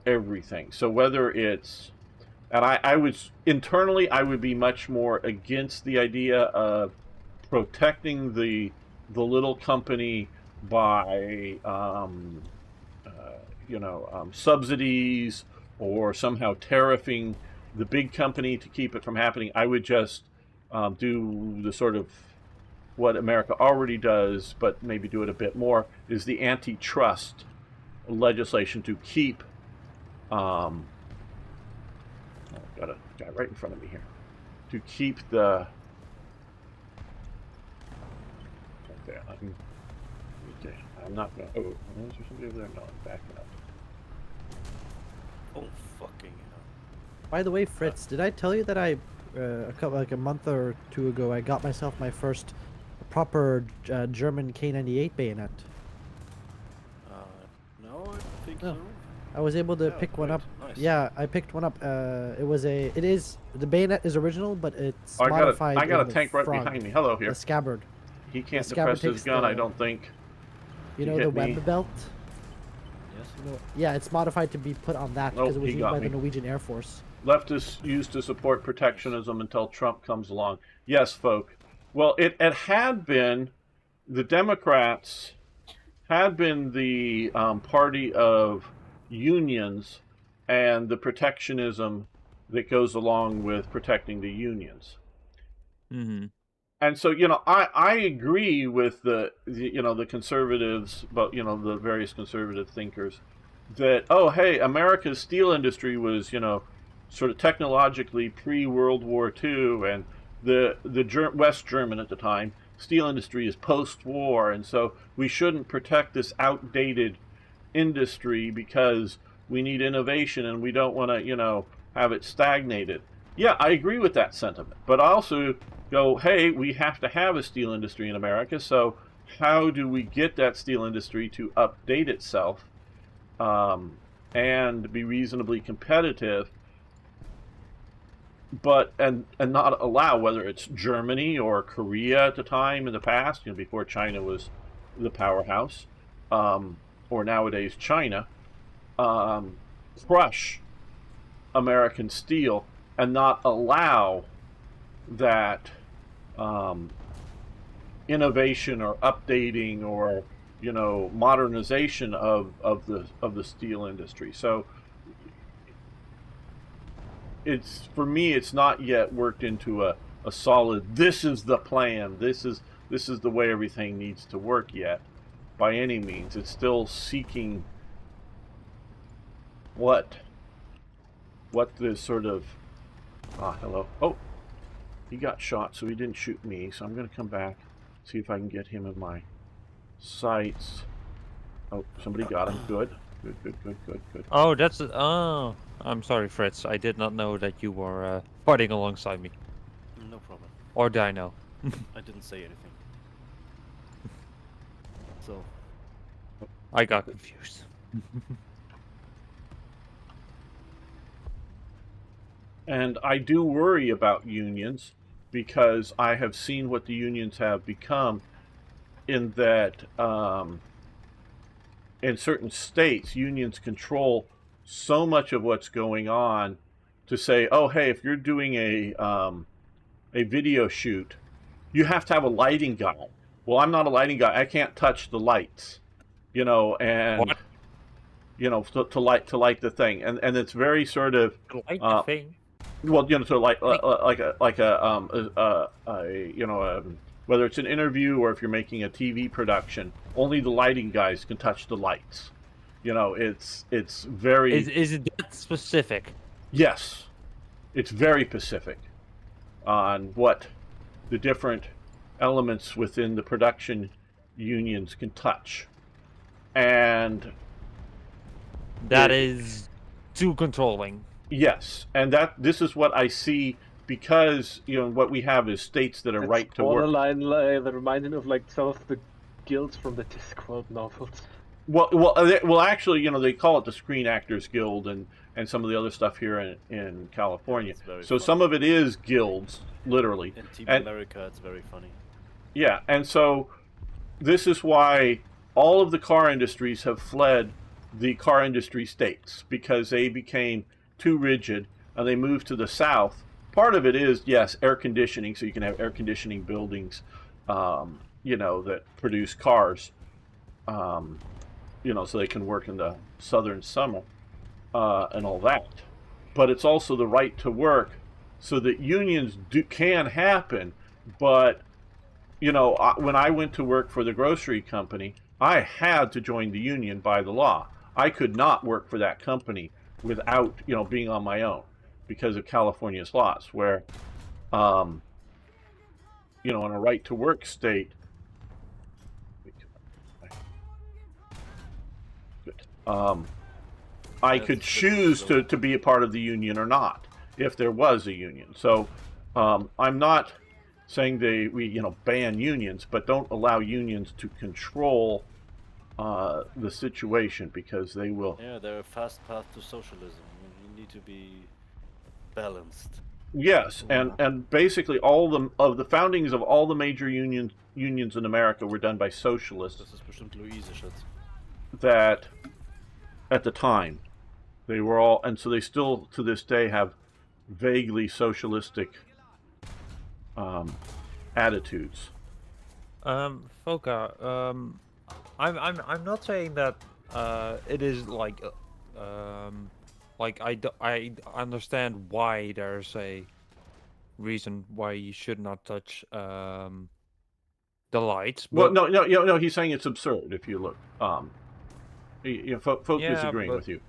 everything. So whether it's, and I would internally, I would be much more against the idea of protecting the little company by subsidies or somehow tariffing the big company to keep it from happening. I would just do the sort of what America already does, but maybe do it a bit more, is the antitrust legislation to keep I've got a guy right in front of me here, to keep the okay, I'm not gonna, is there somebody over there? No, I'm backing up. Oh fucking hell. By the way, Fritz, did I tell you that I a month or two ago I got myself my first proper German K98 bayonet? No, I don't think Oh. so. I was able to Yeah, pick one great. up. Nice. Yeah, I picked one up. The bayonet is original, but it's I modified. got a in the tank right front, behind me. Hello here. The scabbard. He can't scabbard depress his takes gun, I the- don't think. You He know hit the me. web belt? Yes. Yeah, it's modified to be put on that Nope, because it was he used got by me. the Norwegian Air Force. Leftists used to support protectionism until Trump comes along. Yes, folk. Well, it had been, the Democrats had been the party of unions and the protectionism that goes along with protecting the unions. Mm-hmm. And so, I agree with the conservatives, but, the various conservative thinkers that, oh, hey, America's steel industry was, sort of technologically pre-World War II, and the West German at the time steel industry is post-war, and so we shouldn't protect this outdated industry because we need innovation and we don't want to, you know, have it stagnated. Yeah, I agree with that sentiment, but I also go, hey, we have to have a steel industry in America, so how do we get that steel industry to update itself and be reasonably competitive, but and not allow, whether it's Germany or Korea at the time in the past, you know, before China was the powerhouse, or nowadays China, crush American steel and not allow that innovation or updating or, you know, modernization of the steel industry. So it's, for me, it's not yet worked into a solid, this is the plan, this is the way everything needs to work yet, by any means. It's still seeking what the sort of hello. Oh, he got shot, so he didn't shoot me, so I'm gonna come back, see if I can get him in my sights. Oh, somebody got him. Good. Oh, that's oh. I'm sorry, Fritz. I did not know that you were fighting alongside me. No problem. Or did I know? I didn't say anything. So, I got confused. And I do worry about unions because I have seen what the unions have become, in that in certain states, unions control so much of what's going on to say, oh, hey, if you're doing a video shoot, you have to have a lighting guy. Well, I'm not a lighting guy. I can't touch the lights, you know, and What? you know, to light the thing, and it's very sort of Like the thing. well, you know, so like you know, whether it's an interview or if you're making a TV production, only the lighting guys can touch the lights. You know, it's very Is it that specific? yes, it's very specific on what the different elements within the production unions can touch, and That is too controlling. yes, and this is what I see, because, you know, what we have is states that are It's right to work. borderline that reminded me of like some of the guilds from the Discworld novels. Well, actually, you know, they call it the Screen Actors Guild and some of the other stuff here in California. It's very So funny. some of it is guilds, literally. in Team And- America, it's very funny. Yeah, and so this is why all of the car industries have fled the car industry states, because they became too rigid and they moved to the south. Part of it is, yes, air conditioning, so you can have air conditioning buildings, you know, that produce cars, you know, so they can work in the southern summer and all that. But it's also the right to work, so that unions can happen. But, you know, when I went to work for the grocery company, I had to join the union by the law. I could not work for that company without, you know, being on my own, because of California's laws, where, you know, in a right to work state, I could choose to be a part of the union or not, if there was a union. So I'm not saying we you know, ban unions, but don't allow unions to control the situation, because they will. Yeah, they're a fast path to socialism. You need to be balanced. Yes, and basically all of the foundings of all the major unions in America were done by socialists Das ist bestimmt Luise, Schatz. that at the time they were all, and so they still to this day have vaguely socialistic attitudes. Foka, I'm not saying that it is like I understand why there's a reason why you should not touch the lights. Well, But no, he's saying it's absurd. If you look, you know, folk is Yeah, agreeing but- with you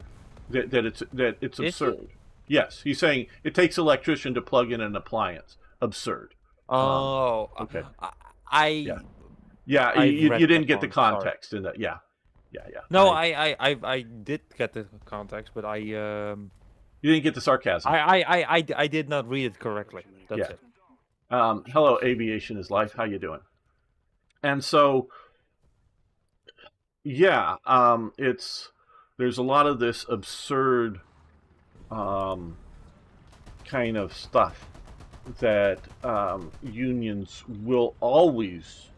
that it's Is he? absurd. Yes, he's saying it takes an electrician to plug in an appliance. Absurd. Oh, okay. I Yeah. Yeah, I've you read didn't that get the one. Sorry. context in that. Yeah, yeah. No, I did get the context, but You didn't get the sarcasm. I did not read it correctly. That's Yeah. it. Hello, aviation is life. How you doing? And so, yeah, there's a lot of this absurd um, kind of stuff that unions will always,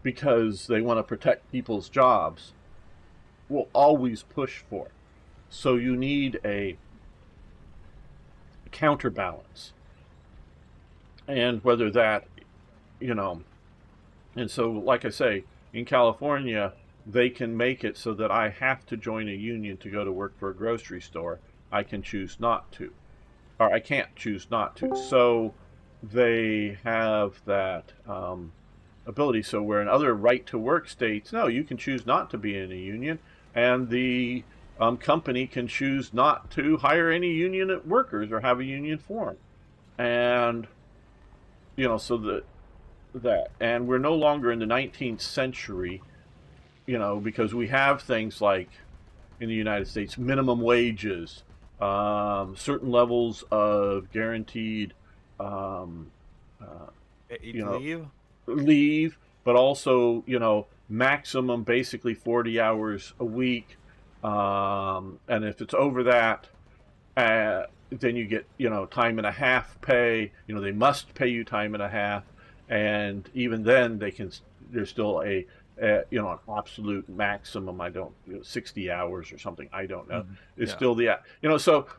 because they want to protect people's jobs, will always push for. So you need a counterbalance, and whether that, you know, and so like I say, in California, they can make it so that I have to join a union to go to work for a grocery store. I can choose not to, or I can't choose not to. So they have that ability. So where in other right to work states, no, you can choose not to be in a union, and the company can choose not to hire any union workers or have a union form. And so that, and we're no longer in the 19th century, because we have things like in the United States minimum wages, certain levels of guaranteed um, uh, you know Leave. leave, but also maximum basically 40 hours a week, and if it's over that, then you get time and a half pay. They must pay you time and a half, and even then there's still an absolute maximum. I don't 60 hours or something, I don't know, is Yeah. still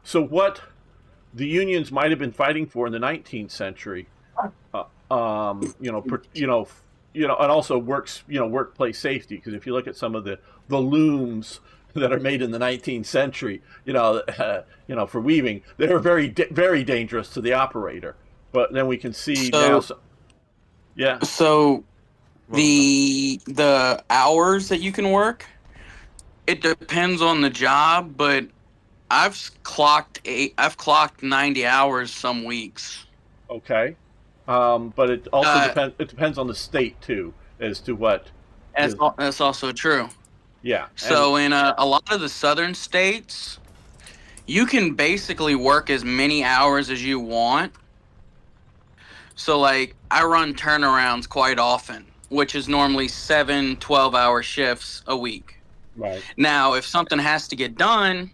so what the unions might have been fighting for in the 19th century, and also workplace safety. Because if you look at some of the looms that are made in the 19th century, for weaving, they're very dangerous to the operator. But then we can see now, yeah, So Well done. the hours that you can work, it depends on the job, but I've clocked 90 hours some weeks. okay, but it also Uh, depends on the state too, as to what is, that's also true. yeah, and So in a lot of the southern states, you can basically work as many hours as you want. So like I run turnarounds quite often, which is normally 7 12-hour shifts a week. right, Now, if something has to get done,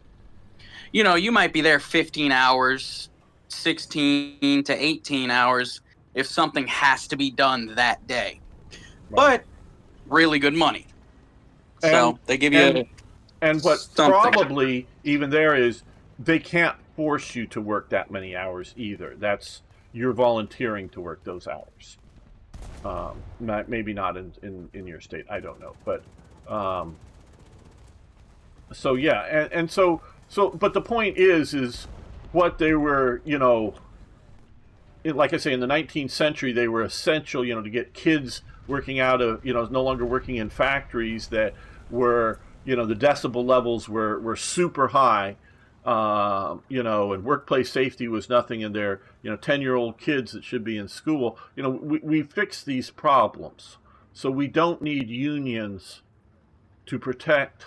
you might be there 15 hours, 16 to 18 hours if something has to be done that day. right, But really good money. and So they give and you and what something. probably even there is, they can't force you to work that many hours either. That's, you're volunteering to work those hours. Maybe not in your state, I don't know, but um, so yeah, and but the point is what they were, like I say, in the 19th century, they were essential, to get kids working out of, no longer working in factories that were, the decibel levels were super high, and workplace safety was nothing, and their, 10-year-old kids that should be in school. We fixed these problems, so we don't need unions to protect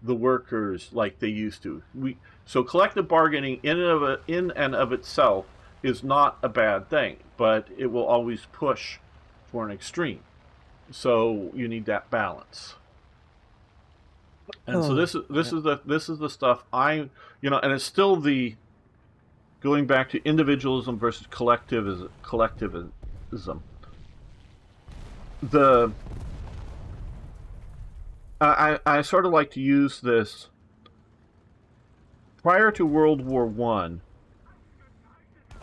the workers like they used to. So collective bargaining in and of itself is not a bad thing, but it will always push for an extreme. So you need that balance. And so this is the stuff and it's still the going back to individualism versus collectivism. The I sort of like to use this. Prior to World War I,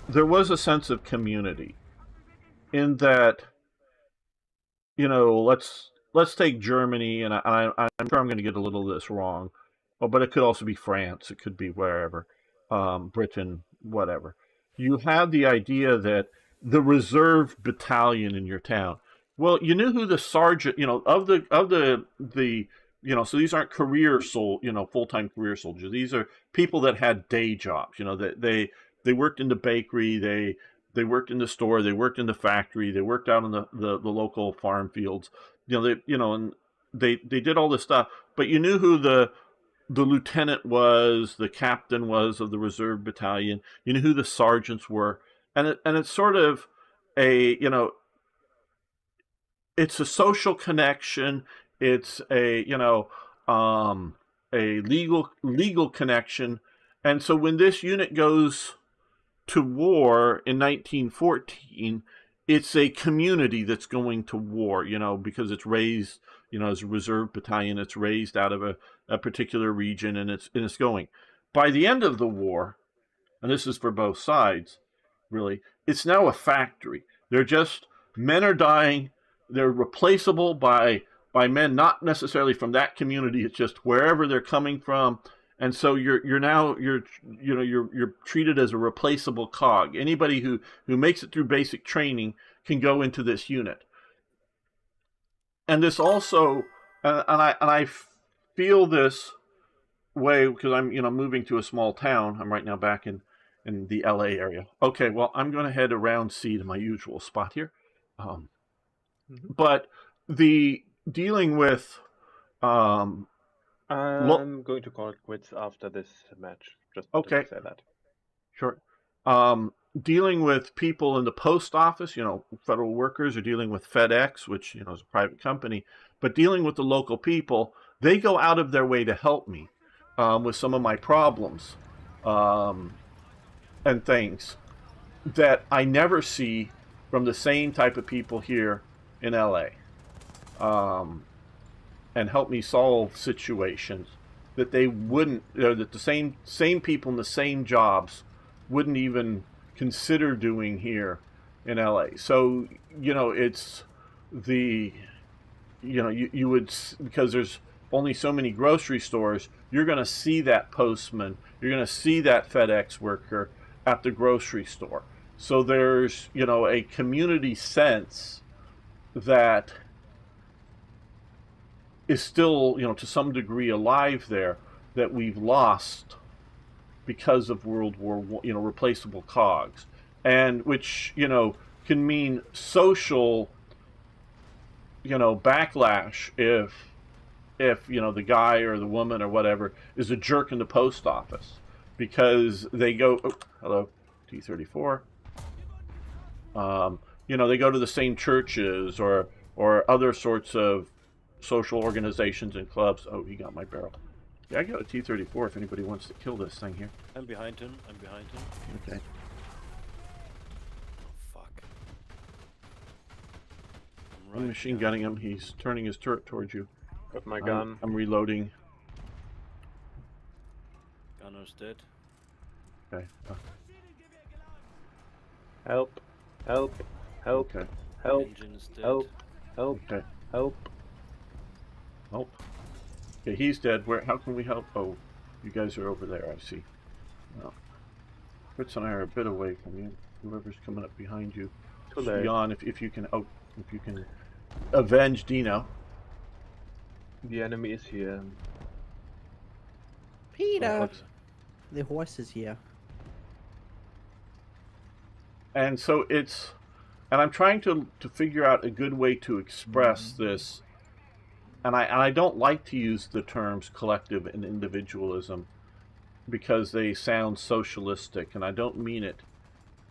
there was a sense of community in that, let's take Germany, and I'm sure I'm going to get a little of this wrong, but it could also be France, it could be wherever, Britain, whatever. You had the idea that the reserve battalion in your town. Well, you knew who the sergeant, so these aren't full-time career soldiers. These are people that had day jobs. That they worked in the bakery. They worked in the store. They worked in the factory. They worked out in the local farm fields. And they did all this stuff. But you knew who the lieutenant was, the captain was of the reserve battalion. You knew who the sergeants were, and it's sort of it's a social connection. It's a legal connection, and so when this unit goes to war in 1914, it's a community that's going to war, because it's raised, as a reserve battalion, it's raised out of a particular region, and it's going. By the end of the war, and this is for both sides, really, it's now a factory. Men are dying. They're replaceable by men not necessarily from that community. It's just wherever they're coming from. And so you're treated as a replaceable cog. Anybody who makes it through basic training can go into this unit. And this also, and I feel this way because I'm moving to a small town. I'm right now back in the LA area. Okay, well, I'm going to head around C to my usual spot here. But the dealing with I'm going to call it quits after this match. Just Okay. to say that. Sure. Dealing with people in the post office, federal workers, or dealing with FedEx, which, is a private company, but dealing with the local people, they go out of their way to help me with some of my problems and things that I never see from the same type of people here in LA. And help me solve situations that they wouldn't, that the same people in the same jobs wouldn't even consider doing here in LA. So, it's you would, because there's only so many grocery stores, you're going to see that postman, you're going to see that FedEx worker at the grocery store. So there's, a community sense that is still, to some degree alive there, that we've lost because of World War I, replaceable cogs, and which, can mean social, backlash if the guy or the woman or whatever is a jerk in the post office because they go, hello, T-34. They go to the same churches or other sorts of social organizations and clubs. Oh, he got my barrel. Yeah, I got a T-34 if anybody wants to kill this thing here. I'm behind him. Okay. Oh, fuck. I'm machine gunning him. He's turning his turret towards you. Got my gun. I'm reloading. Gunner's dead. Okay. Help. Help. Help. Okay. Help. Engine is dead. Help. Help. Okay. Help. Help. Okay, he's dead. How can we help? Oh, you guys are over there, I see. Well, Fritz and I are a bit away from you. Whoever's coming up behind you. Too late. Jan, if you can avenge Dino. The enemy is here. Peter! The horse is here. And so and I'm trying to figure out a good way to express this. And I don't like to use the terms collective and individualism because they sound socialistic, and I don't mean it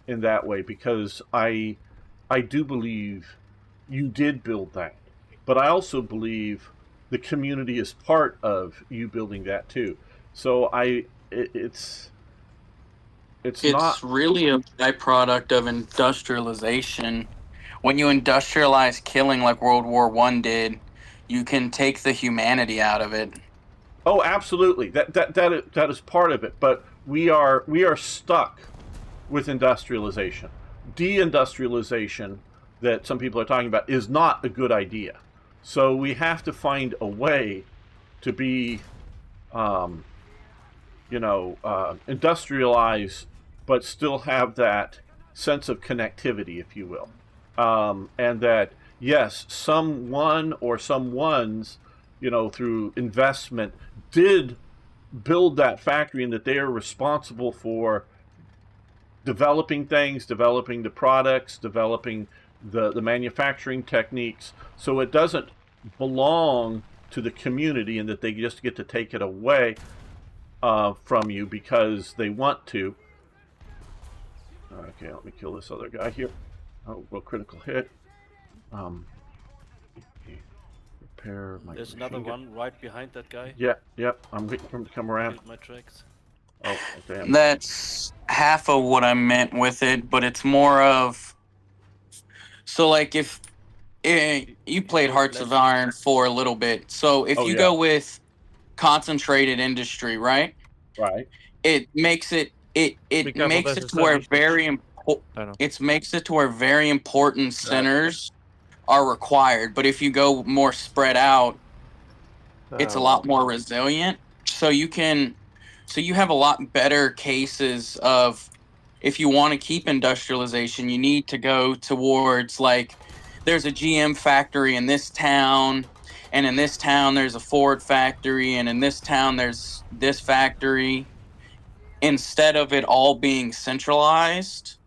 in that way, because I do believe you did build that, but I also believe the community is part of you building that too. So it's not really a byproduct of industrialization. When you industrialize killing like World War I did, you can take the humanity out of it. Oh, absolutely. That is part of it. But we are stuck with industrialization. Deindustrialization that some people are talking about is not a good idea. So we have to find a way to be, industrialized, but still have that sense of connectivity, if you will. And that, yes, someone or someones, through investment, did build that factory, and that they are responsible for developing things, developing the products, developing the manufacturing techniques, so it doesn't belong to the community and that they just get to take it away from you because they want to. Okay, let me kill this other guy here. Oh, well, critical hit. Repair my. There's another one right behind that guy. Yep. I'm waiting for him to come around. Killed my tracks. Oh, okay. That's half of what I meant with it, but it's more of. So, like, if you played Hearts of Iron for a little bit, so if you go with concentrated industry, right? Right. It makes it makes it to where very important. It makes it to where very important centers are required. But if you go more spread out, it's a lot more resilient. So you have a lot better cases of, if you want to keep industrialization, you need to go towards, like, there's a GM factory in this town, and in this town there's a Ford factory, and in this town there's this factory, instead of it all being centralized,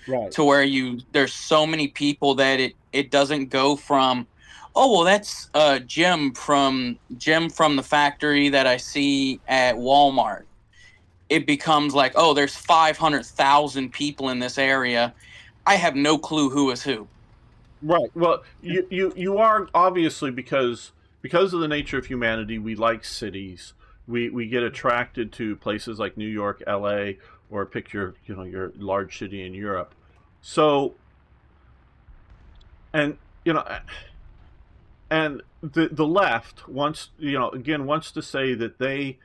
right, to where there's so many people that it doesn't go from, oh, well, that's Jim from the factory that I see at Walmart. It becomes like, oh, there's 500,000 people in this area. I have no clue who is who. Right. Well, you are obviously, because of the nature of humanity, we like cities. We get attracted to places like New York, LA, or pick your large city in Europe. So, and and the left wants to say that they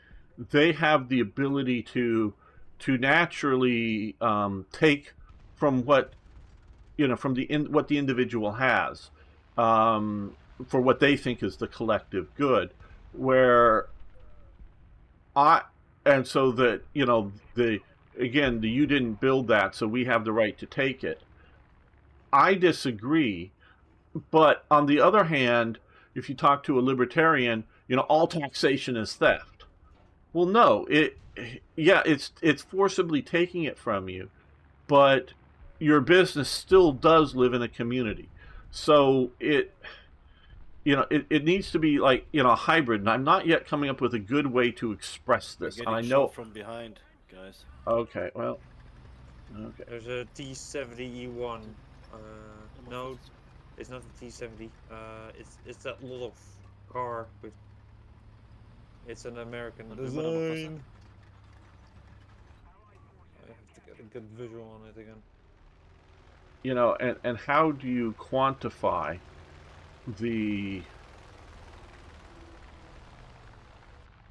have the ability to naturally take from what what the individual has, for what they think is the collective good, so that you didn't build that, so we have the right to take it. I disagree, but on the other hand, if you talk to a libertarian, all taxation is theft. Well, no, it's forcibly taking it from you, but your business still does live in a community. So it needs to be like, a hybrid, and I'm not yet coming up with a good way to express this. You're And I getting know shot from behind, guys. Okay, well, okay. There's a T-70E1. No, it's not the T-70. It's that little car with. It's an American design. I have to get a good visual on it again. And how do you quantify the?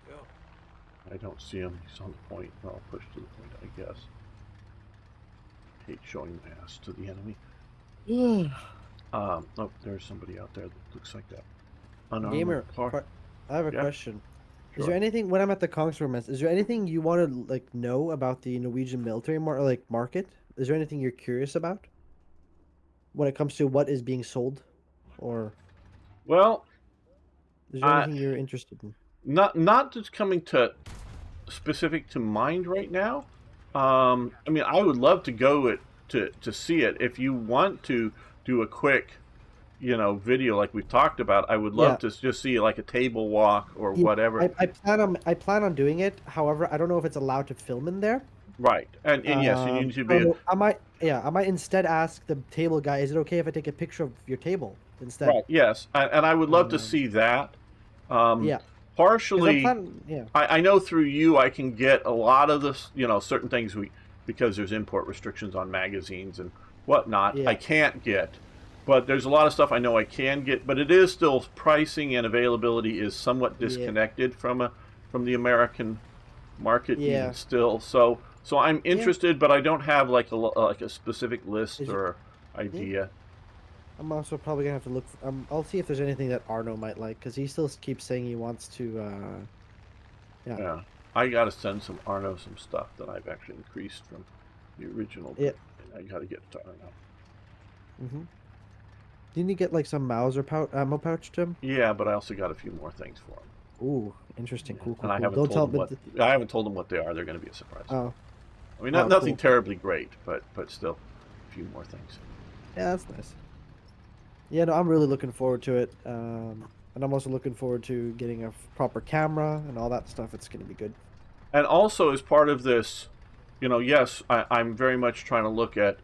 Yeah. I don't see him. He's on the point. I'll push to the point, I guess. Hate showing my ass to the enemy. Oh, there's somebody out there that looks like that. Gamer, car. I have a question. Sure. Is there anything, when I'm at the Kongsberg, is there anything you want to know about the Norwegian military market? Is there anything you're curious about when it comes to what is being sold, or? Well, is there anything you're interested in? Not just coming to specific to mind right now. I mean, I would love to go to see it. If you want to do a quick, video like we talked about, I would love to just see like a table walk or whatever. I plan on doing it. However, I don't know if it's allowed to film in there. Right, and yes, you need to be. I might instead ask the table guy, is it okay if I take a picture of your table instead? Right. Yes, and I would love to see that. Yeah. Partially, I know through you I can get a lot of this, certain things because there's import restrictions on magazines and whatnot. I can't get, but there's a lot of stuff I know I can get. But it is still, pricing and availability is somewhat disconnected from the American market. Even still, so I'm interested, but I don't have like a specific list or idea. I'm also probably gonna have to look. I'll see if there's anything that Arno might like, because he still keeps saying he wants to. Yeah, I gotta send Arno some stuff that I've actually increased from the original. Yeah, I gotta get to Arno. Mhm. Didn't you get like some Mauser ammo pouch to him? Yeah, but I also got a few more things for him. Ooh, interesting, cool. And I haven't told him what they are. They're gonna be a surprise. Oh, I mean, Oh, nothing cool. terribly great, but still, a few more things. Yeah, that's nice. Yeah, no, I'm really looking forward to it. And I'm also looking forward to getting a proper camera and all that stuff. It's going to be good. And also, as part of this, yes, I'm very much trying to look at,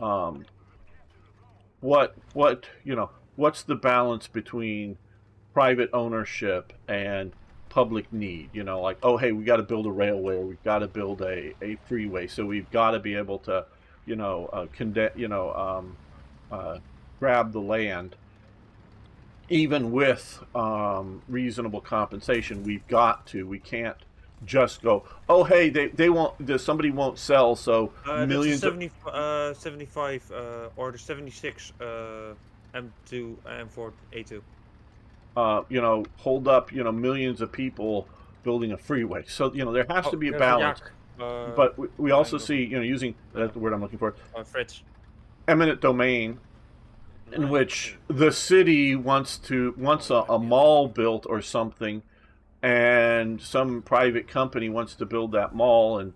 um, what's the balance between private ownership and public need. Like, oh, hey, we got to build a railway, or we've got to build a freeway, so we've got to be able to, grab the land, even with reasonable compensation. We can't just go, oh, hey, they won't, somebody won't sell, so millions that's a 75 or the 76 M2 M4 A2. hold up, millions of people building a freeway. So, there has to be a there's balance. Jack, But we also kind of- see, using that's the word I'm looking for, Fritz. eminent domain, in which the city wants a mall built or something, and some private company wants to build that mall, and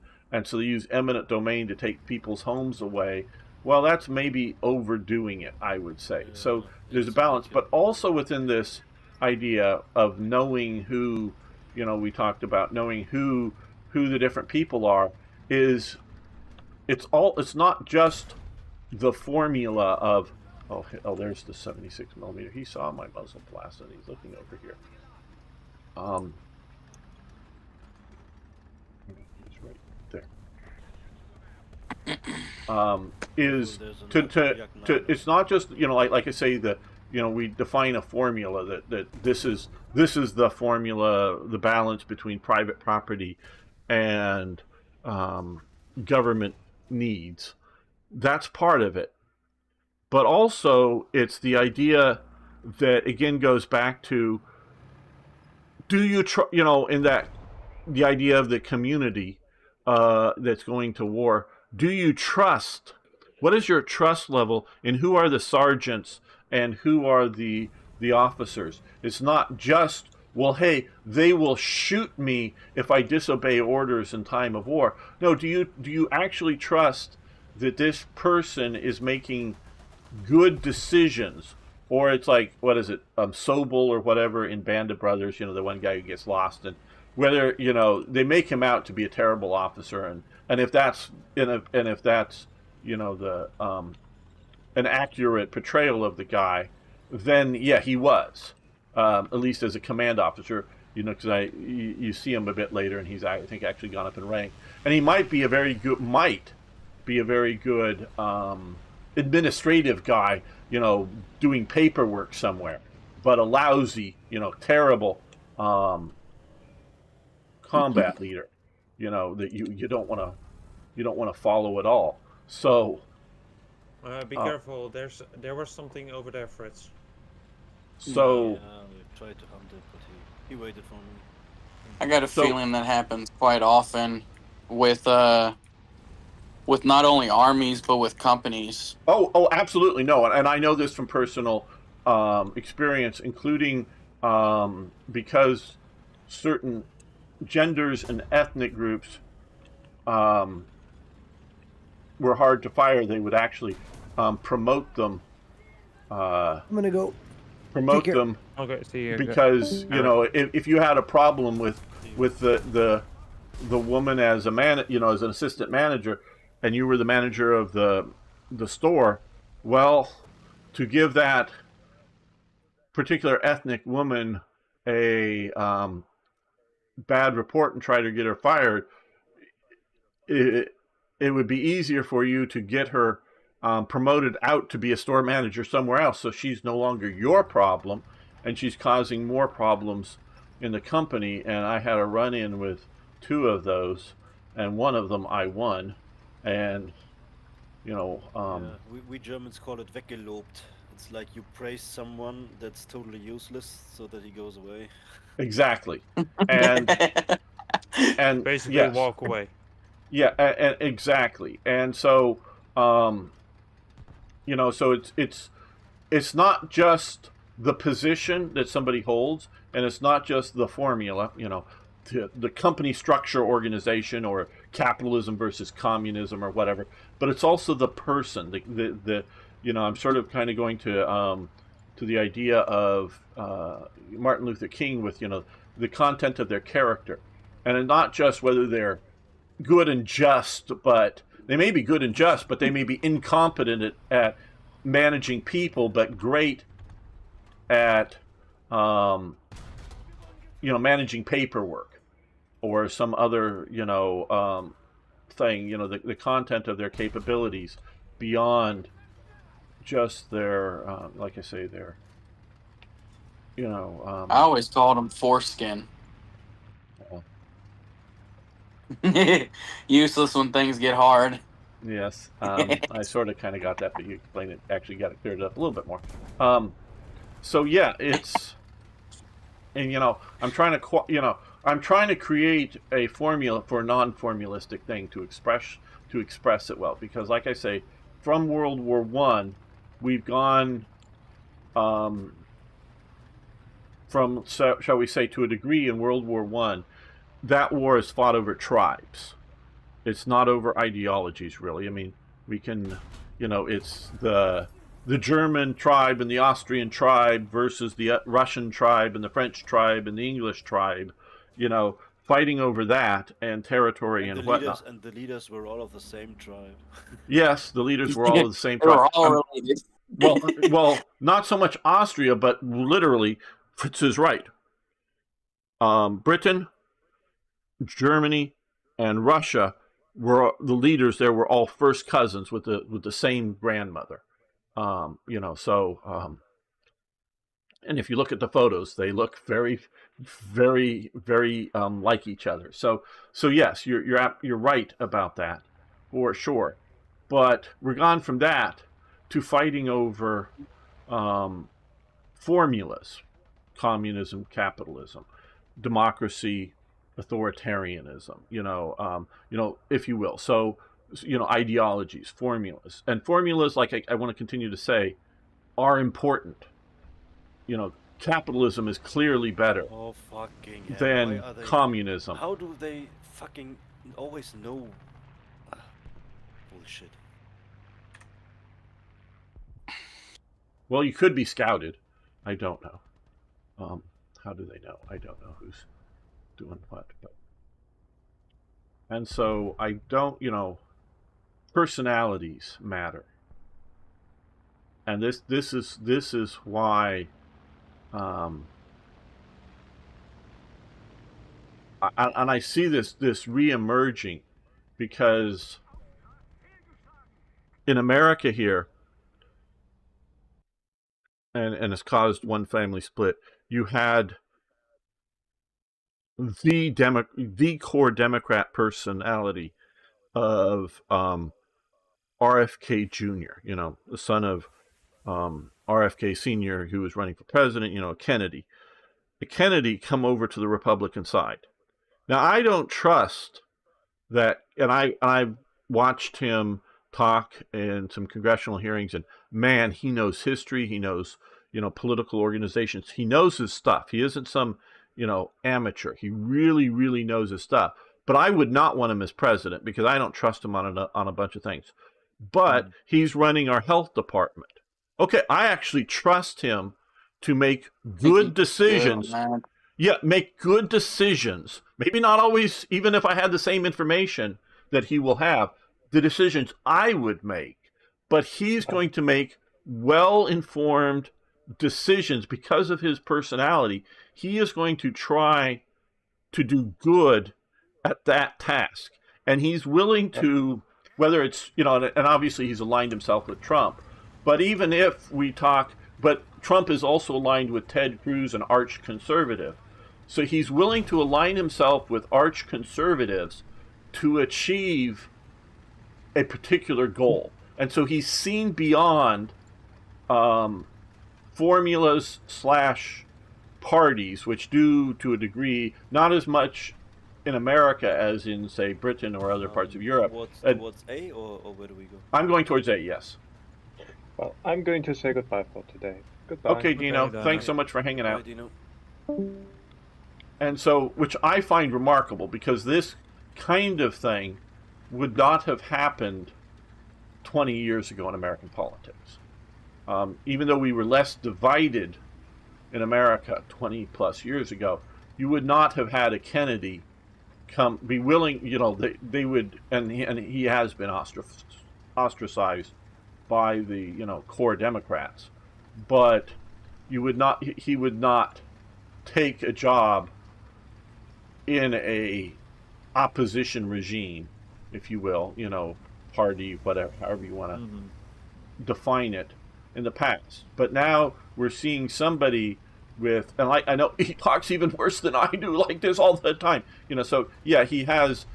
so they use eminent domain to take people's homes away. Well, that's maybe overdoing it, I would say. So there's a balance, but also within this idea of knowing who, we talked about knowing who the different people are, is it's not just the formula of, oh, there's the 76 millimeter. He saw my muzzle blast and he's looking over here. He's right there. Is to it's not just, like I say, that we define a formula that this is the formula, the balance between private property and government needs. That's part of it. But also, it's the idea that, again, goes back to, do you, in that, the idea of the community that's going to war, do you trust? What is your trust level in who are the sergeants and who are the officers? It's not just, well, hey, they will shoot me if I disobey orders in time of war. No, do you actually trust that this person is making good decisions? Or it's like, what is it, Sobel or whatever in Band of Brothers, the one guy who gets lost, and whether, they make him out to be a terrible officer, and if that's the an accurate portrayal of the guy, then yeah, he was, at least as a command officer, because you see him a bit later, and he's, I think, actually gone up in rank, and he might be a very good administrative guy, doing paperwork somewhere, but a lousy, terrible combat leader, that you don't want to follow at all. So Be careful. There was something over there, Fritz. So we tried to hunt it, but he waited for me. I got a feeling that happens quite often with not only armies but with companies. Oh, absolutely, no, and I know this from personal experience, including because certain genders and ethnic groups were hard to fire. They would actually promote them. I'm gonna go. Promote them. Okay, see you. Because if you had a problem with the woman as a as an assistant manager, and you were the manager of the store, well, to give that particular ethnic woman a bad report and try to get her fired, it would be easier for you to get her promoted out to be a store manager somewhere else, so she's no longer your problem, and she's causing more problems in the company. And I had a run-in with two of those, and one of them I won. And we Germans call it weggelobt. It's like you praise someone that's totally useless so that he goes away. Exactly. And Basically, yes. walk away. Yeah, and exactly. And so so it's not just the position that somebody holds, and it's not just the formula, the company structure, organization, or capitalism versus communism or whatever, but it's also the person. The I'm sort of kind of going to the idea of Martin Luther King with the content of their character, and not just whether they're good and just, but they may be good and just, but they may be incompetent at managing people, but great at managing paperwork or some other thing. The content of their capabilities beyond just their like I say, their I always called them foreskin. Useless when things get hard. Yes, I sort of kind of got that, but you explained it. Actually, got it cleared up a little bit more. So yeah, it's, and I'm trying to create a formula for a non-formulistic thing to express it well, because like I say, from World War One, we've gone from, shall we say, to a degree in World War One, that war is fought over tribes. It's not over ideologies, really. I mean, we can, it's the German tribe and the Austrian tribe versus the Russian tribe and the French tribe and the English tribe, fighting over that and territory and whatnot. And the leaders were all of the same tribe. Yes, the leaders were all of the same They were tribe. all related. Well, not so much Austria, but literally, Fritz is right. Britain, Germany, and Russia were the leaders. There were all first cousins with the same grandmother. And if you look at the photos, they look very, very, very like each other. So yes, you're right about that, for sure. But we're gone from that to fighting over formulas: communism, capitalism, democracy, authoritarianism. If you will. So ideologies, formulas, and formulas, like I want to continue to say, are important. Capitalism is clearly better than communism. How do they fucking always know? Bullshit. Well, you could be scouted. I don't know. How do they know? I don't know who's doing what. And so I don't, personalities matter. And this is why I see this re-emerging, because in America here, and it's caused one family split, you had the core Democrat personality of RFK Jr., the son of RFK Sr., who was running for president, Kennedy. Kennedy come over to the Republican side. Now, I don't trust that, and I've watched him talk in some congressional hearings, and man, he knows history, he knows, political organizations, he knows his stuff. He isn't some, amateur. He really, really knows his stuff. But I would not want him as president, because I don't trust him on a bunch of things. But he's running our health department. Okay, I actually trust him to make good decisions. Yeah, make good decisions. Maybe not always, even if I had the same information that he will have, the decisions I would make. But he's going to make well-informed decisions because of his personality. He is going to try to do good at that task. And he's willing to, whether it's, and obviously he's aligned himself with Trump. But even if we talk, but Trump is also aligned with Ted Cruz, an arch conservative. So he's willing to align himself with arch conservatives to achieve a particular goal. And so he's seen beyond formulas / parties, which do, to a degree, not as much in America as in, say, Britain or other parts of Europe. Towards A, or where do we go? I'm going towards A, yes. Well, I'm going to say goodbye for today. Goodbye. Okay, Dino, thanks so much for hanging out. And so, which I find remarkable, because this kind of thing would not have happened 20 years ago in American politics. Even though we were less divided in America 20 plus years ago, you would not have had a Kennedy be willing, they would, and he has been ostracized by the, core Democrats, but he would not take a job in a opposition regime, if you will, party, whatever, however you want to define it, in the past. But now we're seeing somebody with, and I know he talks even worse than I do, like this all the time, so yeah, he has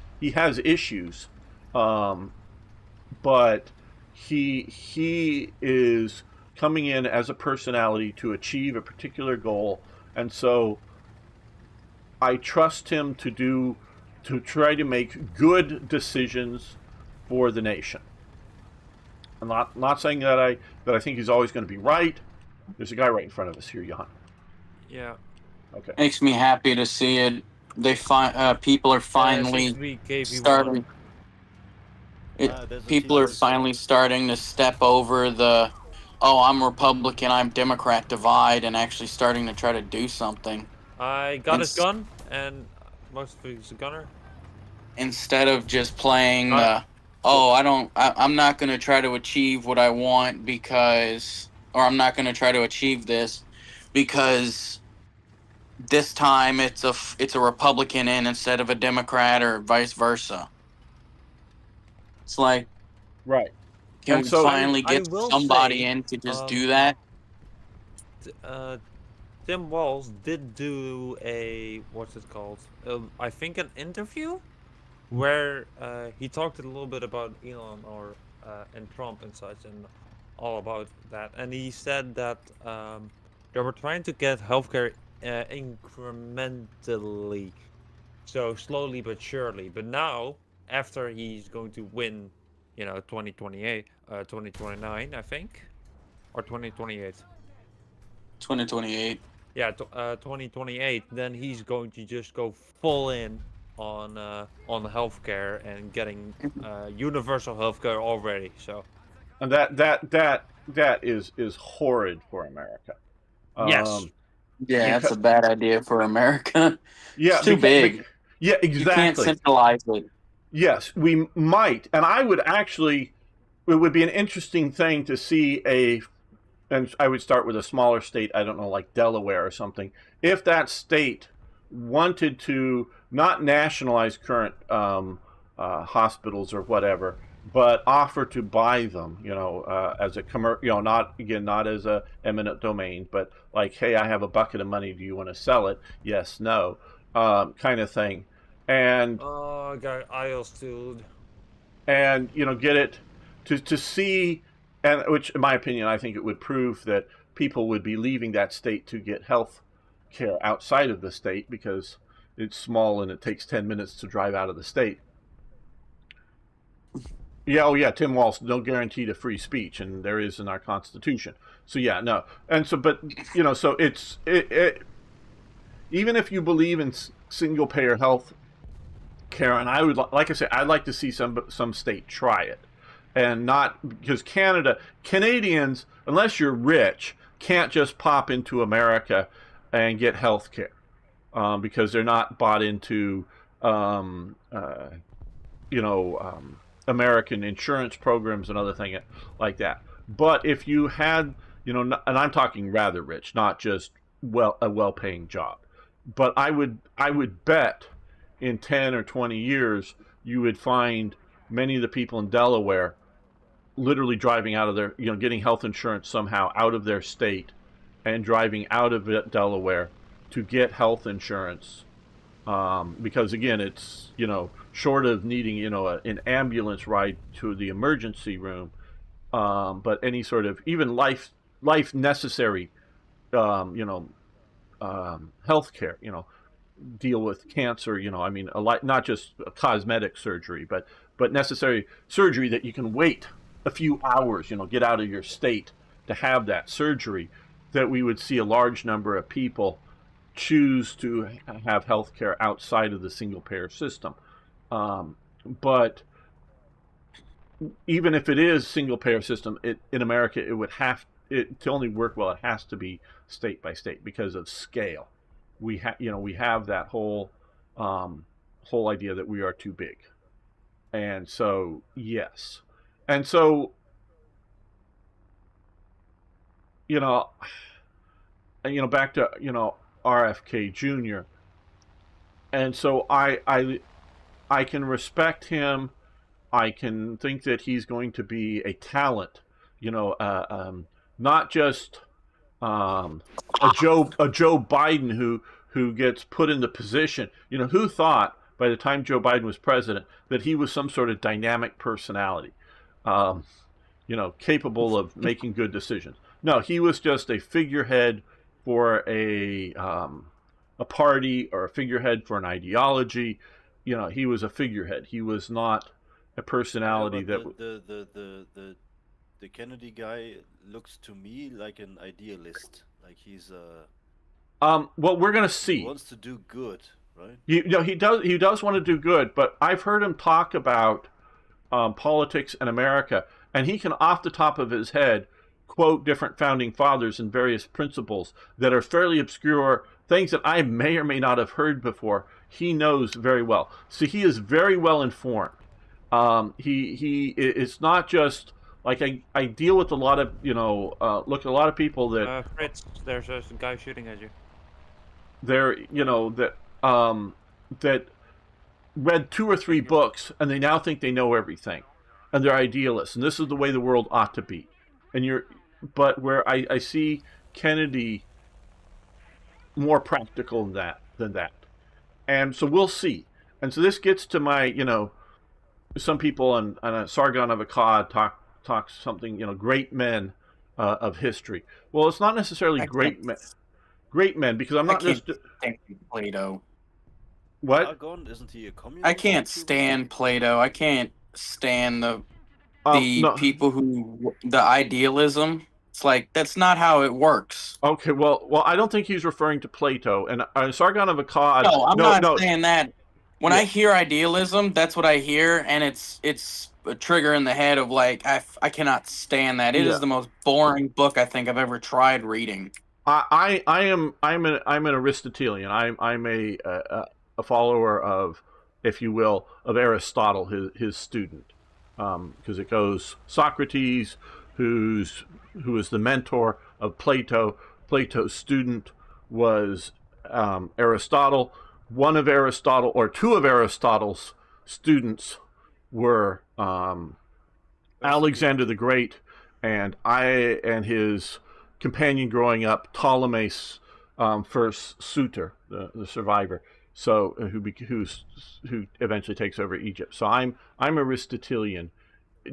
issues, but he is coming in as a personality to achieve a particular goal, and so I trust him to try to make good decisions for the nation. I'm not saying that I think he's always going to be right. There's a guy right in front of us here, Jan. Yeah. Okay. Makes me happy to see it. People are finally starting. People are finally starting to step over the, oh, I'm Republican, I'm Democrat divide, and actually starting to try to do something. I got his gun, and most of he's a gunner. Instead of just playing I'm not going to try to achieve what I want or I'm not going to try to achieve this because this time it's a Republican in instead of a Democrat or vice versa. It's like, right. Can we finally get somebody in to just do that? Tim Walz did do what's it called? I think an interview where he talked a little bit about Elon and Trump and such and all about that, and he said that they were trying to get healthcare incrementally, so slowly but surely. But now, after he's going to win, 2028, 2029, I think, or 2028. 2028. Yeah, 2028. Then he's going to just go full in on healthcare and getting universal healthcare already. So, and that is horrid for America. Yes. Yeah, that's a bad idea for America. Yeah, it's too big. Yeah, exactly. You can't centralize it. Yes, we might, and I would actually. It would be an interesting thing to see and I would start with a smaller state. I don't know, like Delaware or something. If that state wanted to not nationalize current hospitals or whatever, but offer to buy them, as a not as a eminent domain, but like, hey, I have a bucket of money. Do you want to sell it? Yes, no, kind of thing. And I got aisles dude. And get it to see, and which, in my opinion, I think it would prove that people would be leaving that state to get health care outside of the state because it's small and it takes 10 minutes to drive out of the state. Yeah, oh yeah, Tim Walz, no guarantee to free speech, and there is in our Constitution. So yeah, no, and so, but so it's even if you believe in single payer health care, and I would like I say, I'd like to see some state try it, and not because Canadians, unless you're rich, can't just pop into America and get health care because they're not bought into American insurance programs and other things like that. But if you had, and I'm talking rather rich, not just a well-paying job, but I would bet in 10 or 20 years you would find many of the people in Delaware literally driving out of their, getting health insurance somehow out of their state and driving out of Delaware to get health insurance. Because again, it's, short of needing, an ambulance ride to the emergency room, but any sort of even life necessary, health care, deal with cancer, not just cosmetic surgery, but necessary surgery that you can wait a few hours, get out of your state to have that surgery, that we would see a large number of people choose to have health care outside of the single payer system. But even if it is single payer system, in America it would have it to only work well. It has to be state by state because of scale. We have that whole whole idea that we are too big, and so yes, and so back to RFK Jr. And so I can respect him. I can think that he's going to be a talent, not just a Joe Biden who gets put in the position. Who thought by the time Joe Biden was president that he was some sort of dynamic personality, capable of making good decisions. No, he was just a figurehead for a party or a figurehead for an ideology. He was a figurehead. He was not a personality the Kennedy guy looks to me like an idealist. Like he's well, we're gonna see. He wants to do good, right? He does want to do good, but I've heard him talk about politics in America, and he can, off the top of his head, quote different founding fathers and various principles that are fairly obscure, things that I may or may not have heard before. He knows very well. So he is very well informed. It's not just like I deal with a lot of look at a lot of people that Fritz, there's a guy shooting at you. They're that read 2 or 3 books and they now think they know everything, and they're idealists, and this is the way the world ought to be. But where I see Kennedy more practical than that. And so we'll see. And so this gets to my, some people on a Sargon of Akkad talk something, great men of history. Well, it's not necessarily great men, because I'm not just Plato. What? Sargon, isn't he a communist? I can't stand Plato. I can't stand the people who the idealism. It's like that's not how it works. Okay, well, I don't think he's referring to Plato and Sargon of Akkad. No, I'm not saying that. When I hear idealism, that's what I hear, and it's a trigger in the head of like I cannot stand that. It is the most boring book I think I've ever tried reading. I'm an Aristotelian. I'm a follower of, if you will, of Aristotle, his student, because it goes Socrates, who is the mentor of Plato. Plato's student was Aristotle. One of Aristotle, or 2 of Aristotle's students were Alexander the Great, and his companion growing up, Ptolemy's first suitor, the survivor. So who eventually takes over Egypt. So I'm Aristotelian,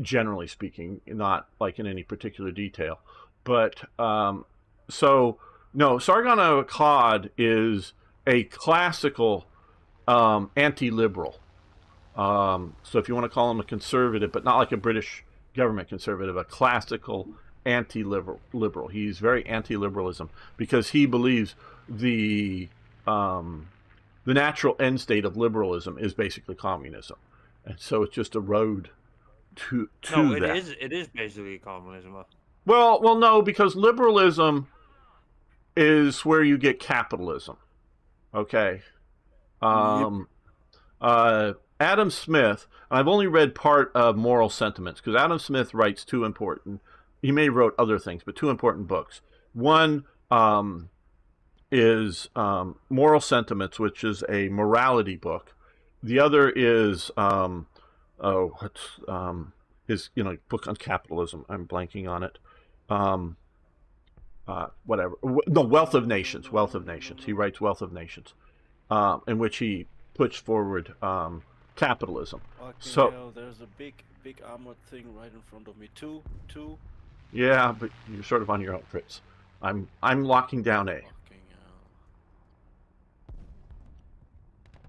generally speaking, not like in any particular detail. But so no, Sargon of Akkad is a classical anti-liberal. So if you want to call him a conservative, but not like a British government conservative, a classical anti-liberal. He's very anti-liberalism because he believes the natural end state of liberalism is basically communism, and so it's just a road to that. It is basically communism. Well, no, because liberalism is where you get capitalism. Okay. Adam Smith, and I've only read part of Moral Sentiments, because Adam Smith writes 2 important, he may have wrote other things, but 2 important books. One is Moral Sentiments, which is a morality book. The other is his book on capitalism. I'm blanking on it. Whatever. No, Wealth of Nations. Wealth of Nations. He writes Wealth of Nations, in which he puts forward capitalism. So there's a big armored thing right in front of me. Two. Yeah, but you're sort of on your own, Fritz. I'm locking down A.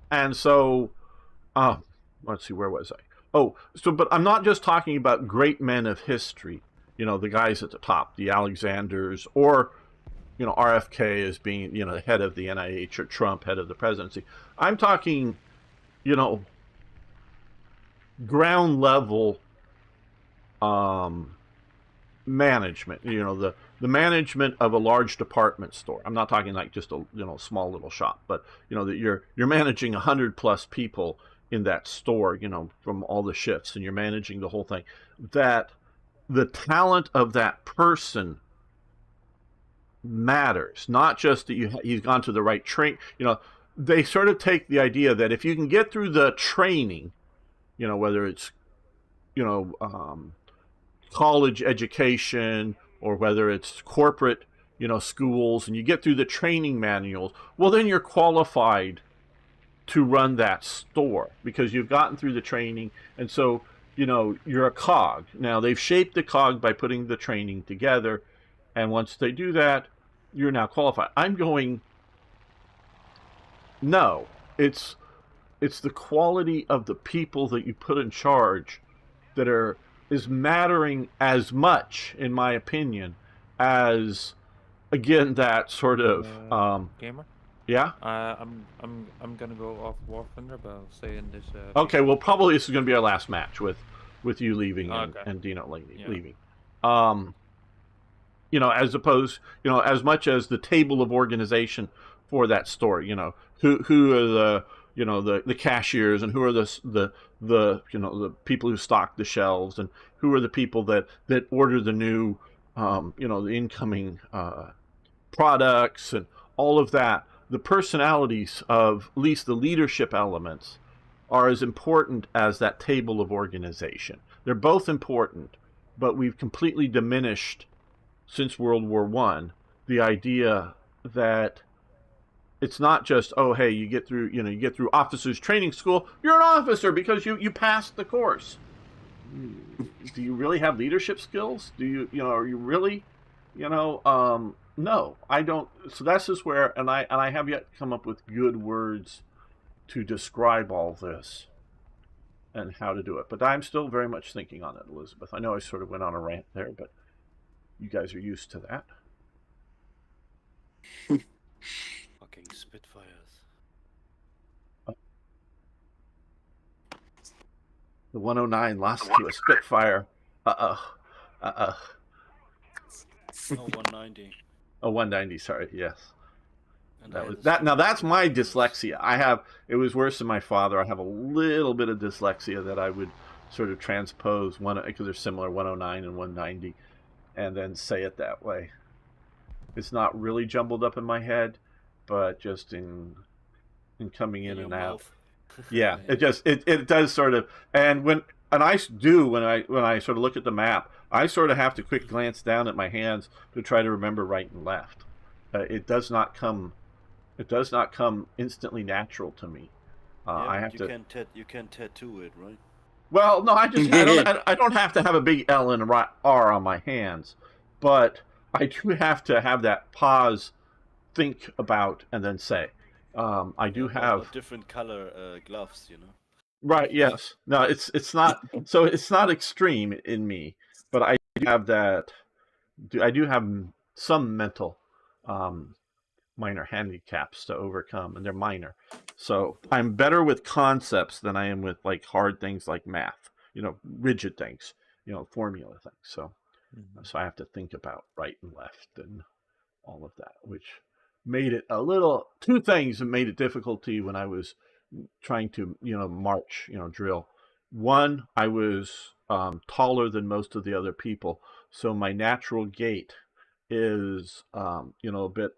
And so, let's see, where was I? But I'm not just talking about great men of history, the guys at the top, the Alexanders, or, RFK as being, the head of the NIH, or Trump, head of the presidency. I'm talking, ground level management. You know, the management of a large department store. I'm not talking like just a small little shop, but that you're managing 100+ people in that store. From all the shifts, and you're managing the whole thing. That the talent of that person matters, not just that he's gone to the right train. They sort of take the idea that if you can get through the training, whether it's college education or whether it's corporate schools, and you get through the training manuals, well, then you're qualified to run that store because you've gotten through the training. And so you're a cog. Now they've shaped the cog by putting the training together, and once they do that, you're now qualified. I'm going, no, it's the quality of the people that you put in charge that is mattering as much, in my opinion, as, again, that sort of gamer. Yeah. I'm gonna go off War Thunder, but I'll stay in this. Okay. Well, probably this is going to be our last match with you leaving and Dino leaving. As opposed, as much as the table of organization for that store. Who are the cashiers, and who are the people who stock the shelves, and who are the people that order the new the incoming products, and all of that. The personalities of at least the leadership elements are as important as that table of organization. They're both important, but we've completely diminished since World War I the idea that it's not just, oh, hey, you get through officers training school, you're an officer because you passed the course. Do you really have leadership skills? Do you are you really no, I don't. So that's just where, and I have yet to come up with good words to describe all this and how to do it. But I'm still very much thinking on it, Elizabeth. I know I sort of went on a rant there, but you guys are used to that. Fucking Spitfires. The 109 lost to a Spitfire. Oh, 190. Oh, 190, sorry, yes. And That I was had a that. Now Spitfire. that's my dyslexia. It was worse than my father. I have a little bit of dyslexia that I would sort of transpose because they're similar, 109 and 190, and then say it that way. It's not really jumbled up in my head, but just in coming in your and out. mouth. Yeah, it does sort of. And when I sort of look at the map, I sort of have to quick glance down at my hands to try to remember right and left. It does not come instantly natural to me. I have to. You can tattoo it, right? Well, no, I don't have to have a big L and R on my hands, but I do have to have that pause, think about, and then say. I do have different color gloves, Right. Yes. No. It's not. So it's not extreme in me, but I do have that. I do have some mental minor handicaps to overcome, and they're minor. So I'm better with concepts than I am with like hard things like math. Rigid things. Formula things. So I have to think about right and left and all of that, which made it two things that made it difficulty when I was trying to march, drill. One, I was taller than most of the other people, so my natural gait is a bit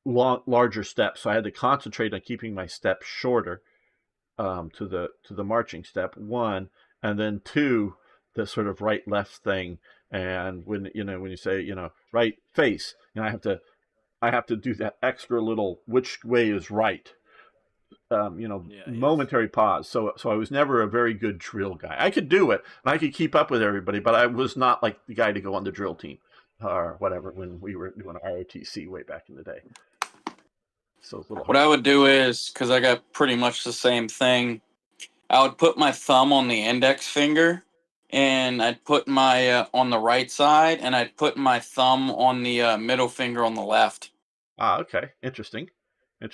larger steps. So I had to concentrate on keeping my steps shorter to the marching step. One, and then two, the sort of right left thing. And when you say right face, I have to do that extra little which way is right. Momentary pause. So I was never a very good drill guy. I could do it and I could keep up with everybody, but I was not like the guy to go on the drill team or whatever when we were doing ROTC way back in the day. So what I would do is, because I got pretty much the same thing, I would put my thumb on the index finger, and I'd put my on the right side, and I'd put my thumb on the middle finger on the left. Ah, okay, interesting.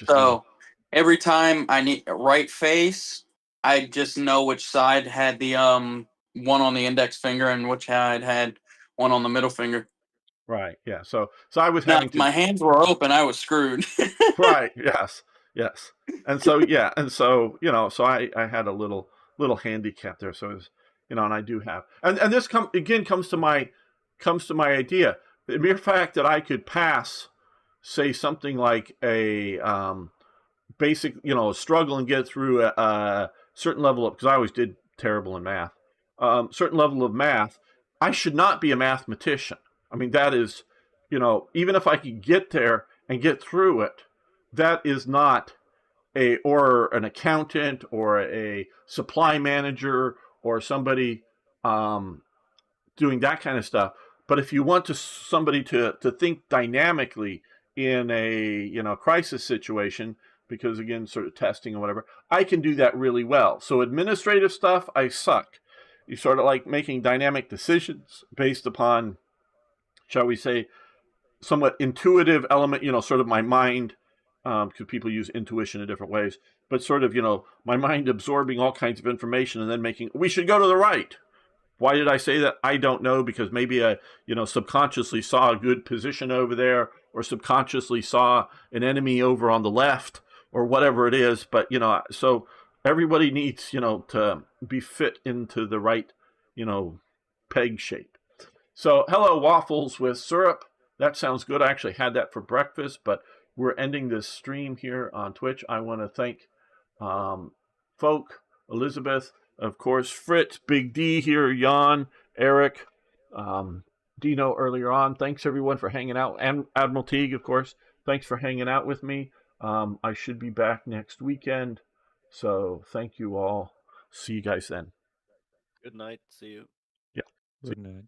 So every time I need right face, I just know which side had the one on the index finger and which side had one on the middle finger. Right. Yeah. So I was Now, having if to. my hands were open, I was screwed. Right. Yes. Yes. And so so I had a little handicap there. So it was, and I do have, and this comes to my idea. The mere fact that I could pass, say something like a basic, struggle and get through a certain level of, because I always did terrible in math, certain level of math, I should not be a mathematician. I mean, that is, even if I could get there and get through it, that is not or an accountant or a supply manager or somebody doing that kind of stuff. But if you want somebody to think dynamically in a crisis situation, because again, sort of testing or whatever, I can do that really well. So administrative stuff, I suck. You sort of like making dynamic decisions based upon, shall we say, somewhat intuitive element, sort of my mind, because people use intuition in different ways, but sort of, my mind absorbing all kinds of information and then making, we should go to the right. Why did I say that? I don't know, because maybe I, subconsciously saw a good position over there, or subconsciously saw an enemy over on the left, or whatever it is. But, so everybody needs, to be fit into the right, peg shape. So, hello, waffles with syrup. That sounds good. I actually had that for breakfast, but we're ending this stream here on Twitch. I want to thank Folk, Elizabeth, of course, Fritz, Big D here, Jan, Eric, Dino earlier on. Thanks, everyone, for hanging out. And Admiral Teague, of course, thanks for hanging out with me. I should be back next weekend. So thank you all. See you guys then. Good night. See you. Yeah. Good night.